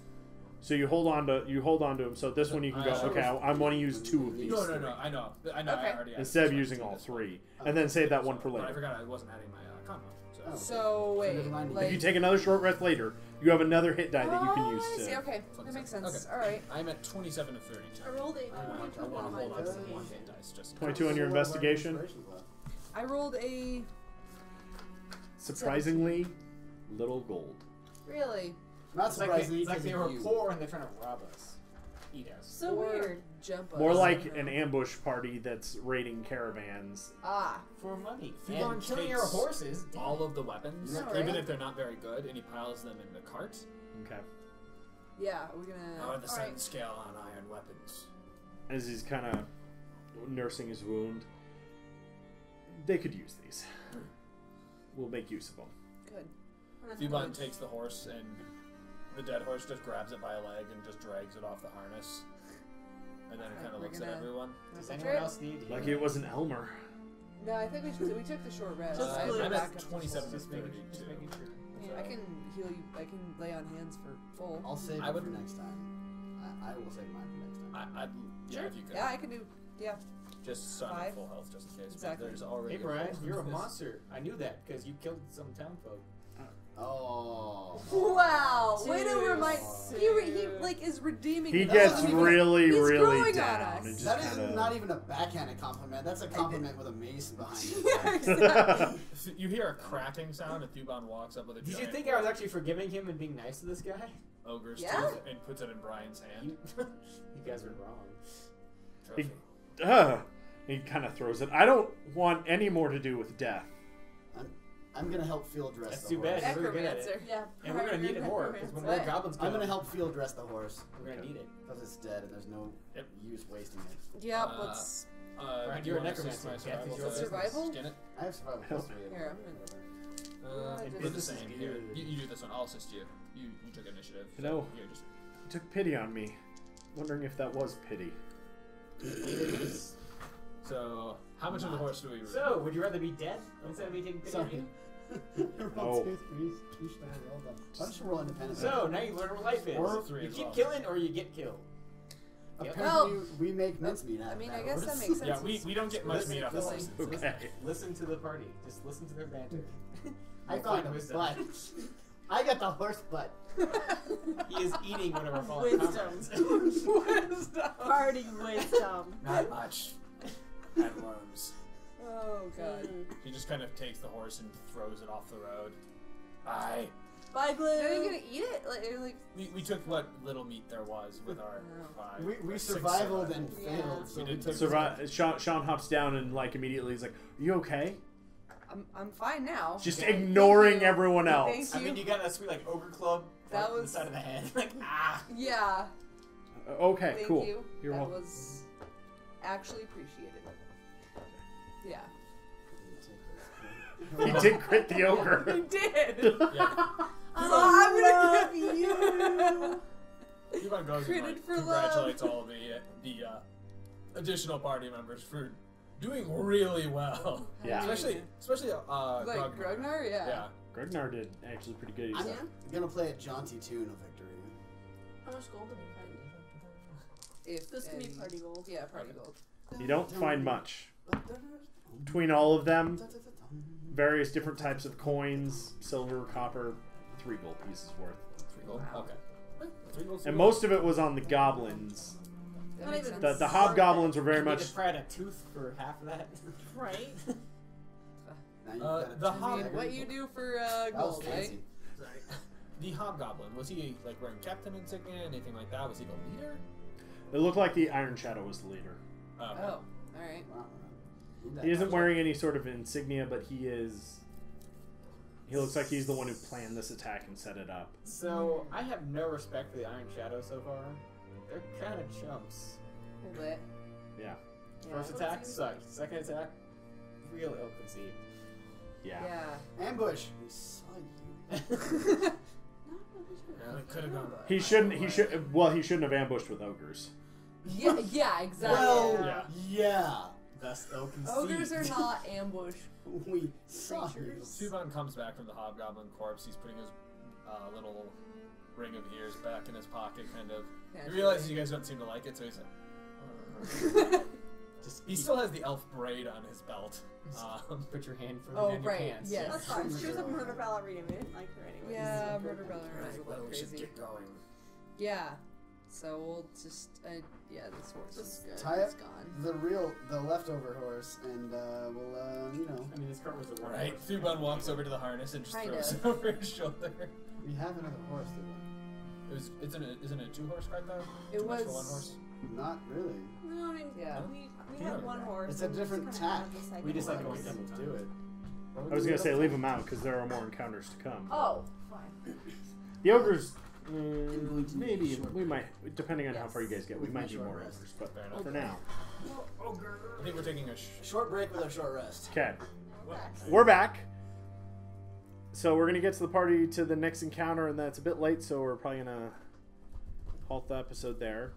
So you hold on to them. So this one you can go. Sure. Okay, I want to use 2 of these. No. I know. I Okay. already Instead of added using to all this one. 3, and then save that one for But I later. forgot I wasn't adding my combo. Oh. So wait, never mind. like If you take another short rest later, you have another hit die that you can Oh, use I see. to. Okay, that makes sense. Okay. All right. I'm at 27 to 32. I rolled a I want to 22 on my hold on to investigation. one hit dice just in 22 on your investigation. I rolled a Surprisingly, little gold. really Not It's like surprisingly, it's like they were you. poor and they're trying to rob us, eat us. So or weird. jump us. More like an ambush party that's raiding caravans. For money. Fubon And killing takes our horses. all of the weapons, Yeah, even right. if they're not very good, and he piles them in the cart. Okay. Yeah, we're gonna. How are the all right. 7 scale on iron weapons? As he's kind of nursing his wound. They could use these. We'll make use of them. Good. Fubon takes the horse, and the dead horse just grabs it by a leg and just drags it off the harness. And then it kind of We're looks at gonna- everyone. Does Trip. anyone else need Like healing? it wasn't Elmer. No, I think we took the short rest. Just I have split. a I'm backup at for 27 to Just making- just 32. making sure. full. I can heal you. I can lay on hands for full. I'll save I it would- for next time. I will save mine for next time. Yeah, if you could. Yeah, I can do. Yeah. Just so I'm at 5. full health, just in case. Exactly. There's already Hey a Brian, full you're a this. monster. I knew that because you killed some townfolk. Oh. Wow. Way to Dude. remind. He like is redeeming. He himself. gets doesn't even- really, he's really growing on down. us. It just That is kinda... not even a backhanded compliment. That's a compliment with a mace behind it. Yeah, exactly. You hear a cracking sound, and Thubon walks up with a Did you giant think I was actually forgiving him and being nice to this guy? ogre's Yeah. tooth and puts it in Brian's hand. You guys were wrong. Trophy. He kind of throws it. I don't want any more to do with death. I'm gonna help field dress That's the too horse. bad. You're really good at it. Necromancer. Yeah. And we're gonna need it more because when more goblins come, I'm gonna help field dress the horse We're gonna need it. because it's dead and there's no Yep. use wasting it. Yep, Uh, let's. do you're you a want to assist necromancer. my Death is survival your to survival? Skin it? I have survival plus 3. Here, I'm gonna. We're the This is same. Here, good. you do this one. I'll assist you. You took initiative. So No. Here, just You took pity on me. Wondering if that was pity. so. How much of the horse do we? So, would you rather be dead instead of me taking pity on Sorry. you? Roll Oh. 2 3s. Why don't you roll independent? So now you learn what life is. Or three You as keep well. killing or you get killed. Yep. Apparently, we make mincemeat out I of mean, that I guess that horse. makes sense. Yeah, we don't get much meat off Listen, this. Okay. Listen to the party. Just listen to their banter. I You'll got find the wisdom. butt. I got the horse butt. He is eating one of our fallen Wisdom. comrades. Party wisdom. Not much. Had worms. Oh god. He just kind of takes the horse and throws it off the road. Bye. Bye, Glue. Are you gonna eat it? Like We took what little meat there was with our five. We or six survivaled and Yeah. failed, so We we didn't took Survive. Sean hops down and like immediately he's like, "You okay?" I'm fine now. Just Thank ignoring you. everyone else. Thank I mean, you got a sweet like ogre club That right on the was- side of the head. Like Yeah. Okay, Thank cool. you. You're that welcome. was actually appreciated. Yeah. He did crit the ogre. He did. Yeah. I'm gonna give you. Yvonne goes and Critted like, for congratulates all the additional party members for doing really well. Yeah. Especially Like Grognar, yeah. Yeah. Gregnar did actually pretty good. I'm He's gonna play a jaunty tune of victory. How much gold did we find? If This can be any- party gold. Yeah, party gold. You don't find much. Between all of them, various different types of coins, silver, copper, 3 gold pieces worth. 3 gold. Wow. Okay. 3 gold. And most of it was on the goblins. That Not makes even sense. The hobgoblins were very you much. just pried a tooth for half of that. Right? Now you've got a the chance I mean, to- what you do for That was gold, right? fancy. The hobgoblin, was he like wearing captain insignia, anything like that? Was he the leader? It looked like the Iron Shadow was the leader. Oh, all right. Wow. He isn't wearing any sort of insignia, but he is. He looks like he's the one who planned this attack and set it up. So I have no respect for the Iron Shadow so far. They're kind of chumps. A little bit. Yeah. Yeah. First attack sucked. Second attack, real ill-conceived. Yeah. Yeah. Ambush. We saw you. Yeah, it could have gone. He shouldn't. He should. Well, he shouldn't have ambushed with ogres. Yeah, yeah, exactly. Well, Yeah. yeah. Thus ill-conceived. Ogres are not ambush. We saw you. Creatures. Suban comes back from the hobgoblin corpse. He's putting his little ring of ears back in his pocket, kind of. He realizes you guys don't seem to like it, so he's like. He still has the elf braid on his belt. Put your hand further Oh, down your right, pants. yes. That's fine. She was a murder ballerina. We didn't like her anyways. Yeah, murder ballerina is a Right, well, little we should crazy. get going. Yeah. So we'll just, yeah, this horse is good. Tie It's up gone. the leftover horse, and we'll, you know, I mean, this cart was a Right. Thuban walks over to the harness and just Kind throws of. it over his shoulder. we have another horse. Isn't it a 2-horse cart though? It Too much for was- 1 horse. Not really. No, I mean, Yeah. we had one horse. It's a and we just different kinda tack. had the second We just like horse. going to do it. I was gonna say leave them out because there are more encounters to come. Oh, fine. The ogres, maybe we might, depending on how far you guys get, we With might my need short more rest. ogres. But Fair enough. for now, I think we're taking a Short break with a short rest. okay, Facts. we're back. So we're gonna get to the party to the next encounter, and that's a bit late, so we're probably gonna halt the episode there.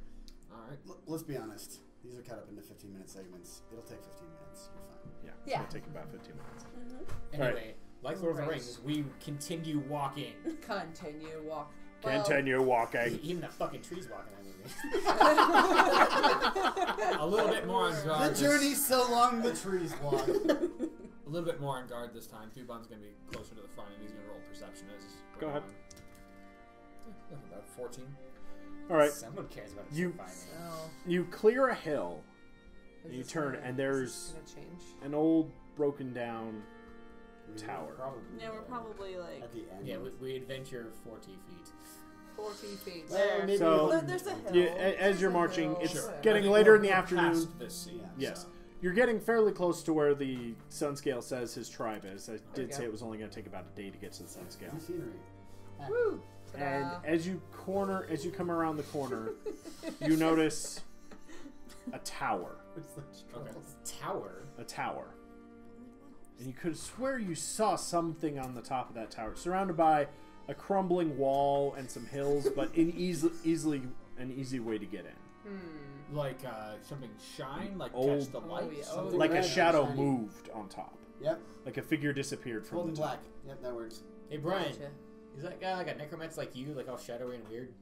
Alright. Let's be honest. These are cut up into 15-minute segments. It'll take 15 minutes. You're fine. Yeah, it's Yeah. gonna take about 15 minutes. Anyway, like Lord of the Right. Rings, we continue walking. Continue walk. Well, Continue walking. Even the fucking trees walking that movie. A little bit more on guard. The journey's so long, the trees walk. A little bit more on guard this time. Thuban's gonna be closer to the front, and he's gonna roll perception as. Go ahead. About 14. All right, Someone cares about You- surviving. Oh, you clear a hill, is you this turn, gonna- and is there's this gonna change. an old, broken down tower. Probably. Yeah, we're probably like At the end. Yeah, we adventure 40 feet. 40 feet. Well, maybe So- There's a hill. You, as you're There's a marching, hill. it's Sure. getting I think later we're in the afternoon. Past this scene, Yeah. Yes. so. You're getting fairly close to where the sun scale says his tribe is. I did say it was only going to take about a day to get to the sun scale. New scenery. Woo! And as you come around the corner, you notice a tower. Okay. Tower. A tower. And you could swear you saw something on the top of that tower, surrounded by a crumbling wall and some hills, but an easy way to get in. Like something shine, like Old- catch the light. yeah. something Like a red, shadow shiny. moved on top. Yep. Like a figure disappeared from Golden the top. black. Yep, that works. Hey, Brian. Gotcha. Is that guy like a necromancer like you, like all shadowy and weird?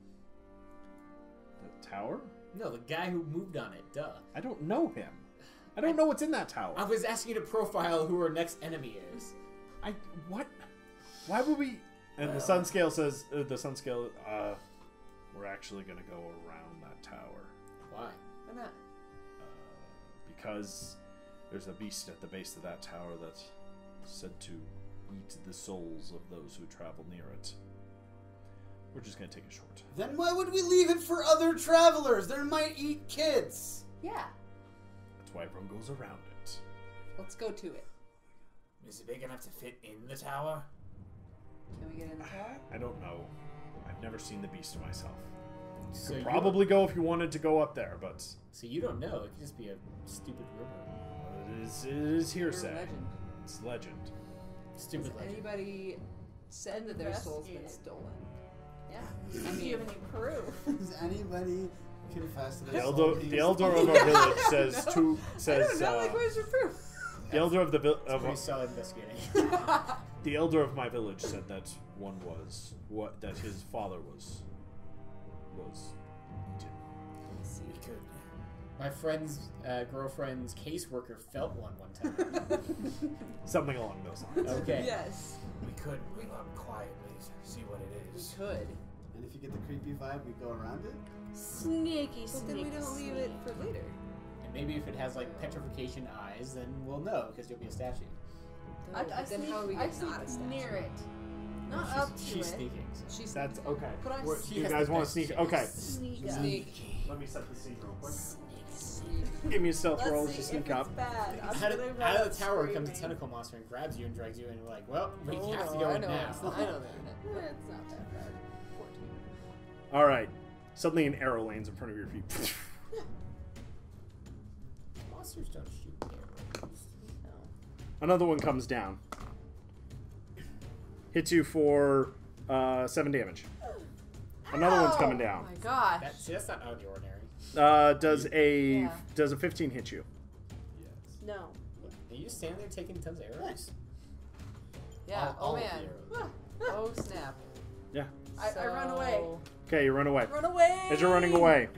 The tower? No, the guy who moved on it. Duh. I don't know him. I don't know what's in that tower. I was asking you to profile who our next enemy is. What? Why would we? And the sun scale says, we're actually going to go around that tower. Why? Why not? Because there's a beast at the base of that tower that's said to eat the souls of those who travel near it. We're just going to take it short. Then why would we leave it for other travelers? They might eat kids. Yeah. That's why everyone goes around it. Let's go to it. Is it big enough to fit in the tower? Can we get in the tower? I don't know. I've never seen the beast myself. So Could probably go if you wanted to go up there, but So you don't know. It could just be a stupid rumor. it is hearsay. Legend. It's legend. Stupid Has legend. anybody said that their soul's been Investigate. stolen? Yeah. I Do mean- you have any proof? Does anybody confess to The their elder, soul the being elder of stolen? our village says I says don't know. Like, where's your proof? the elder of the Pretty solid investigating. the elder of my village said that that his father was eaten. We could. My friend's girlfriend's caseworker felt one time. Something along those lines. Okay. Yes. We could ring up quietly to see what it We is. could. And if you get the creepy vibe, we go around it? Sneaky, But then we don't leave it for later. And maybe if it has like petrification eyes, then we'll know because you'll be a statue. I But then sneak, how are we I get not a sneak statue? near it. Not up to She's it. sneaking. So. She's That's okay. But I What- She you has guys the want to best sneak? chance. Okay. sneak. sneak. Let me set the scene real quick. Sneak. Give me a stealth Let's roll see to if sneak it's up. bad. I'm Out gonna of, run out up of the tower comes a screaming. tentacle monster and grabs you and drags you in. And we're like, well, we Oh, have to no, go I in know. now. I know the internet. It's not that bad. 14. All right. Suddenly, an arrow lands in front of your feet. Monsters don't shoot arrows. No. Another one comes down. Hits you for 7 damage. Another one's coming Oh down. my gosh. That's not out of the ordinary. Does a Yeah. 15 hit you? No. Are you standing there taking tons of arrows? Yeah. All Oh of the man. arrows. Oh snap. Yeah. I run away. Okay, you run away. Run away! As you're running away,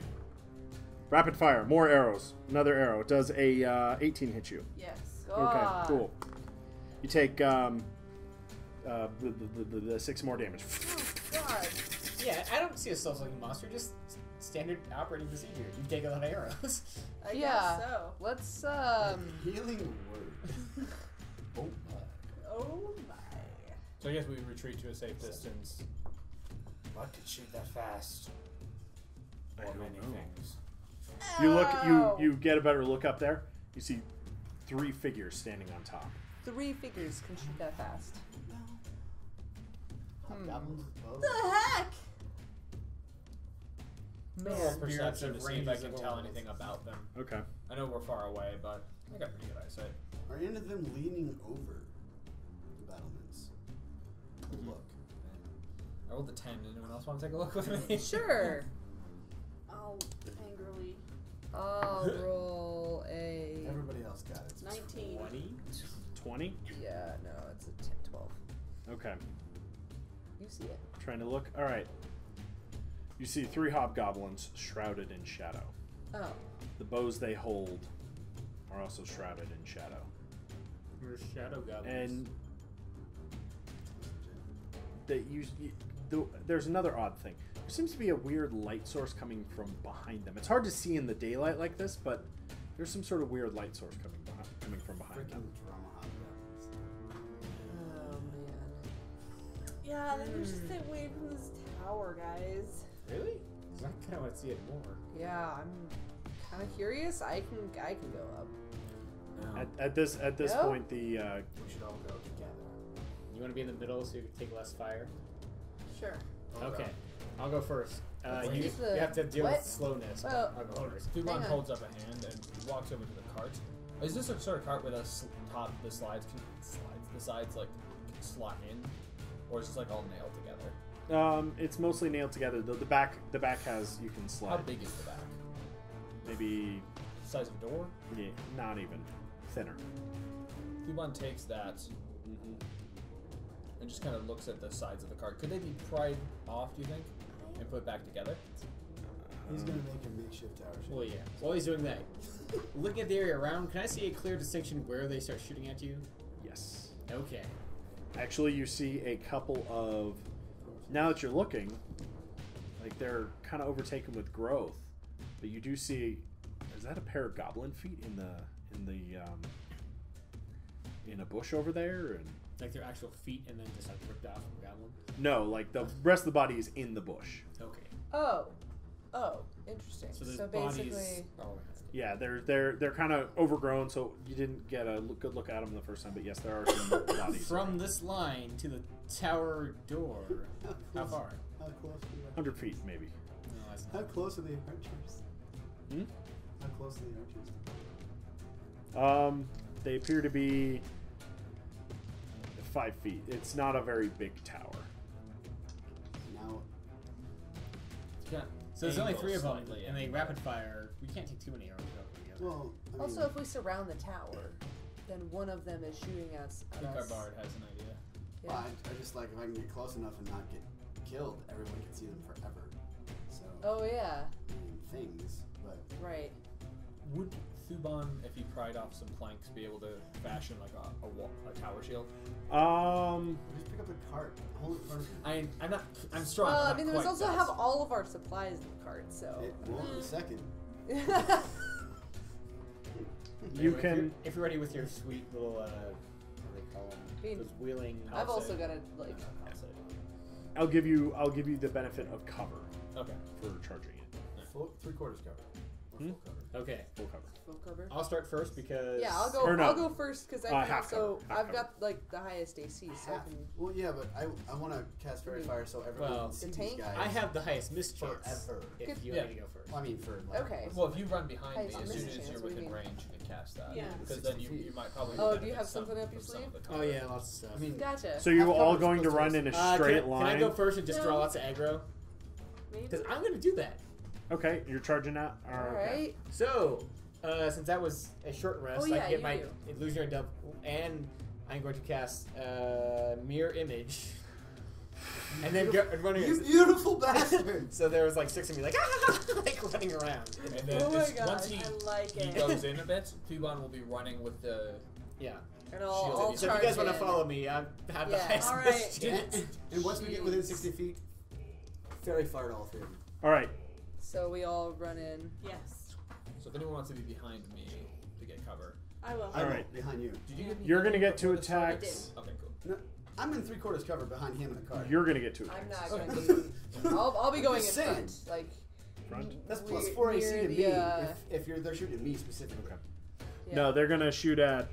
rapid fire, more arrows. Another arrow. Does a 18 hit you? Yes. Okay, God. cool. You take the 6 more damage. God. Yeah, I don't see a self-looking monster. Just standard operating procedure. You take a lot of arrows. I Yeah. guess so. Let's Healing word. Oh, Oh my. So I guess we retreat to a safe distance. What could shoot that fast? I Or don't many know. things. You look. Ow. You get a better look up there. You see 3 figures standing on top. 3 figures can shoot that fast. The heck? Roll perception to of see if I ranges can of tell oracles. anything about them. Okay. I know we're far away, but I got pretty good eyesight. Are any of them leaning over the battlements? Look. I rolled a 10. Anyone else want to take a look with me? Sure. I'll angrily. I'll roll a. Everybody else got it. 19. 20? 20. Yeah, no, it's a 10, 12. Okay. You see it. Trying to look. All right. You see 3 hobgoblins shrouded in shadow. Oh. The bows they hold are also shrouded in shadow. We're shadow goblins. And there's another odd thing. There seems to be a weird light source coming from behind them. It's hard to see in the daylight like this, but there's some sort of weird light source coming from behind Freaking them. drama hobgoblins. Oh man. Yeah, then we should stay away from this tower, guys. Really? 'Cause I kind of want to see it more. Yeah, I'm kind of curious. I can go up. At this Yep. point, the We should all go together. You want to be in the middle so you can take less fire? Sure. Okay. I'll go first. You Use the- have to deal what? with slowness. Well- I'll go first. Hang Thuban on. holds up a hand and walks over to the cart. Is this a sort of cart where the the sides like slot in, or is this like all nailed together? it's mostly nailed together. The back has you can slide. How big is the back? Maybe Size of a door? yeah, not even thinner. Thuban takes that and just kind of looks at the sides of the cart. Could they be pried off, do you think, and put back together? He's gonna make a makeshift tower. Well, yeah. While he's doing that, looking at the area around, can I see a clear distinction where they start shooting at you? Yes. Okay. Actually, you see a couple of. Now that you're looking, like they're kind of overtaken with growth, but you do see. Is that a pair of goblin feet in a bush over there? And Like their actual feet and then just like ripped off from a goblin? no, like the rest of the body is in the bush. Okay. Oh, interesting. So there's So bodies basically, all around. Yeah, they're kind of overgrown, so you didn't get a good look at them the first time. But yes, there are some bodies. From this line to the tower door, how far? How close are the 100 feet, maybe. No, that's How not. close are the archers? Hmm? How close are the archers? They appear to be 5 feet. It's not a very big tower. Now, Yeah. So there's only Angle 3 of them, slightly, and they yeah. rapid fire. We can't take too many arrows over together. well, I mean, also, if we surround the tower, then one of them is shooting us. I At think our us. bard has an idea. Yeah. well, I just like if I can get close enough and not get killed, everyone can see them forever. So, Oh yeah, I mean, things, but right. Would Thuban, if he pried off some planks, be able to fashion like a tower shield? just pick up the cart, hold it in front of you. I'm not. I'm strong. Well, I'm I not mean, there's quite also fast. have all of our supplies in the cart, so. It won't in a second. You Anyway, can. If you're ready with your sweet little, what do they call them? mean, Those wheeling. I've also got to like. I'll give you the benefit of cover Okay. for charging it. Full, 3/4 cover. Or Hmm? full cover. Okay. Full cover. Full cover. I'll start first because. Yeah, I'll go. Or no. I'll go first because I can half also. cover, half I've got like the highest AC, so I Half. can. Well, yeah, but I want to cast fairy fire so everyone Well, can see the these tank? guys. I have the highest miss chance. Forever. If Good. you Yeah. want me to go first. Well, I mean, for like, Okay. Well, if you run behind me, Highest as soon miss as chance, you're what do you within mean? range, you can cast that. Yeah. Because 60 then you feet. might probably. Oh, do you benefit have some something up your from some of sleeve? the Oh cover. yeah, lots of stuff. I mean, Gotcha. So you Half all cover's going to supposed to run be- in a Can straight I line? go first and just draw No. lots of aggro? Maybe. Because I'm gonna do that. Okay, you're charging out. All Okay. right. So, since that was a short rest, Oh, I yeah, can get you my do. illusionary double, and I'm going to cast mirror image, and then go and running. you beautiful bastard! So there was like 6 of me, like like running around. And then Oh my as- god, once he I like he it. goes in a bit, Thuban will be running with the. Yeah. And I'll Shield. So if charge you guys want to in. follow me, I have the Yeah, highest all miss right. chance. And once we get within 60 feet, fairy fire all 3 of them. All right. So we all run in. Yes. So if anyone wants to be behind me to get cover, I will. I will, right. behind you. did you get? You're gonna get 2 I did. attacks. Okay, cool. No, I'm in 3/4 cover behind him in the cart. You're gonna get 2 I'm attacks. not Okay. going to. I'll be going in Just saying. front. Like. Front? That's we- plus 4 AC near to the, me uh, if they're shooting at me specifically. Okay. Yeah. No, they're gonna shoot at.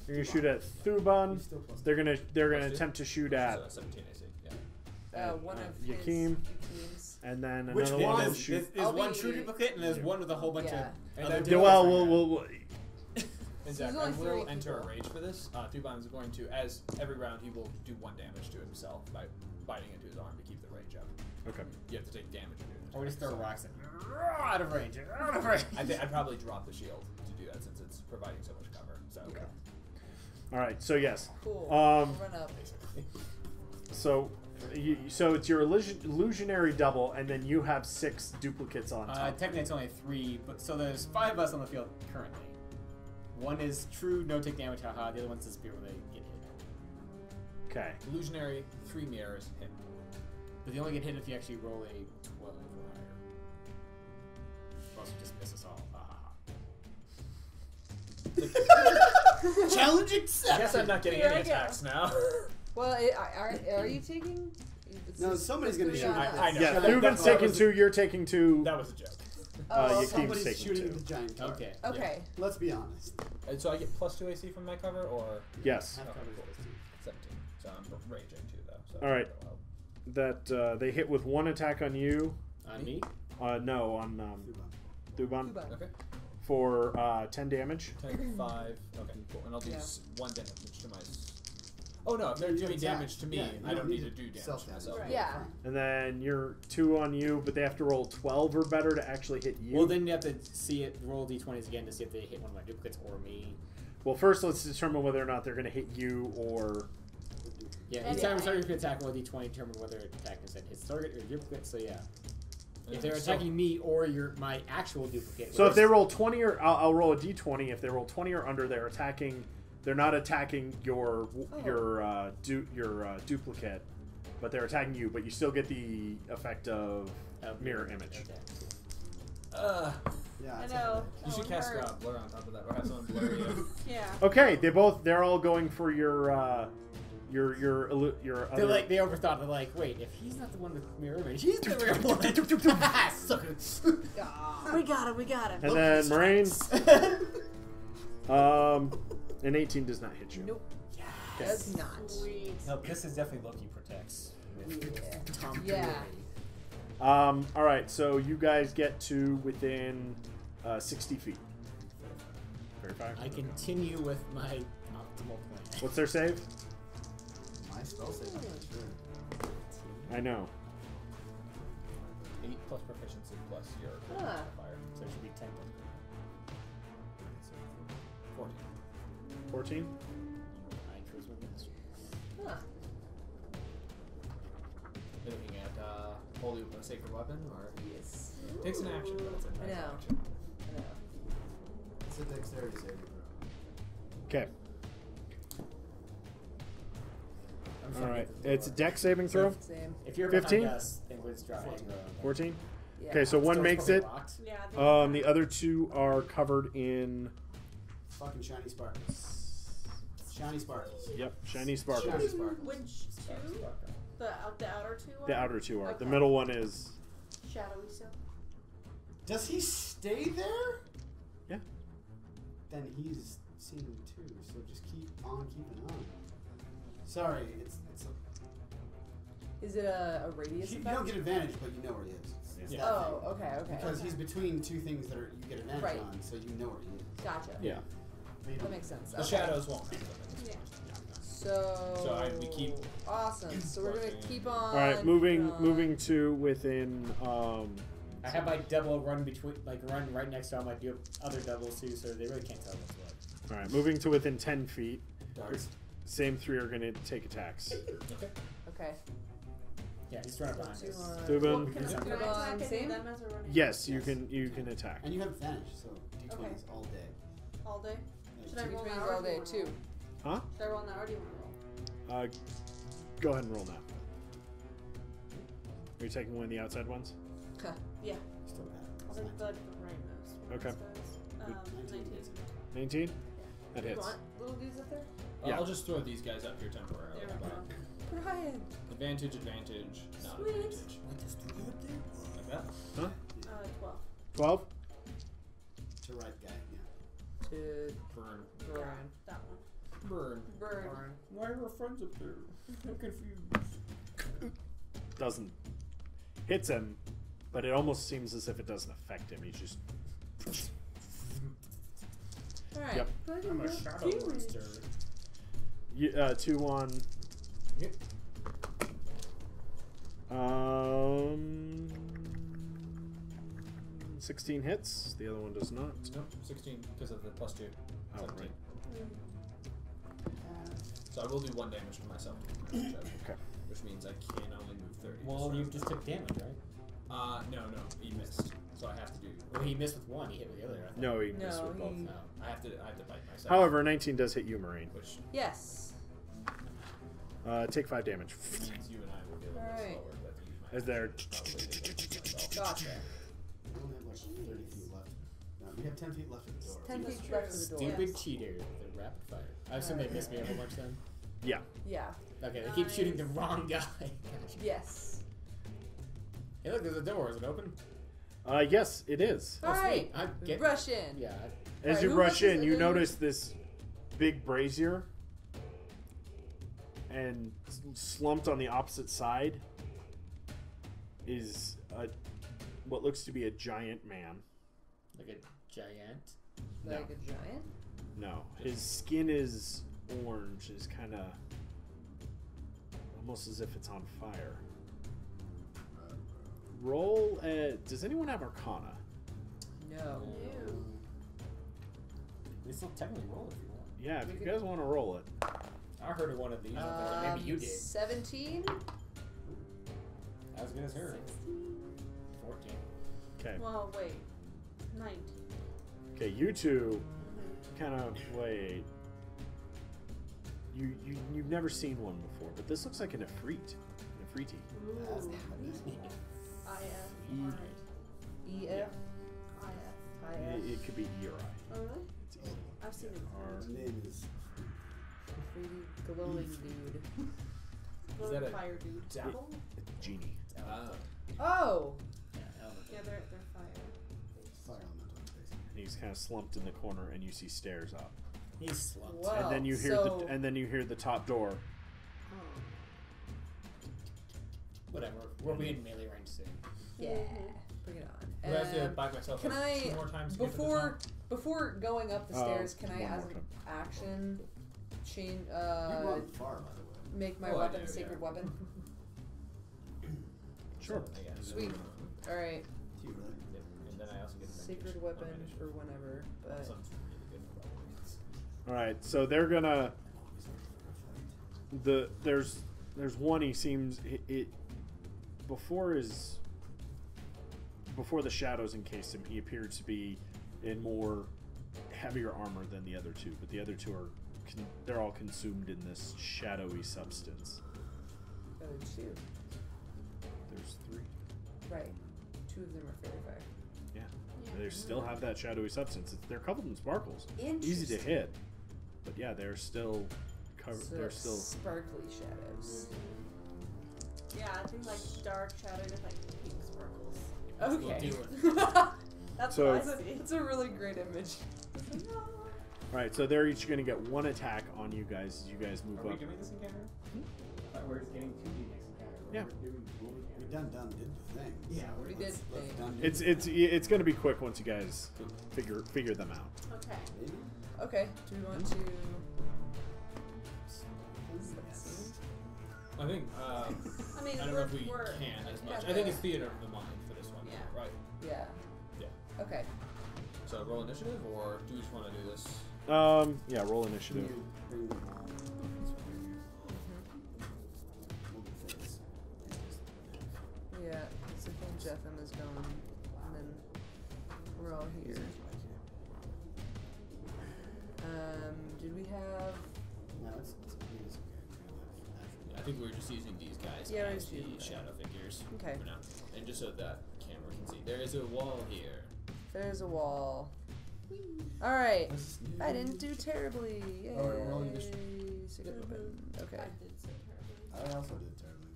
They're gonna shoot at Thuban. He's still plus They're gonna Plus 2? attempt to shoot at 17 AC. Yeah. One of Yakeem. Yakeem's. and then Which another one one? will There's, shoot. there's I'll one be- true duplicate, and there's one with a whole bunch Yeah. of. And other then- Well, duplicates. And So Zach, there's I only will 3 enter a people. rage for this. Thuban is going to, as every round, he will do 1 damage to himself by biting into his arm to keep the range up. Okay. You have to take damage to do it. Or we just throw rocks in. Out of range. Out of range. I think I'd probably drop the shield to do that since it's providing so much cover. So Okay. All right. So yes. Cool. Um, Run up. So, so it's your illusionary double, and then you have 6 duplicates on top. Technically, it's only 3, but so there's 5 of us on the field currently. One is true, no take damage, haha. The other one's disappear when they get hit. Okay. illusionary, 3 mirrors, hit. But they only get hit if you actually roll a 12 or higher. Or else you just miss us all. Challenge I accepted. guess I'm not getting Here any I go. attacks now. Well, are you taking? No, somebody's gonna shoot. Yeah. I know. Yeah, That- Thuban's that taking was- 2. You're taking 2. That was a joke. Oh, Yakeem's Somebody's taking shooting 2. the giant car. Okay. Okay. Let's be honest. And so I get plus 2 AC from my cover, or Yes. Half cover's cool. plus 2. 17. So I'm raging too, though. So All right. That they hit with 1 attack on you. On me? No, on Thuban Cuba. Okay. for 10 damage. 10, 5. Okay, cool. And I'll do Yeah. 1 damage to my. Oh no! If they're doing damage to me, Yeah, you I don't need to to do damage to self-damage. myself. Right. Yeah. And then you're 2 on you, but they have to roll 12 or better to actually hit you. Well, then you have to see it. Roll d20s again to see if they hit one of my duplicates or me. Well, first let's determine whether or not they're going to hit you or... Yeah, And each time yeah. a target can attack, roll d20 to determine whether it attack is his target or duplicate. So yeah, if they're So- attacking me or my actual duplicate. So if they roll 20 or... I'll roll a d20. If they roll 20 or under, they're attacking... They're not attacking your duplicate, but they're attacking you. But you still get the effect of mirror image. Okay. Yeah, I it's know. You should That cast would hurt. blur on top of that, or have someone blur you. Yeah. Okay, they're all going for your other. They overthought. They're like, wait, if he's not the one with mirror image, he's the real one. Suckers. We got him. And then Moraine. An 18 does not hit you. Nope. Does not. Sweet. No, this is definitely Loki protects. With Yeah. All right, so you guys get to within 60 feet. Very far. I continue with my optimal plan. What's their save? My spell save, I'm not sure. I know. 8 plus proficiency plus your Huh. modifier. So it should be 10. 14. 14. 9 charisma minutes. Huh. You're looking at holy sacred weapon, or Yes. takes an action, but it's a I nice know. action. I know. It's a dexterity saving throw. Okay. I'm All trying to right. get the It's a door. dex saving throw. Same. If you're 15? behind us, then let's drop it. 14. Yeah. Okay, so one Door's makes probably it. locked. Yeah. I think The other 2 are covered in. Fucking shiny sparkles. Shiny sparkles. Yep, shiny sparkles. Shiny sparkles. Which 2? The outer 2 are? The outer 2 are. The Okay. middle one is. Shadowy still. Does he stay there? Yeah. Then he's seen him too, so just keep on keeping on. Sorry, it's Is it a radius you effect? don't get advantage, but you know where he is. It's Yeah. that Oh, thing. okay. Because he's between 2 things that are you get advantage Right. on, so you know where he is. Gotcha. Yeah. But you That don't- makes sense. The Okay. shadows won't have them. Yeah. So. we keep- Awesome. So we're gonna working. keep on. All right, moving to within. I have my double run between, run right next to all my other doubles too, so they really can't tell what's what. All right, moving to within 10 feet. Darts. Same 3 are going to take attacks. Okay. Okay. Yeah, he's running behind Two us. on. Thuban. Well, can Is I it attack on any same? of them as a running? Yes, you Yes. can attack. And you have advantage, so d20s all day. All day? Should I Two roll threes now or all do you day wanna too. roll? Huh? Should I roll now or do you want to roll? Go ahead and roll now. Are you taking one of the outside ones? Yeah. Still bad. I'll take the right moves. Okay. 19. 19? That You hits. want little dudes up there? Yeah. I'll just throw these guys up here temporarily. There we go. Brian. Advantage, advantage, not Sweet. advantage. Like that? Huh? 12. 12? To right guy, yeah. To Burn. Brian. That one. Burn. Bird. Why are our friends up there? I'm confused. Doesn't. Hits him, but it almost seems as if it doesn't affect him. He's just. Alright. Yep. I'm a shadow monster. 2 on. Yep. 16 hits. The other one does not. Nope, 16 because of the plus 2. Oh, 17. right. So I will do 1 damage to myself. Okay. Which means I can only move 30. Well, you just took damage, right? No, he missed. So I have to do. Well, he missed with one. He hit with the other. I thought. No, he missed No, with both. he- No. I have to bite myself. However, 19 does hit you, Marine. Which Yes. Take 5 damage. means you and I will be a little bit Alright. slower. But use my As they're. Gotcha. We only have like 30 feet left. No, we have 10 feet left at the door. 10 That's feet true. left of the door. Stupid Yes. cheater with a rapid fire. I assume they missed me a whole bunch then. Yeah. Yeah. Okay, they keep shooting the Nice. wrong guy. Gotcha. Yes. Hey, look, there's a door. Is it open? Yes, it is. All right, I get rush in. Yeah. As Alright, you who rush rushes in, in? you Who- notice this big brazier, and slumped on the opposite side is what looks to be a giant man. Like a giant. No. Like a giant. No, his skin is orange. Is kind of almost as if it's on fire. Roll. Does anyone have Arcana? No. We still technically roll if you want. Yeah, if you guys want to roll it. I heard of one of these. Maybe you did. 17. As good as her. 14. Okay. Well, wait. 19. Okay, you two kind of wait. You've never seen one before, but this looks like an Ifrit. Ifriti. That's Ooh. nice. EF. It could be E or I. Oh, really? It's easy. I've seen it. His name is. Pretty glowing dude. Is that a fire dude? Dabble? It's Genie. Oh. Yeah, they're fire. Fire elemental, basically. He's kind of slumped in the corner, and you see stairs up. He's slumped. Well, And then you hear so, and then you hear the top door. Whatever. We'll be in melee range soon. Yeah. Bring it on. Do I have to buy myself Can like, I 2 more times to get to the top? before going up the stairs? Can I, one as more an time. action, change You run far, by the way. make my Oh, I weapon do, a sacred yeah. weapon? Sure. Yeah. Sweet. All right. Do you really? And then I also get Sacred advantage weapon on my for initiative. whenever, That but sounds really good for weapons. All right. So they're gonna. There's one. He seems it before the shadows encased him. He appeared to be in more heavier armor than the other two, but the other two are they're all consumed in this shadowy substance. oh, 2. There's 3. Right. 2 of them are fairy fire. Yeah. They still have that shadowy substance. They're covered in sparkles. Easy to Interesting. hit, but yeah, they're still covered. So They're still. sparkly shadows. Yeah, I think like dark shadow with like pink sparkles. Okay. We'll do That's So- what I see. It's a really great image. All right, so they're each going to get 1 attack on you guys as you guys move Are we up. doing this encounter? I thought we were getting 2d next encounter. Yeah. We done did the thing. Yeah, We did. Let's done do It's going to be quick once you guys figure them out. Okay. Maybe? Okay. Do we want to? Yes. I think. I mean, I don't know if we can as much. I think it's theater of the mind for this one. Yeah. Right. Yeah. Yeah. Okay. So roll initiative, or do you just want to do this? Yeah, roll initiative. You bring them all. We'll do this. Yeah. So Jetham is going, and then we're all here. Did we have? No, it's okay. I think we were just using these guys Yeah, as I the see. shadow figures Okay. for now. And just so that camera can see, there is a wall here. There's a wall. All right. This is new. I didn't do terribly. Yay. Oh, we're rolling initiative. Secret weapon. Okay. I did so terribly. I also did terribly.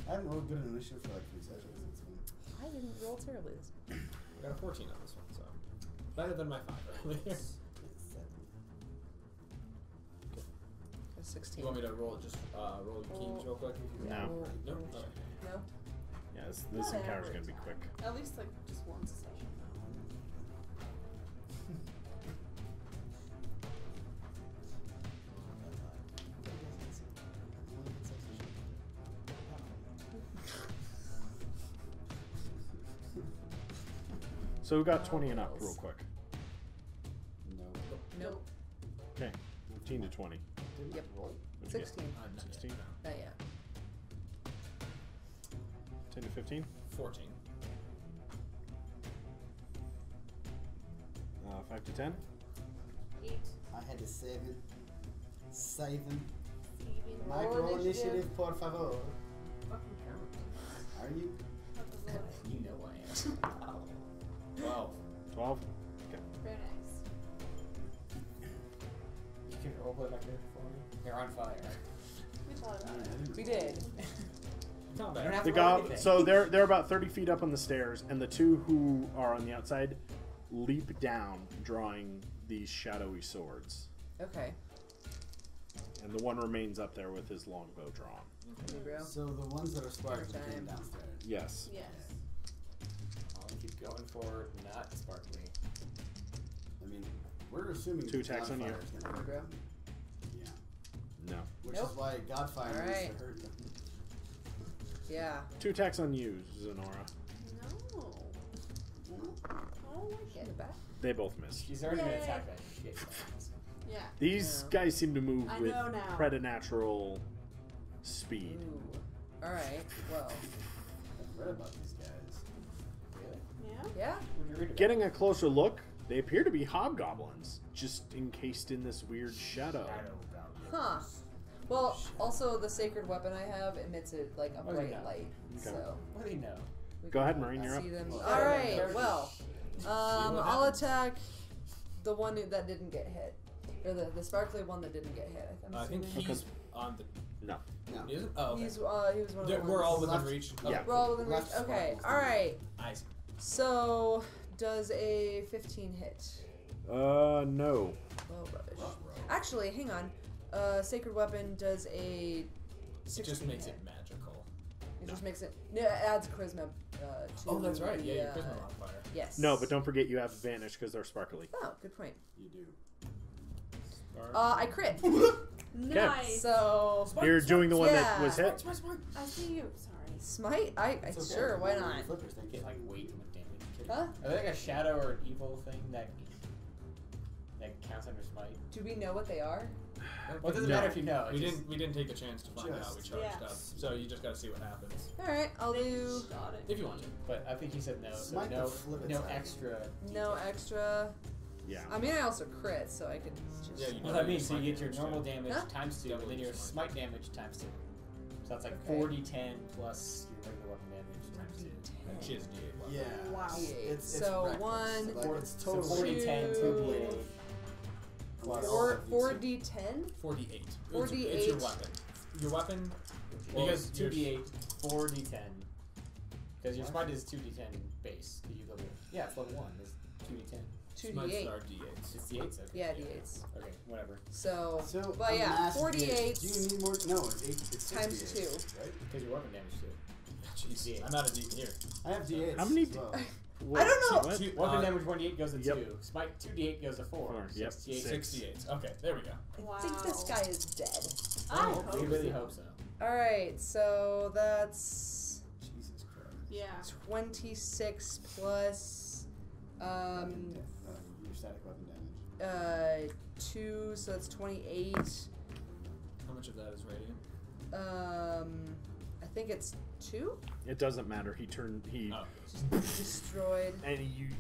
I haven't rolled good initiative for like 3 sessions. It's fine. I didn't roll terribly this. We got a 14 on this one, so better than my 5 earlier. A 16. You want me to roll just roll your keys real quick? Yeah, No. roll- No. roll- Okay. No. Yeah, this Not encounter's average. going to be quick. At least like just once a session. So who got 20 and up real quick? No. Nope. Okay, 15 to 20. Yep. What'd you get? 16. I'm not 16? yet, no. Not yet. 10 to 15? 14. 5 to 10? 8. I had a 7. 7. Even Mike, Roll roll initiative. initiative, por favor. Fucking count. Are you? You know I am. 12. 12? Very nice. You can roleplay back there for me. You're on fire. We thought about it. We did. combat. You don't have The to roll go- anything. so they're about 30 feet up on the stairs, and the two who are on the outside leap down, drawing these shadowy swords. Okay. And the one remains up there with his longbow drawn. Hey, bro. So the ones that are sparkling Dinner came time. downstairs. Yes. Yes. I'll keep going for not sparkly. I mean, we're assuming 2 attacks on you. Godfire's gonna Hey, hurt bro. them. Yeah. No. Which Nope. is why Godfire needs Alright. to hurt them. Yeah. 2 attacks on you, Zenora. No. I don't like In it. the back. They both missed. She's already been Yay. attacked by shit. Yeah. These Yeah. guys seem to move I with know now. preternatural speed. Ooh. Alright. Well. I've read about these guys. Really? Yeah. Yeah. What did you read about? Getting a closer look, they appear to be hobgoblins, just encased in this weird shadow. Huh. Well, also the sacred weapon I have emits a like a What do you bright know? light. Okay. So What do you know? we Go can ahead, Marine, you're up. see them. Well, All right. character. Well, what I'll happens. attack the one that didn't get hit, or the sparkly one that didn't get hit. I'm I think assuming. he's on the. No. No. He isn't? Oh, okay. He was one of the We're all ones- within Left. reach. Yeah. We're all within reach. Left Okay. sparkles. All right. I see. So does a 15 hit? No. Oh, rubbish. Actually, hang on. Sacred weapon does a. It 16 just makes hit. it magical. It just makes it. No, it adds charisma. To Oh, that's right. the, Yeah, your charisma modifier. Yes. No, but don't forget you have advantage because they're sparkly. Oh, good point. You do. I crit. Nice. So You're doing the one that Yeah. was hit? I see you. Sorry. smite. I It's okay. sure. Why Your not? Flippers, thank you. Get like way too much damage. Huh? Are they like a shadow or an evil thing that counts under smite? Do we know what they are? Well, it doesn't No. matter if you know. We it's didn't take a chance to find out. We Just- charged Yeah. up. So you just got to see what happens. All right. I'll do Got it. If you want to. But I think he said no. So Smite the no, flip no attack. extra. no detail. extra. Yeah. I mean, I also crit, so I could just. Yeah, you Well, know that means so smite you get your damage, normal too. damage Huh? times 2, Double and then your your smite. smite damage times 2. So that's like Okay. 40, 10 plus your regular weapon damage times 2. Which is D8. Yeah. Wow. It's So reckless. one, Like, it's So totally 40, 10, 2d8. Plus Four, 4d10. 48. 48. It's your weapon. Your weapon. Well, Because it's your- 2d8, 4d10. Because your smite is 2d10 base. You level. Yeah, it's level 1. It's 2d10. Smites 2d8. are D8s. It's d8s? Okay. Yeah, d8s. Okay, whatever. So, So, but I'm yeah, gonna ask 48 Do you need more? No, it's 8. It's times 68, right? Because your weapon damage too. Jeez. I'm out of D. Here. I have D8. How many as well. I don't know. What? Two- Weapon damage 1d8 goes to Yep. 2. Smite 2d8 goes to 4. Four, yep. 68. 68. Okay, there we go. Wow. I think this guy is dead. I We hope really so. hope so. All right, so that's Jesus Christ. Yeah. 26 plus Your static weapon damage. 2, so that's 28. How much of that is radiant? I think it's 2 It doesn't matter. He Oh. destroyed.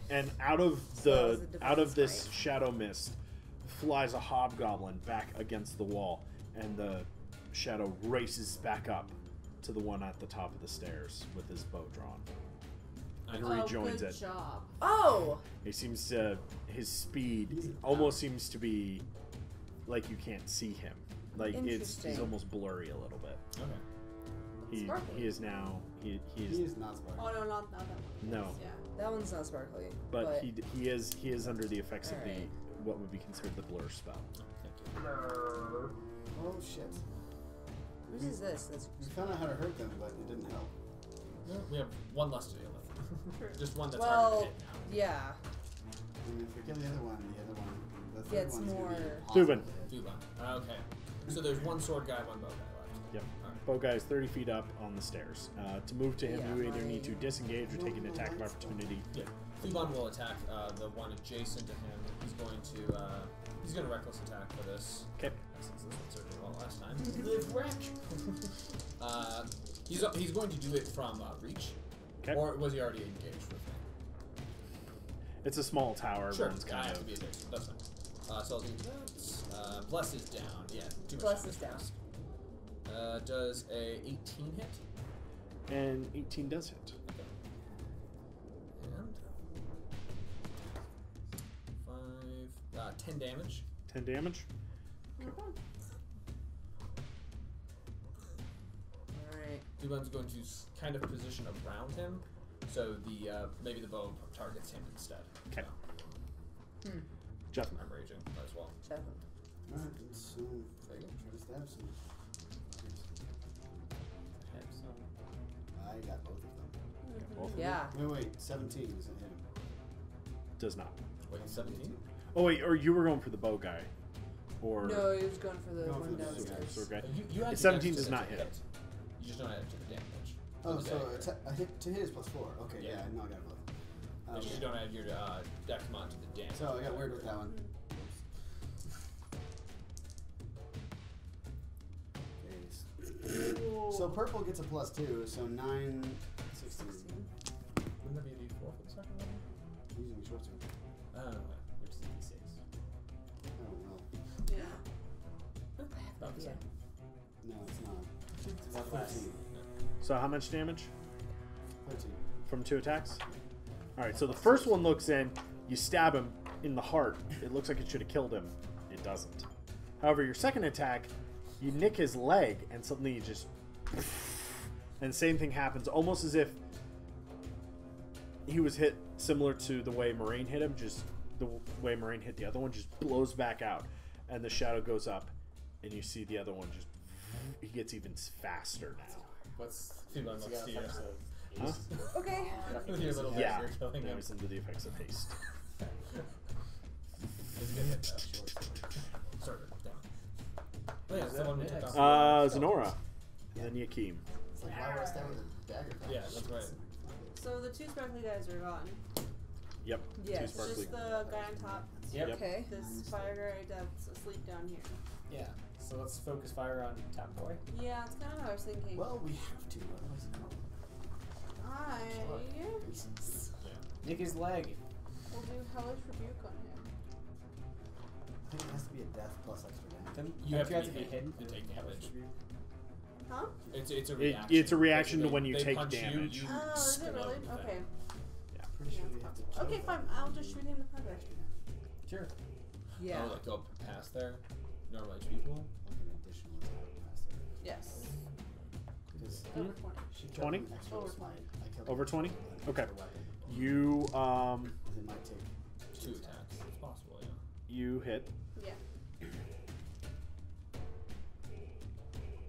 and out of So that was the a out of divine this smite. shadow mist flies a hobgoblin back against the wall, and the shadow races back up to the one at the top of the stairs with his bow drawn. And Oh, rejoins good it. job. Oh, He seems to his speed He's- almost seems to be like you can't see him. Like he's Interesting. almost blurry a little bit. Okay. Sparkly. He is now he He is is not smart. Oh no, not that one. no, Yeah. that one's not sparkly. but he is under the effects of the Alright. what would be considered the blur spell. Thank you. Oh shit. Whose is this? That's We found out how to hurt them, but it didn't help. We have one less to deal with. Just one that's well, harder to hit now. yeah. I mean, if we kill the other one, the third Gets one's gonna be more- impossible Thuban. to hit. Thuban. Okay. So there's one sword guy, one bow guy left. Yep. Alright. Bow guy is 30 feet up on the stairs. To move to him, Yeah, you either need to fine. disengage or take an attack of opportunity. Yeah. Thuban will attack the one adjacent to him. He's going to reckless attack for this. Okay. Since this one served me well last time. Live wreck. He's going to do it from reach. Okay. Or was he already engaged with me? It's a small tower. Sure. Everyone's I kind have of to be adjacent. That's fine. So I'll do that. Bless is down. Yeah. Too much Bless damage is down. fast. Does a 18 hit? and 18 does hit. And 10 damage. 10 damage. All right. Dubon's going to kind of position around him, so the maybe the bow targets him instead. Okay. So, Jeff. I'm raging as well. Alright, let's try to stab some. I got both of them. Both of Yeah. Wait, 17 isn't him. Does not. Wait, 17? Oh wait, or you were going for the bow guy, or No, he was going for the Going one for the downstairs. sword guy. You add 17 dex does to not the hit. You just don't add it to the damage. Oh, The so dagger. I hit to hit is +4. Okay, Yeah. yeah, no, I got both. It's just you don't add your dex mod to the damage. So I got weird with that one. Okay. So purple gets a +2, so 9, 16. Wouldn't that be a d4 for the second one? I'm using short sword. Which is D6. I don't know. Yeah. About the same. No, it's not. It's One less. 13. So how much damage 13. from 2 attacks? All right. So the first one looks in. You stab him in the heart. It looks like it should have killed him. It doesn't. However, your second attack, you nick his leg, and suddenly you just. And same thing happens, almost as if he was hit similar to the way Moraine hit him. Just the way Moraine hit the other one, just blows back out, and the shadow goes up, and you see the other one just. He gets even faster now. What's Dubon looks to you. Huh? Okay. With your little Yeah. dagger killing Now him. he's into the effects of haste. It's good hit though. Sort of down. Oh yeah, it's the one we took off. Zenora, and then Yakim. It's like, why would I stab with a dagger? Yeah, that's right. So the 2 sparkly guys are gone. Yep. Yes. Two It's sparkly. just the guy on top. Yep. Okay. This fire guy that's asleep down here. Yeah. So let's focus fire on top boy. Yeah, it's kind of what I was thinking. Well, we have to, otherwise it won't. Nick his leg. will do hellish rebuke on him. I think it has to be a death plus extra damage. Then You have to to be be hit hidden and take damage. Huh? It's a It- reaction. it's a reaction to Basically, when you they take punch damage. You Oh, is it really? explode Okay. Pretty sure we have to kill Okay, fine. I'll just shoot him the pug. Sure. Yeah. Oh, like go past there? Normal HP pool? like an additional attack past her. Yes. Because Over 20. she tried 20? an extra Over smite. I killed Over her 20? with an Okay. extra weapon. You It might take 2 attacks. It's possible, yeah. you hit. Yeah.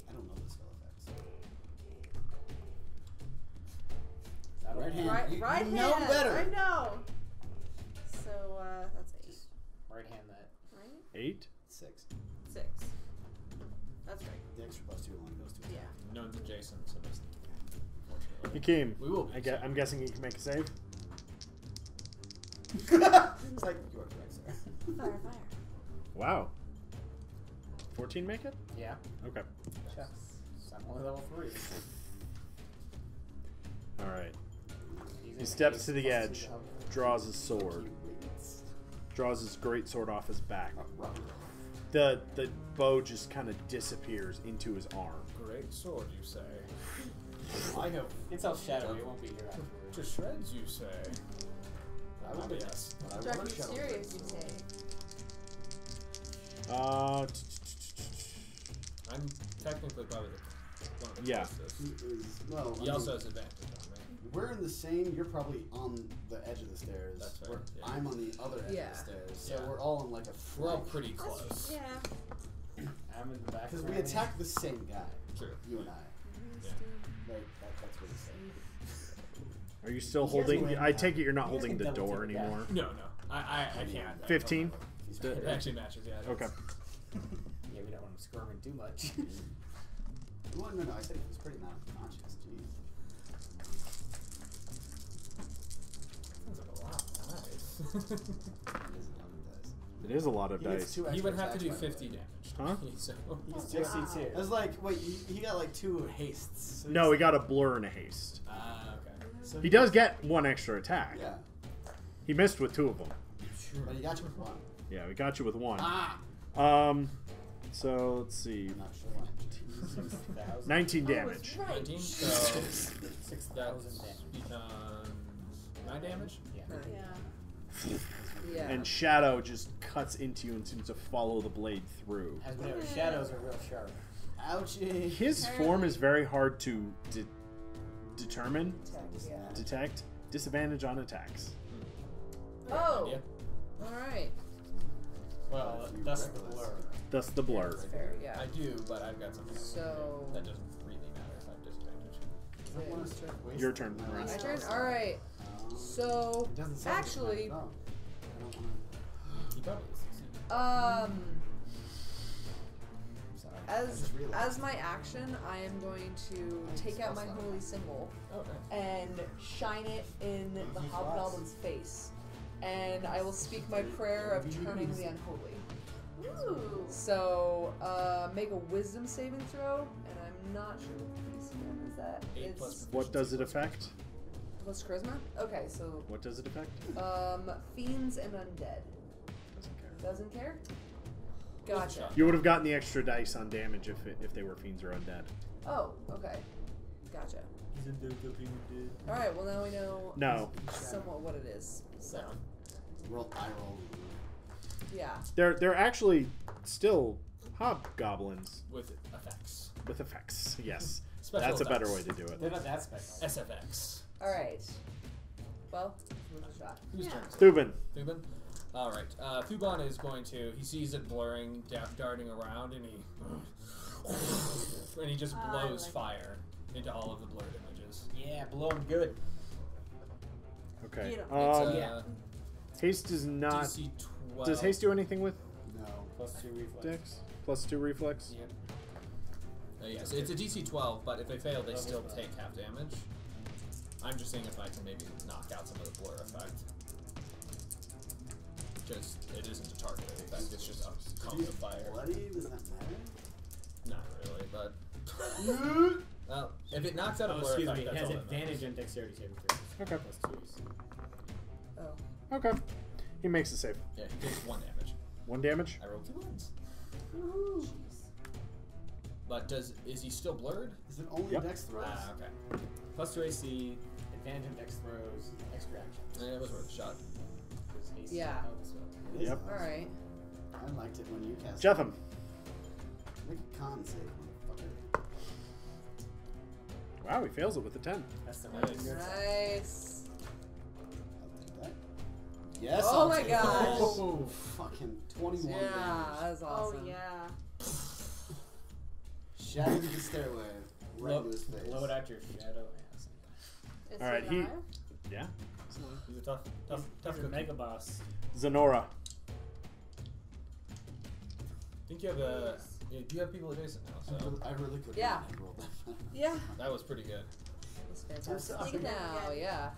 I don't know the spell effects. Right hand. Right you hand. know better. I know. So that's 8. Right hand that. Right? 8. 6. 6. That's right. The extra +2 only goes to Yeah. No one's adjacent, so that's unfortunately. Yakim. We will be. I'm guessing you can make a save. It's like, you are correct, sir. Fire. Wow. 14 make it? Yeah. Okay. Checks. I'm only level 3. All right. He's He in steps haste to the plus edge, 2 health. draws his sword, draws his great sword off his back. The bow just kind of disappears into his arm. Great sword, you say. I have. It's all shadowy. It won't be here afterwards. To shreds, you say. I would be Yes. but I Dark would shell mysterious, it. you say. I'm technically probably one of the Yeah. closest. He is, well, He I also mean, has advantage on me. we're in the same. You're probably on the edge of the stairs. That's fair, Where yeah. I'm on the other edge Yeah. of the stairs. So Yeah. we're all in like a We're all flank. pretty close. Yeah. I'm in the back. Because of we the attacked the same guy. True. You and I. Yeah. Like that's what he's saying. Are you still He has holding? a- I take it you're not he has a holding the double door tip, yeah. anymore. No. I can't. 15? He's It actually matches, yeah. Okay. Yeah, we don't want him squirming too much. Well, no. I said he was pretty non-conscious. Jeez. Sounds like a lot. Nice. He is 11 dice. It is a lot of He gets dice. 2 He extra would have to attacks, do by the 50 way. damage. Huh? So. He's 62. I was like, wait, he got like 2 hastes. So No, he's- he got a blur and a haste. Okay. So He does get 1 extra attack. Yeah, He missed with 2 of them. but he got you with 1. Yeah, we got you with 1. Ah! So let's see. I'm not sure why. 6,000. 19 Oh, damage. it's right. 19, so 6,000 that's damage. 9 damage? Yeah. Yeah. Yeah. And Shadow just cuts into you and seems to follow the blade through. As we know, shadows are real sharp. Ouchie. His form is very hard to determine, Yeah. detect. Disadvantage on attacks. Oh. Yeah. All right. Well, that's the blur. Thus the blur. That's fair. Yeah. I do, but I've got something else. So. That doesn't really matter if I have disadvantage. I don't wanna start wasting Your turn, my Ryan. My last turn. spell All right. slot. So It doesn't sound actually, like mine at all. I don't wanna. He probably succeeded. Sorry. I as just realized. as my action, I am going to take out my holy symbol Oh, nice. and shine it in the hobgoblin's face, and I will speak my prayer of turning the unholy. Ooh. So make a wisdom saving throw, and I'm not sure what the DC is that. 8 It's plus What does it affect? plus charisma. Okay, so What does it affect? fiends and undead. Doesn't care. Doesn't care. Gotcha. You would have gotten the extra dice on damage if they were fiends or undead. Oh, okay. Gotcha. Isn't there something you did? All right. Well, now we know No, somewhat what it is. So Roll. I roll. yeah. they're actually still hobgoblins With effects. with effects. Yes, Special that's a better effects. way to do it. They're not that special. SFX. All right. Well, give it a shot. Whose Yeah. turn is it? Thuban. Thuban? Alright. Thuban is going to. He sees it blurring, darting around, and he just I blows like it. fire into all of the blurred images. Yeah, blow 'em good. Okay. Get 'em. It's Yeah. Haste is not. DC 12. Does haste do anything with No. Plus 2 reflex. dex? Plus 2 reflex. Yep. Yes, it's a DC 12, but if they fail, they Oh, still that's take half damage. I'm just seeing if I can maybe knock out some of the blur effect. Because it isn't a targeted effect, it's just a cone of fire. Bloody? Does that matter? Not really, but. Well, if it knocks out a Oh, blur excuse effect, me. It that's has all that advantage matters. on dexterity saving throws. Okay. Plus 2s. Oh. Okay. He makes a save. Yeah, he takes 1 damage. 1 damage. I rolled 2 ones. Ooh. But is he still blurred? Is it only Yep. dex throws? Ah, okay. Plus 2 AC, advantage on dex throws, extra action. Yeah, it was worth a shot. Because haste Yeah. is a hell of a spell. It is Yep. nice. All right. I liked it when you cast Jetham. Make a con save, motherfucker. Wow, he fails it with a 10. That's the Nice. right good side. Nice. I'll take that. Yes, Oh I'll my take gosh. that. Oh, fucking 21 Yeah, damage. that's awesome. Oh yeah. Shattered the stairway. Right Blow, into his face. blow it out your shadow ass. Is All right, he he- alive? Yeah. He's a tough He's a cookie. mega boss. Zenora. I think you have you have people adjacent now, so I really could Yeah. have rolled that. Yeah. that was pretty good. That's I'm fantastic. sorry. Sneak attack Now, again. yeah.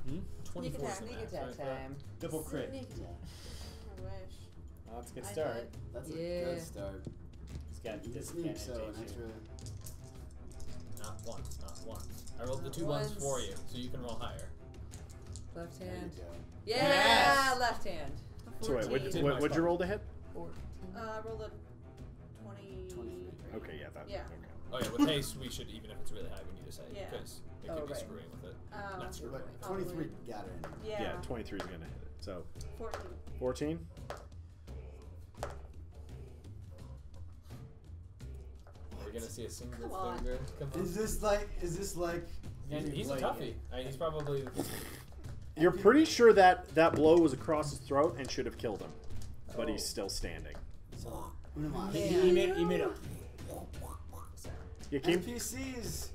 24 attack, is the sneak max, Attack right? time. Double crit. Sneak attack. I wish. Well, that's a good I start. did. That's a Yeah. good start. He's got You can sneak, disadvantage. so an ain't you? extra. Not once, not once. I rolled the Not 2 ones once. for you, so you can roll higher. Left There you hand. go. Yeah, Yes! left hand. So wait, 14. what'd you roll to hit? 14. I rolled a 20. 23. Okay, yeah, that. Yeah. Okay. Oh yeah, with haste, we should, even if it's really high, we need to say, Yeah. because it Oh, could be right. screwing with it. Oh. Not screwing But with it. 23 got her in. Yeah. Yeah, 23 is gonna hit it. So 14. 14. Are we gonna see a single Come on. finger come from? Is this like? And He's a blade. toughie. I mean, he's probably. You're pretty sure that blow was across his throat and should have killed him, but Oh. he's still standing. Who am I? He made a You keep NPCs.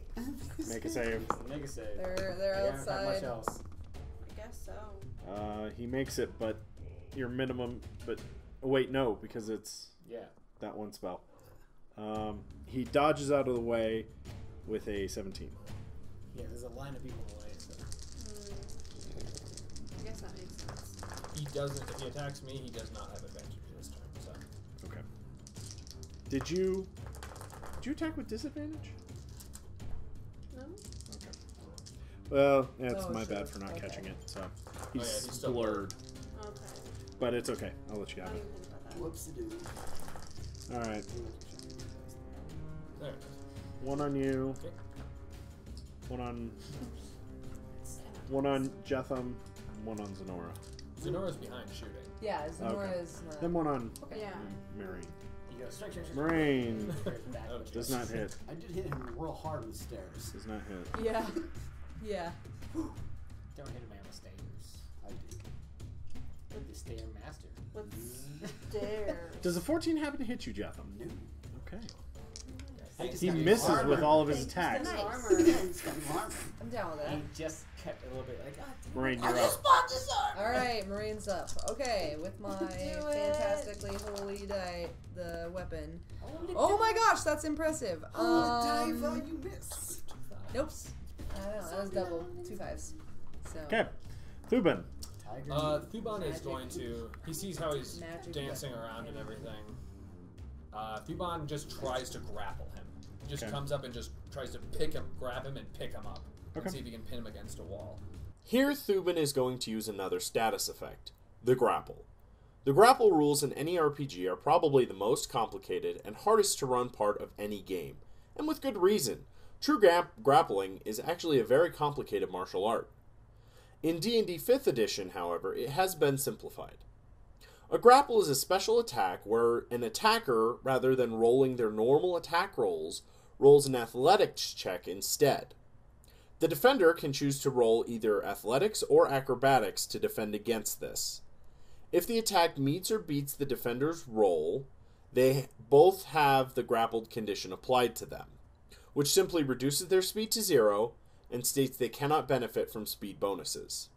make a save. mega save. They're I don't have much outside. else. I guess so. He makes it, but your minimum. But oh, wait, no, because it's Yeah. that one spell. He dodges out of the way with a 17. Yeah, there's a line of people in the way, so. I guess that makes sense. He doesn't. If he attacks me, he does not have advantage this turn. So Okay. Did you attack with disadvantage? No? Okay. Well, that's Oh, my sure. bad for not Okay. catching it. So he's he's still blurred, Okay. but it's okay. I'll let you I have didn't it. even think about that. Whoops-a-doo. All right. there it is. One on you. Okay. One on Jetham. One on Zenora. Zenora's behind shooting. Yeah, Zenora Okay. is not. Then one on Yeah. Marion. You go strike. Moraine Okay. does not hit. I did hit him real hard on the stairs. Does not hit. Yeah. Yeah. Don't hit him on the stairs. I did. You're the stair master. What's there? Does a 14 happen to hit you, Jetham? No. Okay. I just He got misses armor. with all of his Nice. attacks. Armor. He's got new armor. I'm down with that. He just cut a little bit like, ah, damn. Moraine, I you're just up. bought this armor. All right, Marine's up. Okay, with my it. fantastically holy the weapon. Hold it Oh down. my gosh, that's impressive. Oh, Diva, you missed. Nope. I don't know. That was double. 2 5s. So. Okay. Thuban. Tiger. Thuban is Magic. going to. He sees how he's Magic dancing weapon. around and everything. Thuban just tries to grapple him. He just Okay. comes up and just tries to grab him and pick him up. Okay. And see if he can pin him against a wall. Here, Thuban is going to use another status effect, the grapple. The grapple rules in any RPG are probably the most complicated and hardest to run part of any game, and with good reason. True grappling is actually a very complicated martial art. In D&D 5th edition, however, it has been simplified. A grapple is a special attack where an attacker, rather than rolling their normal attack rolls, rolls an athletics check instead. The defender can choose to roll either athletics or acrobatics to defend against this. If the attack meets or beats the defender's roll, they both have the grappled condition applied to them, which simply reduces their speed to 0 and states they cannot benefit from speed bonuses.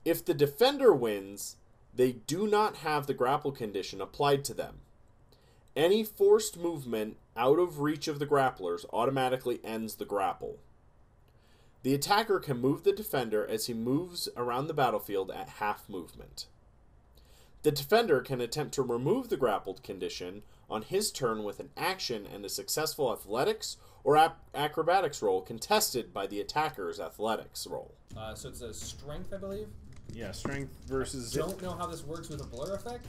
If the defender wins, they do not have the grapple condition applied to them. Any forced movement out of reach of the grapplers automatically ends the grapple. The attacker can move the defender as he moves around the battlefield at half movement. The defender can attempt to remove the grappled condition on his turn with an action and a successful athletics or acrobatics roll contested by the attacker's athletics roll. So it's a strength, I believe. Yeah, strength versus. Don't know how this works with a blur effect.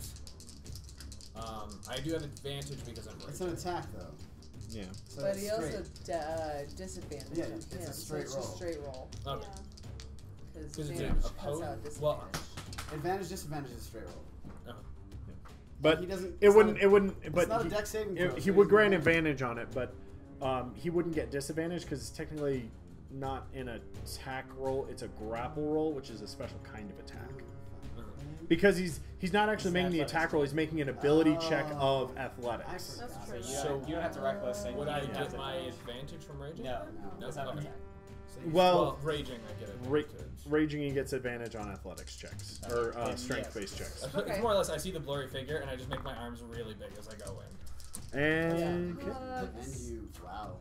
I do have advantage because I'm It's an raging. attack, though. Yeah. So But it's he straight. also disadvantage Yeah, on it's a him, straight so it's roll. just straight roll. Okay. Yeah. Because Because it's damage an cuts opposed. out Well, disadvantage. Advantage, disadvantage is straight roll. But He doesn't. it it's wouldn't. not- It wouldn't. It's But not he, a dex saving it- throw. he so would he's grant advantage. advantage on it, but he wouldn't get disadvantage because it's technically not an attack roll. It's a grapple roll, which is a special kind of attack. Because he's not actually It's making the athletics. attack roll. He's making an ability check Oh. of athletics. I That's forgot. true. So You don't have to reckless saying would you I have get to my advantage. advantage from raging? No, No. that's not an Okay. attack. So you- Well, raging, I get Ra- advantage. raging, he gets advantage on athletics checks or Then strength-based yes. checks. Okay. It's more or less I see the blurry figure and I just make my arms really big as I go in. And and you. Wow.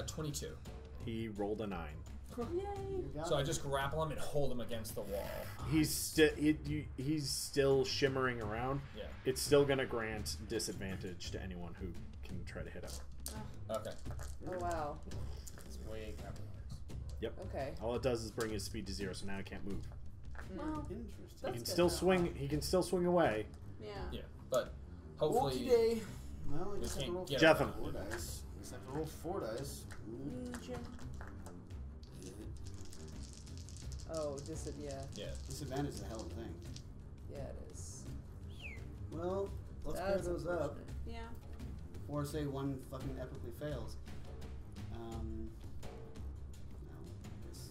22. he rolled a 9. Yay. You got So I it. just grapple him and hold him against the wall. He's still shimmering around. Yeah. It's still gonna grant disadvantage to anyone who can try to hit him. Okay. Oh wow. It's way capitalized. Okay. All it does is bring his speed to 0, so now he can't move. Well, He Interesting. can good still though. swing. He can still swing away. yeah. Yeah. But hopefully. Okay. Well, I We just have to can't roll get Jetham. 4 dice. I just have to roll 4 dice. Oh, yeah. Yeah. Disadvantage is a hell of a thing. Yeah, it is. Well, let's pair That's those up. unfortunate. Yeah. Or say one fucking epically fails. No, I guess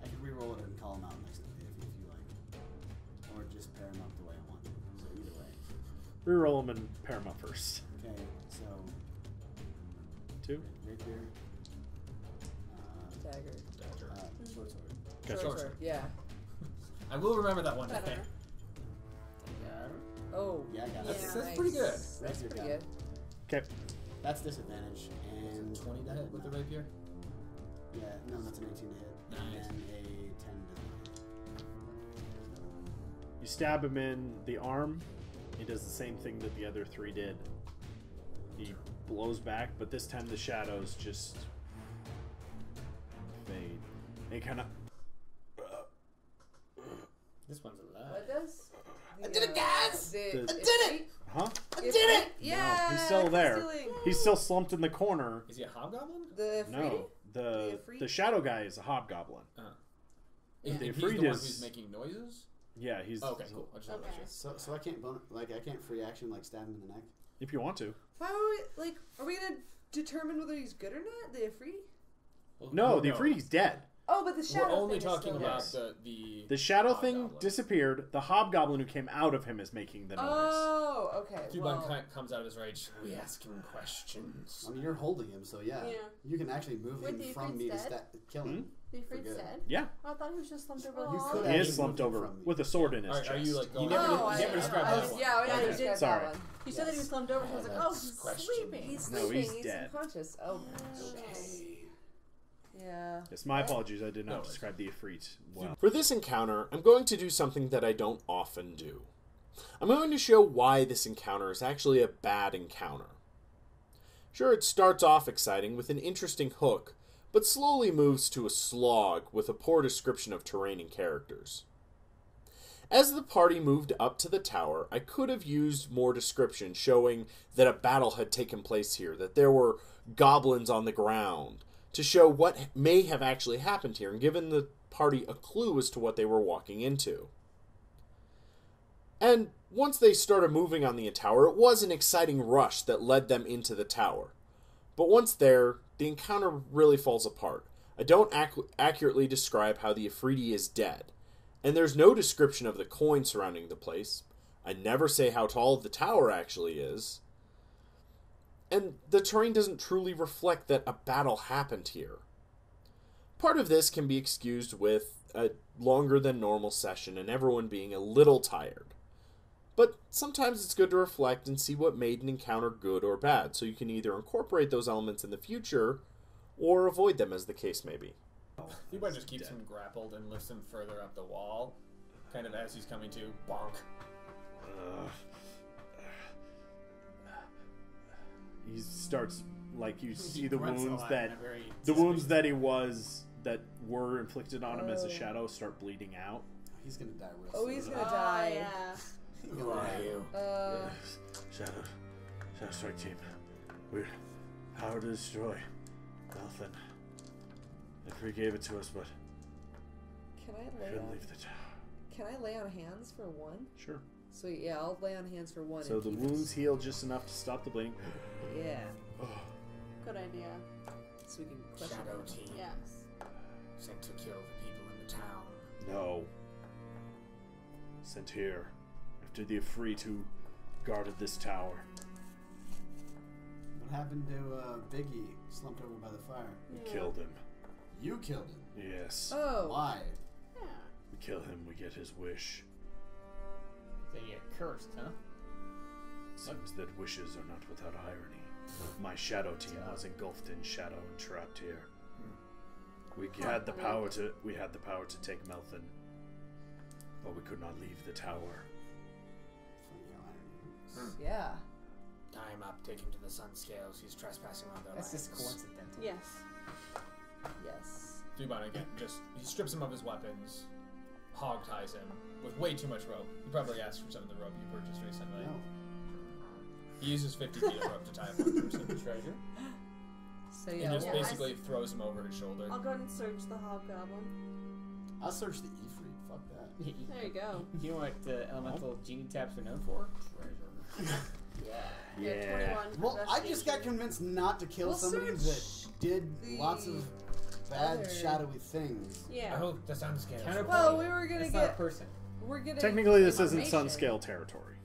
I could re-roll it and call them out next time if you like, or just pair them up the way I want to. So either way. Reroll him and pair him up first. Okay, so 2. rapier, Dagger. short sword. Gotcha. Short sword. Yeah. I will remember that one day. Better. Oh. Yeah, I got Yeah. it. That's pretty good. That's Rapier pretty got good. it. Okay. That's disadvantage and 20 to hit with the rapier? Yeah, no, that's an 18 to hit. Nice. And a 10 does not. You stab him in the arm. He does the same thing that the other 3 did. He blows back, but this time the shadows just fade. They kind of. This one's alive. What does? I did it, guys! I did it! Huh? I did it! Yeah. No, he's still there. stealing. He's still slumped in the corner. Is he a hobgoblin? The No, the Ifrit? shadow guy is a hobgoblin. And The he's Ifrit the one is- who's making noises? Yeah, he's Okay, cool. I just wanted to Okay. make So I can't I can't free action like stab him in the neck. if you want to. Why would we, like, are we gonna determine whether he's good or not? The Ifrit? sure. No, the Afridi's dead. Oh, but the shadow We're only thing is talking still about there. The shadow thing Hobgoblin. disappeared. The hobgoblin who came out of him is making the noise. Oh, okay. Thuban Well, comes out of his rage. We ask him questions. I mean, you're holding him, so yeah. Yeah. You can actually move Wait, him the from Ifrit's me to dead? kill him. The Ifrit's good. dead? Yeah, I thought he was just slumped over. You the could wall. he actually is slumped move him over from me. with a sword in his chest. Are you like You going? never- oh, you never described I that was, one. yeah, Okay. you described Sorry. that one. You said that he was slumped over, so I was like, oh, he's question. sleeping. He's No, sleeping. he's dead. unconscious. Oh, Okay. yeah. Yes, my apologies. I did No not worries. describe the Ifrit well. For this encounter, I'm going to do something that I don't often do. I'm going to show why this encounter is actually a bad encounter. Sure, it starts off exciting with an interesting hook, but slowly moves to a slog with a poor description of terrain and characters. As the party moved up to the tower, I could have used more description showing that a battle had taken place here, that there were goblins on the ground, to show what may have actually happened here and given the party a clue as to what they were walking into. And once they started moving on the tower, it was an exciting rush that led them into the tower. But once there, the encounter really falls apart. I don't accurately describe how the Afridi is dead, and there's no description of the coin surrounding the place. I never say how tall the tower actually is. And the terrain doesn't truly reflect that a battle happened here. Part of this can be excused with a longer than normal session and everyone being a little tired. But sometimes it's good to reflect and see what made an encounter good or bad, so you can either incorporate those elements in the future or avoid them as the case may be. Thuban just keeps him grappled and lifts him further up the wall, kind of as he's coming to. Bonk. He starts like you see the grunts a wounds lot that in a very the wounds that he was that were inflicted on him as a shadow start bleeding out. He's gonna die real Oh, soon. he's gonna Oh, die. yeah. Who are you? Shadow Strike Team. We're power to destroy Melthin. If we gave it to us, but Can I we lay couldn't on? leave the tower. Can I lay on hands for one? Sure. Sweet. Yeah, I'll lay on hands for one. So and the keep wounds heal just enough to stop the bleeding. it. Yeah. Good idea. So we can question Shadow it. team Yes. sent to kill the people in the town. No. Sent here after the Ifrit who guarded this tower. What happened to Biggie slumped over by the fire? We Yeah. killed him. You killed him. Yes. Oh. Why? Yeah. We kill him, we get his wish. They get cursed, huh? Seems that wishes are not without irony. My shadow team was engulfed in shadow and trapped here. We had the power to take Melthin, but we could not leave the tower. Funny how irony works. Yeah. Tie him up, take him to the sun scales. He's trespassing on their That's lands. just coincidental. Yes. Yes. Thuban again he strips him of his weapons, hog ties him with way too much rope. You probably asked for some of the rope you purchased recently. No. He uses 50 feet of rope to tie up one person. Treasure? So And yeah. just we'll- basically throws him over his shoulder. I'll go ahead and search the hobgoblin. I'll search the Ifrit. Fuck that. There you go. You know what elemental genie taps are known for? Treasure. Yeah, 21. Well, I investigation. just got convinced not to kill We'll somebody search that did the lots of bad, other- shadowy things. Yeah. Oh, the sun scales. Counterpoint. Well, we were gonna That's not a get. person. We're getting. Technically, this isn't information. sun scale territory.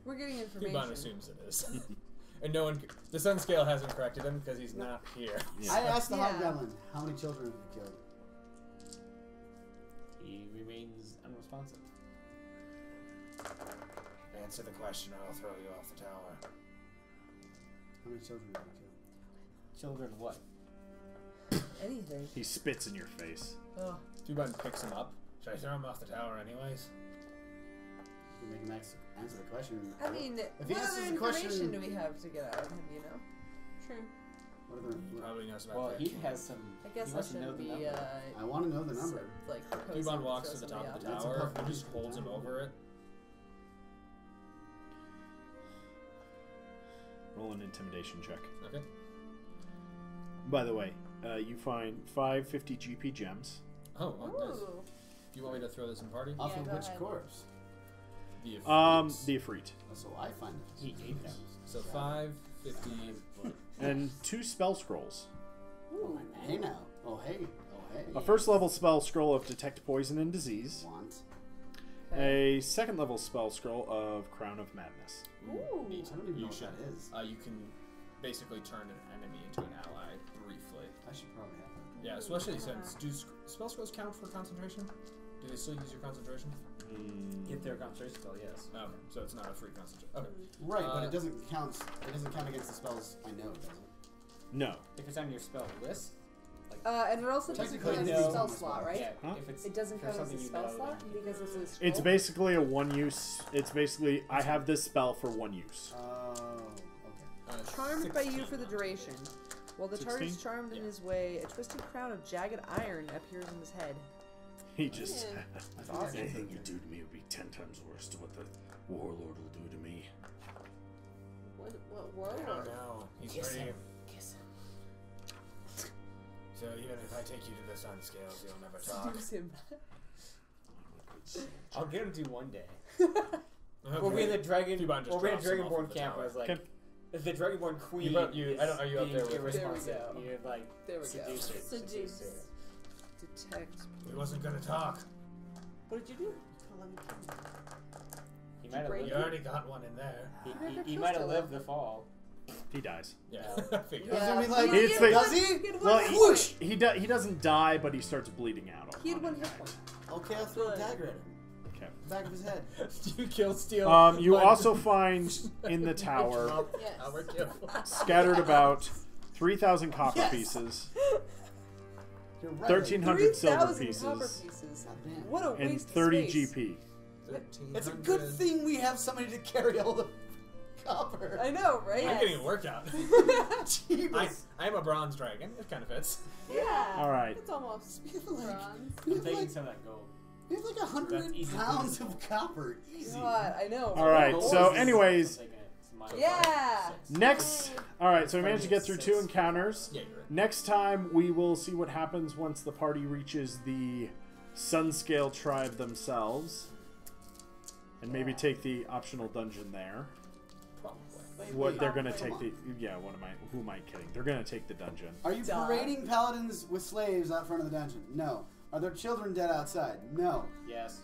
We're getting Thuban information. assumes it is. And no one, the sun scale hasn't corrected him because he's not here. Yeah. I asked the Yeah. hobgoblin, how many children have you killed? He remains unresponsive. Answer the question or I'll throw you off the tower. How many children have you killed? Children what? Anything. He spits in your face. Oh. Thuban picks him up. Should I throw him off the tower anyways? You make him answer the question. I mean, If he what answers other the question- information do we have to get out of him? You know. True. What are the, He probably knows about Well, that. he has some. I guess he I wants to know shouldn't the be. number. I want to know the number. Like proposing Thuban walks throw to the top of the somebody out. That's tower above and just me. holds him over it. Roll an intimidation check. Okay. By the way, you find 550 GP gems. Oh, nice. Ooh. Do you want me to throw this in party? Off of go which ahead. corpse? The The Ifrit. So I find it. He ate them. So 5, 50. And 2 spell scrolls. Oh, hey now. Oh, hey. Oh, hey. A first level spell scroll of Detect Poison and Disease. Want? A second level spell scroll of Crown of Madness. Ooh. Neat. I don't even know You what should. that is. You can basically turn an enemy into an ally briefly. I should probably have that. Yeah, especially since spell scrolls count for concentration? Do they still use your concentration? Get their concentration spell, yes. Okay, so it's not a free concentration. Okay. Right, but Uh, it doesn't count. It doesn't count against the spells I know, does it? No. If it's on your spell list, And it also doesn't Technically, count it as a is spell on the slot, spell. right? yeah, Huh? if it's It doesn't for count as a something you spell know, slot then- because it's a scroll. It's basically a one use. It's basically, I have this spell for one use. Oh, okay. Charmed by you for the duration. While the target is 16? charmed in Yeah. his way, a twisted crown of jagged iron appears in his head. He just. Yeah. That's awesome. Anything you do to me will be 10 times worse to what the warlord will do to me. What I warlord? don't know. He's Kiss pretty. him. Kiss him. So even if I take you to the sun scales, you'll never talk. Seduce him. I'll get him to one day. Okay. We'll be in the dragon. Fubon just We'll be in a drops him off Dragonborn of the camp. tower. I was like, Okay. the Dragonborn queen. You brought- you- I don't- are you up being there with- irresponsive. There we go. You're like, There we go. seduce her. Seduce. her. Detect. He wasn't gonna talk. What did you do? He might have break lived. You already got one in there. He might have lived the fall. He dies. Yeah. Yeah. I figured. It's gonna be like, It's like- does he? Well, Whoosh! he doesn't die, but he starts bleeding out. He had on one hit impact. point. Okay, I'll throw a dagger at him. Okay. Back of his head. You kill steal. You but- also find in the tower, Yes. Tower kill. scattered about 3,000 copper Yes! pieces, You're right. 1,300 silver 3,000 copper pieces, pieces. Goddamn. What a and waste 30 of space. GP. It's a good thing we have somebody to carry all the copper. I know, right? I'm getting a workout. Jeebus. I am a bronze dragon. It kind of fits. Yeah. All right. It's almost We have like, bronze. we I'm have taking like, some of that gold. we have like That's 100 easy pounds to do. of copper. Easy. God, I know. All right, Gold so is- anyways, I'm taking it. It's mine. Yeah. next. All right, so we managed to get through 2 encounters. Yeah, you're right. Next time, we will see what happens once the party reaches the Sunscale tribe themselves. And maybe take the optional dungeon there. Probably. What they're gonna come take on. the who am I kidding? They're gonna take the dungeon. Are you Duh. parading paladins with slaves out front of the dungeon? No. Are there children dead outside? No. Yes.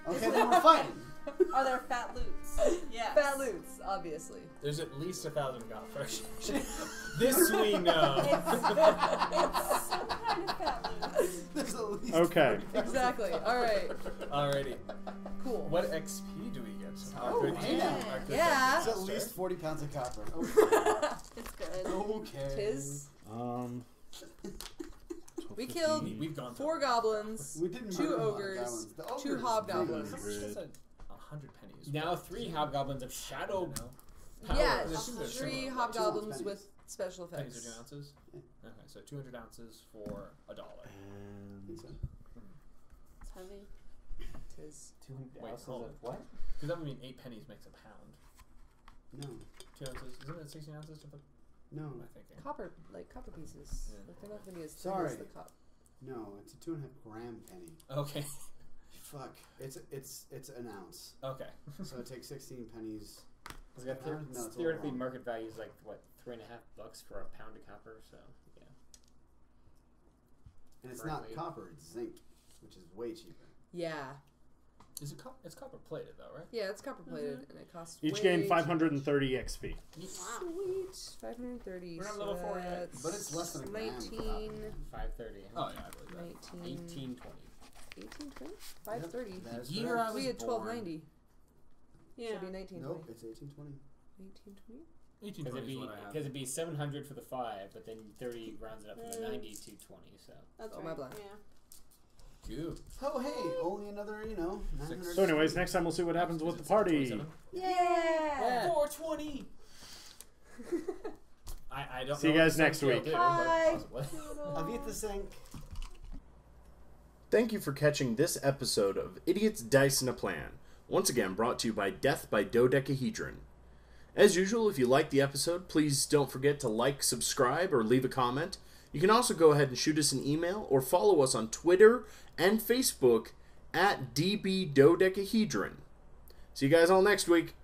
Okay, then we're fighting. Are there fat loots? Yeah. Fat loots, obviously. There's at least 1,000 golfers. This we know. It's some kind of fat loots. There's at least Okay. 40,000. Exactly. All right. Alrighty. Cool. What XP do we get? Oh, Good man. damn. Our good Yeah. It's at master. least 40 pounds of copper. It's good. Okay. Tis. 12, We 15, killed We've gone 4 goblins, We didn't 2 murder a lot of ogres, goblins. The 2 ogres hobgoblins. How much does a 100 pennies? Now 3 hobgoblins of shadow. Power. Yeah, I assume they're 3 similar. hobgoblins pennies. with special Pennies effects. are 2 ounces? Yeah. Okay, so 200 ounces for $1. and It's heavy. Tis. 200 Wait, ounces hold of on. what? Because that would mean 8 pennies makes a pound. No. 2 ounces. Isn't it 16 ounces to put? No. What am I thinking? Copper, like copper pieces. Yeah. Like they're not gonna be as thin Sorry. as the cop. No, it's a 2.5 gram penny. Okay. Fuck. It's an ounce. Okay. So it takes 16 pennies. It's got No, it's all theoretically wrong. market value is like what, $3.50 for a pound of copper. So yeah. And it's Currently. not copper, it's zinc, which is way cheaper. Yeah. Is it it's copper plated though, right? Yeah, it's copper plated and it costs each way gain too 530 XP. much. Sweet. 530. We're not so level 4 yet. that's But it's less than a gram. for 19. copper. 530. Oh yeah, I believe that. 19. 1820. 1820? 530. Yep, that is Year correct. I was We had born. 1290. Yeah. Should be 1920. Nope, it's 1820. 1820? 1820 is what I have. Because it'd be 700 for the 5, but then 30 rounds it up from the 90 to 20. So That's Oh, right. my bad. Yeah. Good. Oh, hey, only another, 900. So, anyways, next time we'll see what happens with the party. 27? Yeah! 420. I don't. See you know what guys the next scale week. did, but Bye. possibly. Avita Sink. Thank you for catching this episode of Idiots, Dice, and a Plan. Once again, brought to you by Death by Dodecahedron. As usual, if you liked the episode, please don't forget to like, subscribe, or leave a comment. You can also go ahead and shoot us an email or follow us on Twitter and Facebook at DB Dodecahedron. See you guys all next week.